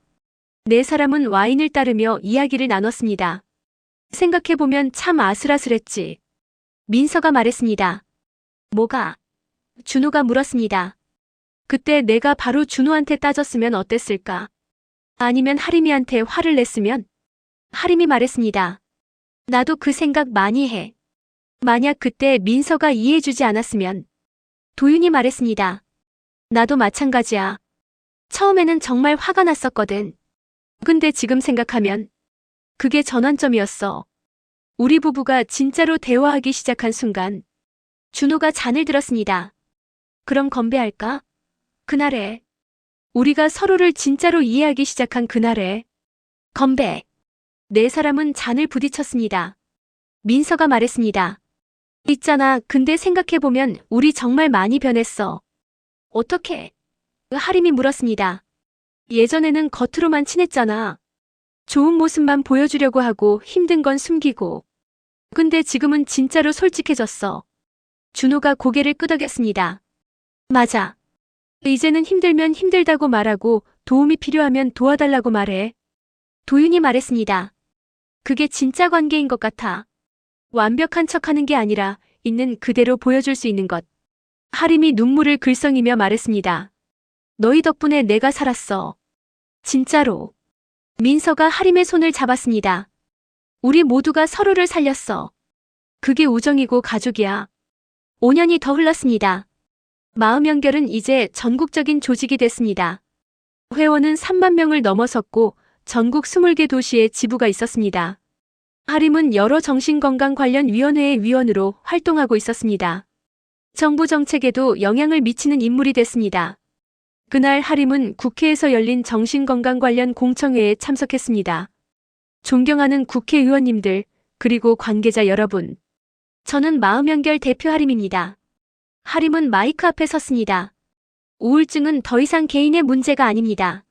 네 사람은 와인을 따르며 이야기를 나눴습니다. 생각해보면 참 아슬아슬했지. 민서가 말했습니다. 뭐가? 준호가 물었습니다. 그때 내가 바로 준호한테 따졌으면 어땠을까? 아니면 하림이한테 화를 냈으면? 하림이 말했습니다. 나도 그 생각 많이 해. 만약 그때 민서가 이해해주지 않았으면? 도윤이 말했습니다. 나도 마찬가지야. 처음에는 정말 화가 났었거든. 근데 지금 생각하면 그게 전환점이었어. 우리 부부가 진짜로 대화하기 시작한 순간 준호가 잔을 들었습니다. 그럼 건배할까? 그날에 우리가 서로를 진짜로 이해하기 시작한 그날에 건배. 네 사람은 잔을 부딪혔습니다. 민서가 말했습니다. 있잖아, 근데 생각해보면 우리 정말 많이 변했어. 어떻게? 하림이 물었습니다. 예전에는 겉으로만 친했잖아. 좋은 모습만 보여주려고 하고 힘든 건 숨기고. 근데 지금은 진짜로 솔직해졌어. 준호가 고개를 끄덕였습니다. 맞아. 이제는 힘들면 힘들다고 말하고 도움이 필요하면 도와달라고 말해. 도윤이 말했습니다. 그게 진짜 관계인 것 같아. 완벽한 척하는 게 아니라 있는 그대로 보여줄 수 있는 것. 하림이 눈물을 글썽이며 말했습니다. 너희 덕분에 내가 살았어. 진짜로. 민서가 하림의 손을 잡았습니다. 우리 모두가 서로를 살렸어. 그게 우정이고 가족이야. 5년이 더 흘렀습니다. 마음연결은 이제 전국적인 조직이 됐습니다. 회원은 3만 명을 넘어섰고 전국 20개 도시에 지부가 있었습니다. 하림은 여러 정신건강 관련 위원회의 위원으로 활동하고 있었습니다. 정부 정책에도 영향을 미치는 인물이 됐습니다. 그날 하림은 국회에서 열린 정신건강 관련 공청회에 참석했습니다. 존경하는 국회의원님들, 그리고 관계자 여러분. 저는 마음연결 대표 하림입니다. 하림은 마이크 앞에 섰습니다. 우울증은 더 이상 개인의 문제가 아닙니다.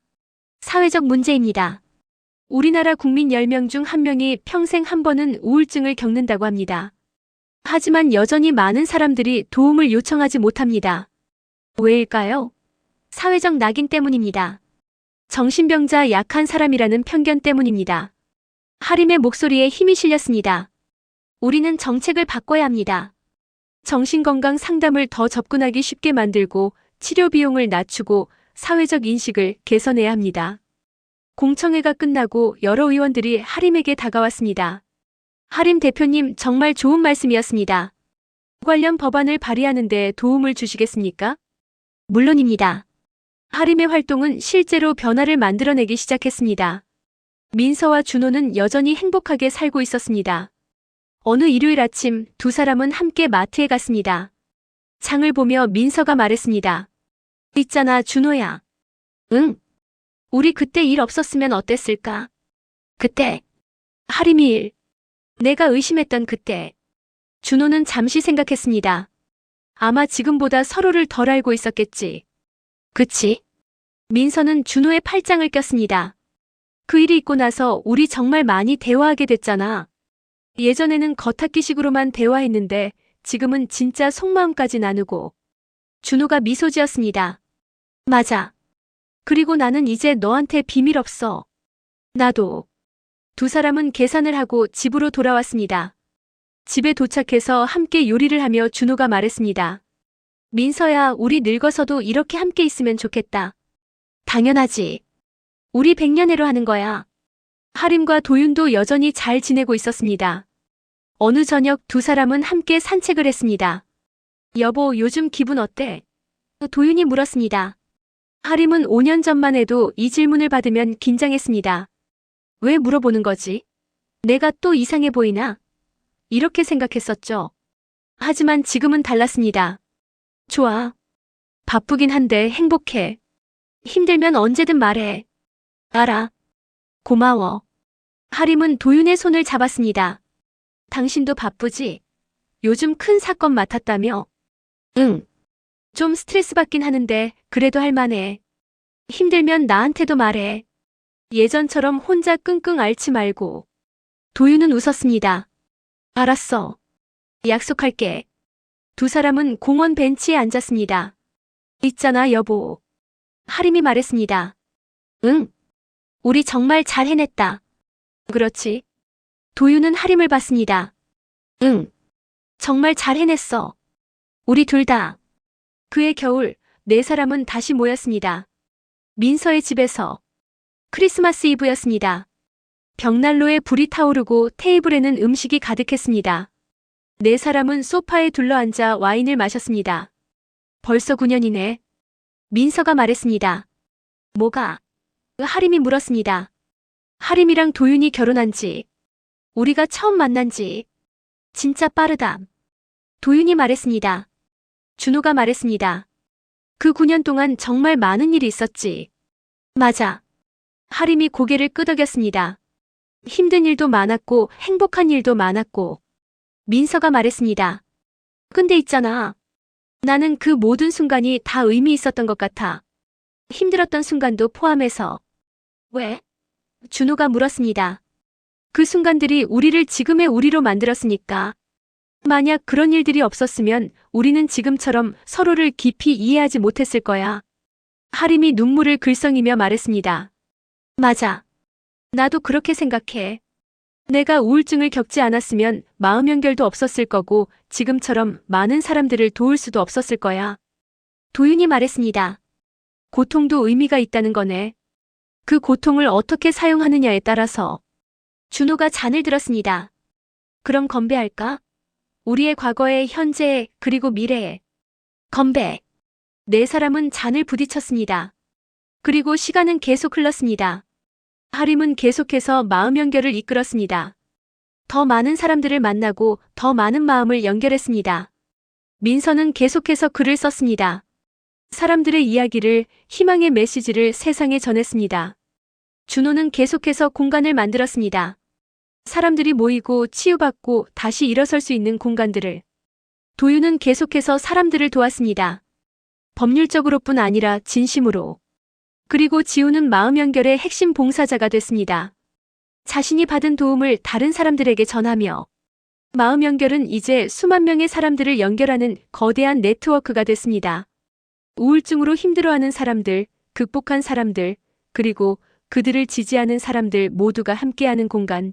사회적 문제입니다. 우리나라 국민 10명 중 1명이 평생 한 번은 우울증을 겪는다고 합니다. 하지만 여전히 많은 사람들이 도움을 요청하지 못합니다. 왜일까요? 사회적 낙인 때문입니다. 정신병자 약한 사람이라는 편견 때문입니다. 하림의 목소리에 힘이 실렸습니다. 우리는 정책을 바꿔야 합니다. 정신건강 상담을 더 접근하기 쉽게 만들고 치료 비용을 낮추고 사회적 인식을 개선해야 합니다. 공청회가 끝나고 여러 의원들이 하림에게 다가왔습니다. 하림 대표님, 정말 좋은 말씀이었습니다. 관련 법안을 발의하는 데 도움을 주시겠습니까? 물론입니다. 하림의 활동은 실제로 변화를 만들어내기 시작했습니다. 민서와 준호는 여전히 행복하게 살고 있었습니다. 어느 일요일 아침 두 사람은 함께 마트에 갔습니다. 장을 보며 민서가 말했습니다. 있잖아, 준호야. 응? 우리 그때 일 없었으면 어땠을까? 그때. 하림이 일. 내가 의심했던 그때. 준호는 잠시 생각했습니다. 아마 지금보다 서로를 덜 알고 있었겠지. 그치? 민서는 준호의 팔짱을 꼈습니다. 그 일이 있고 나서 우리 정말 많이 대화하게 됐잖아. 예전에는 겉핥기식으로만 대화했는데 지금은 진짜 속마음까지 나누고. 준호가 미소 지었습니다. 맞아. 그리고 나는 이제 너한테 비밀 없어. 나도. 두 사람은 계산을 하고 집으로 돌아왔습니다. 집에 도착해서 함께 요리를 하며 준호가 말했습니다. 민서야, 우리 늙어서도 이렇게 함께 있으면 좋겠다. 당연하지. 우리 100년회로 하는 거야. 하림과 도윤도 여전히 잘 지내고 있었습니다. 어느 저녁 두 사람은 함께 산책을 했습니다. 여보, 요즘 기분 어때? 도윤이 물었습니다. 하림은 5년 전만 해도 이 질문을 받으면 긴장했습니다. 왜 물어보는 거지? 내가 또 이상해 보이나? 이렇게 생각했었죠. 하지만 지금은 달랐습니다. 좋아. 바쁘긴 한데 행복해. 힘들면 언제든 말해. 알아. 고마워. 하림은 도윤의 손을 잡았습니다. 당신도 바쁘지? 요즘 큰 사건 맡았다며? 응. 좀 스트레스 받긴 하는데 그래도 할만해. 힘들면 나한테도 말해. 예전처럼 혼자 끙끙 앓지 말고. 도윤은 웃었습니다. 알았어. 약속할게. 두 사람은 공원 벤치에 앉았습니다. 있잖아, 여보. 하림이 말했습니다. 응. 우리 정말 잘 해냈다. 그렇지. 도윤은 하림을 봤습니다. 응. 정말 잘 해냈어. 우리 둘 다. 그해 겨울 네 사람은 다시 모였습니다. 민서의 집에서. 크리스마스 이브였습니다. 벽난로에 불이 타오르고 테이블에는 음식이 가득했습니다. 네 사람은 소파에 둘러앉아 와인을 마셨습니다. 벌써 9년이네. 민서가 말했습니다. 뭐가? 하림이 물었습니다. 하림이랑 도윤이 결혼한 지, 우리가 처음 만난 지, 진짜 빠르다. 도윤이 말했습니다. 준호가 말했습니다. 그 9년 동안 정말 많은 일이 있었지. 맞아. 하림이 고개를 끄덕였습니다. 힘든 일도 많았고 행복한 일도 많았고. 민서가 말했습니다. 근데 있잖아. 나는 그 모든 순간이 다 의미 있었던 것 같아. 힘들었던 순간도 포함해서. 왜? 준호가 물었습니다. 그 순간들이 우리를 지금의 우리로 만들었으니까. 만약 그런 일들이 없었으면 우리는 지금처럼 서로를 깊이 이해하지 못했을 거야. 하림이 눈물을 글썽이며 말했습니다. 맞아. 나도 그렇게 생각해. 내가 우울증을 겪지 않았으면 마음 연결도 없었을 거고 지금처럼 많은 사람들을 도울 수도 없었을 거야. 도윤이 말했습니다. 고통도 의미가 있다는 거네. 그 고통을 어떻게 사용하느냐에 따라서. 준호가 잔을 들었습니다. 그럼 건배할까? 우리의 과거에, 현재에, 그리고 미래에. 건배. 네 사람은 잔을 부딪혔습니다. 그리고 시간은 계속 흘렀습니다. 하림은 계속해서 마음 연결을 이끌었습니다. 더 많은 사람들을 만나고 더 많은 마음을 연결했습니다. 민서는 계속해서 글을 썼습니다. 사람들의 이야기를, 희망의 메시지를 세상에 전했습니다. 준호는 계속해서 공간을 만들었습니다. 사람들이 모이고 치유받고 다시 일어설 수 있는 공간들을. 도윤은 계속해서 사람들을 도왔습니다. 법률적으로뿐 아니라 진심으로. 그리고 지우는 마음 연결의 핵심 봉사자가 됐습니다. 자신이 받은 도움을 다른 사람들에게 전하며 마음 연결은 이제 수만 명의 사람들을 연결하는 거대한 네트워크가 됐습니다. 우울증으로 힘들어하는 사람들, 극복한 사람들, 그리고 그들을 지지하는 사람들 모두가 함께하는 공간.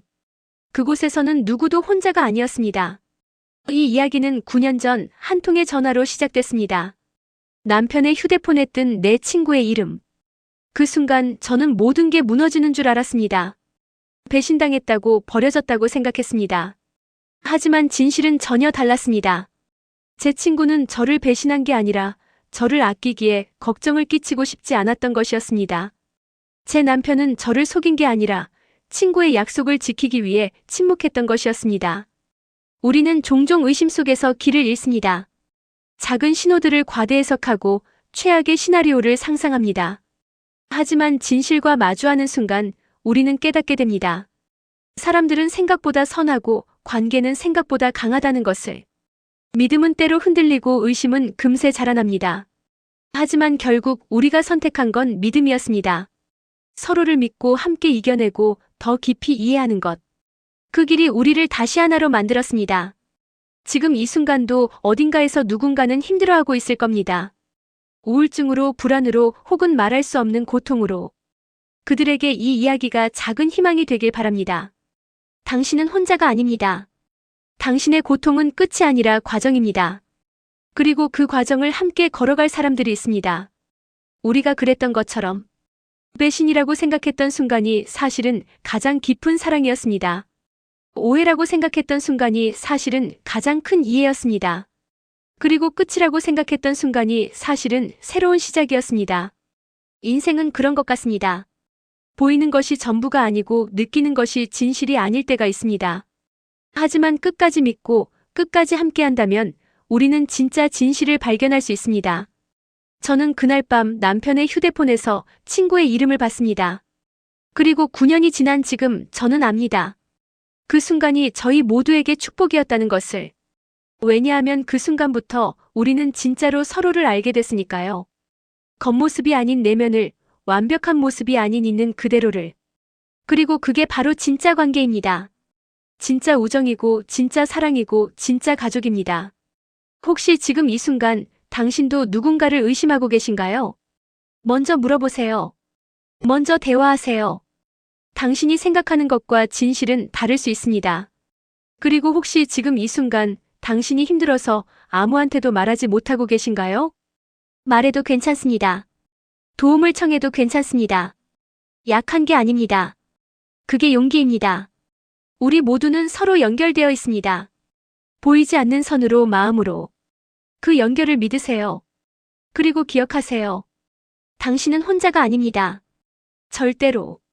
그곳에서는 누구도 혼자가 아니었습니다. 이 이야기는 9년 전 한 통의 전화로 시작됐습니다. 남편의 휴대폰에 뜬 내 친구의 이름. 그 순간 저는 모든 게 무너지는 줄 알았습니다. 배신당했다고 버려졌다고 생각했습니다. 하지만 진실은 전혀 달랐습니다. 제 친구는 저를 배신한 게 아니라 저를 아끼기에 걱정을 끼치고 싶지 않았던 것이었습니다. 제 남편은 저를 속인 게 아니라 친구의 약속을 지키기 위해 침묵했던 것이었습니다. 우리는 종종 의심 속에서 길을 잃습니다. 작은 신호들을 과대 해석하고 최악의 시나리오를 상상합니다. 하지만 진실과 마주하는 순간 우리는 깨닫게 됩니다. 사람들은 생각보다 선하고 관계는 생각보다 강하다는 것을. 믿음은 때로 흔들리고 의심은 금세 자라납니다. 하지만 결국 우리가 선택한 건 믿음이었습니다. 서로를 믿고 함께 이겨내고 더 깊이 이해하는 것. 그 길이 우리를 다시 하나로 만들었습니다. 지금 이 순간도 어딘가에서 누군가는 힘들어하고 있을 겁니다. 우울증으로, 불안으로, 혹은 말할 수 없는 고통으로. 그들에게 이 이야기가 작은 희망이 되길 바랍니다. 당신은 혼자가 아닙니다. 당신의 고통은 끝이 아니라 과정입니다. 그리고 그 과정을 함께 걸어갈 사람들이 있습니다. 우리가 그랬던 것처럼. 배신이라고 생각했던 순간이 사실은 가장 깊은 사랑이었습니다. 오해라고 생각했던 순간이 사실은 가장 큰 이해였습니다. 그리고 끝이라고 생각했던 순간이 사실은 새로운 시작이었습니다. 인생은 그런 것 같습니다. 보이는 것이 전부가 아니고 느끼는 것이 진실이 아닐 때가 있습니다. 하지만 끝까지 믿고 끝까지 함께한다면 우리는 진짜 진실을 발견할 수 있습니다. 저는 그날 밤 남편의 휴대폰에서 친구의 이름을 봤습니다. 그리고 9년이 지난 지금 저는 압니다. 그 순간이 저희 모두에게 축복이었다는 것을. 왜냐하면 그 순간부터 우리는 진짜로 서로를 알게 됐으니까요. 겉모습이 아닌 내면을, 완벽한 모습이 아닌 있는 그대로를. 그리고 그게 바로 진짜 관계입니다. 진짜 우정이고 진짜 사랑이고 진짜 가족입니다. 혹시 지금 이 순간 당신도 누군가를 의심하고 계신가요? 먼저 물어보세요. 먼저 대화하세요. 당신이 생각하는 것과 진실은 다를 수 있습니다. 그리고 혹시 지금 이 순간 당신이 힘들어서 아무한테도 말하지 못하고 계신가요? 말해도 괜찮습니다. 도움을 청해도 괜찮습니다. 약한 게 아닙니다. 그게 용기입니다. 우리 모두는 서로 연결되어 있습니다. 보이지 않는 선으로 마음으로. 그 연결을 믿으세요. 그리고 기억하세요. 당신은 혼자가 아닙니다. 절대로.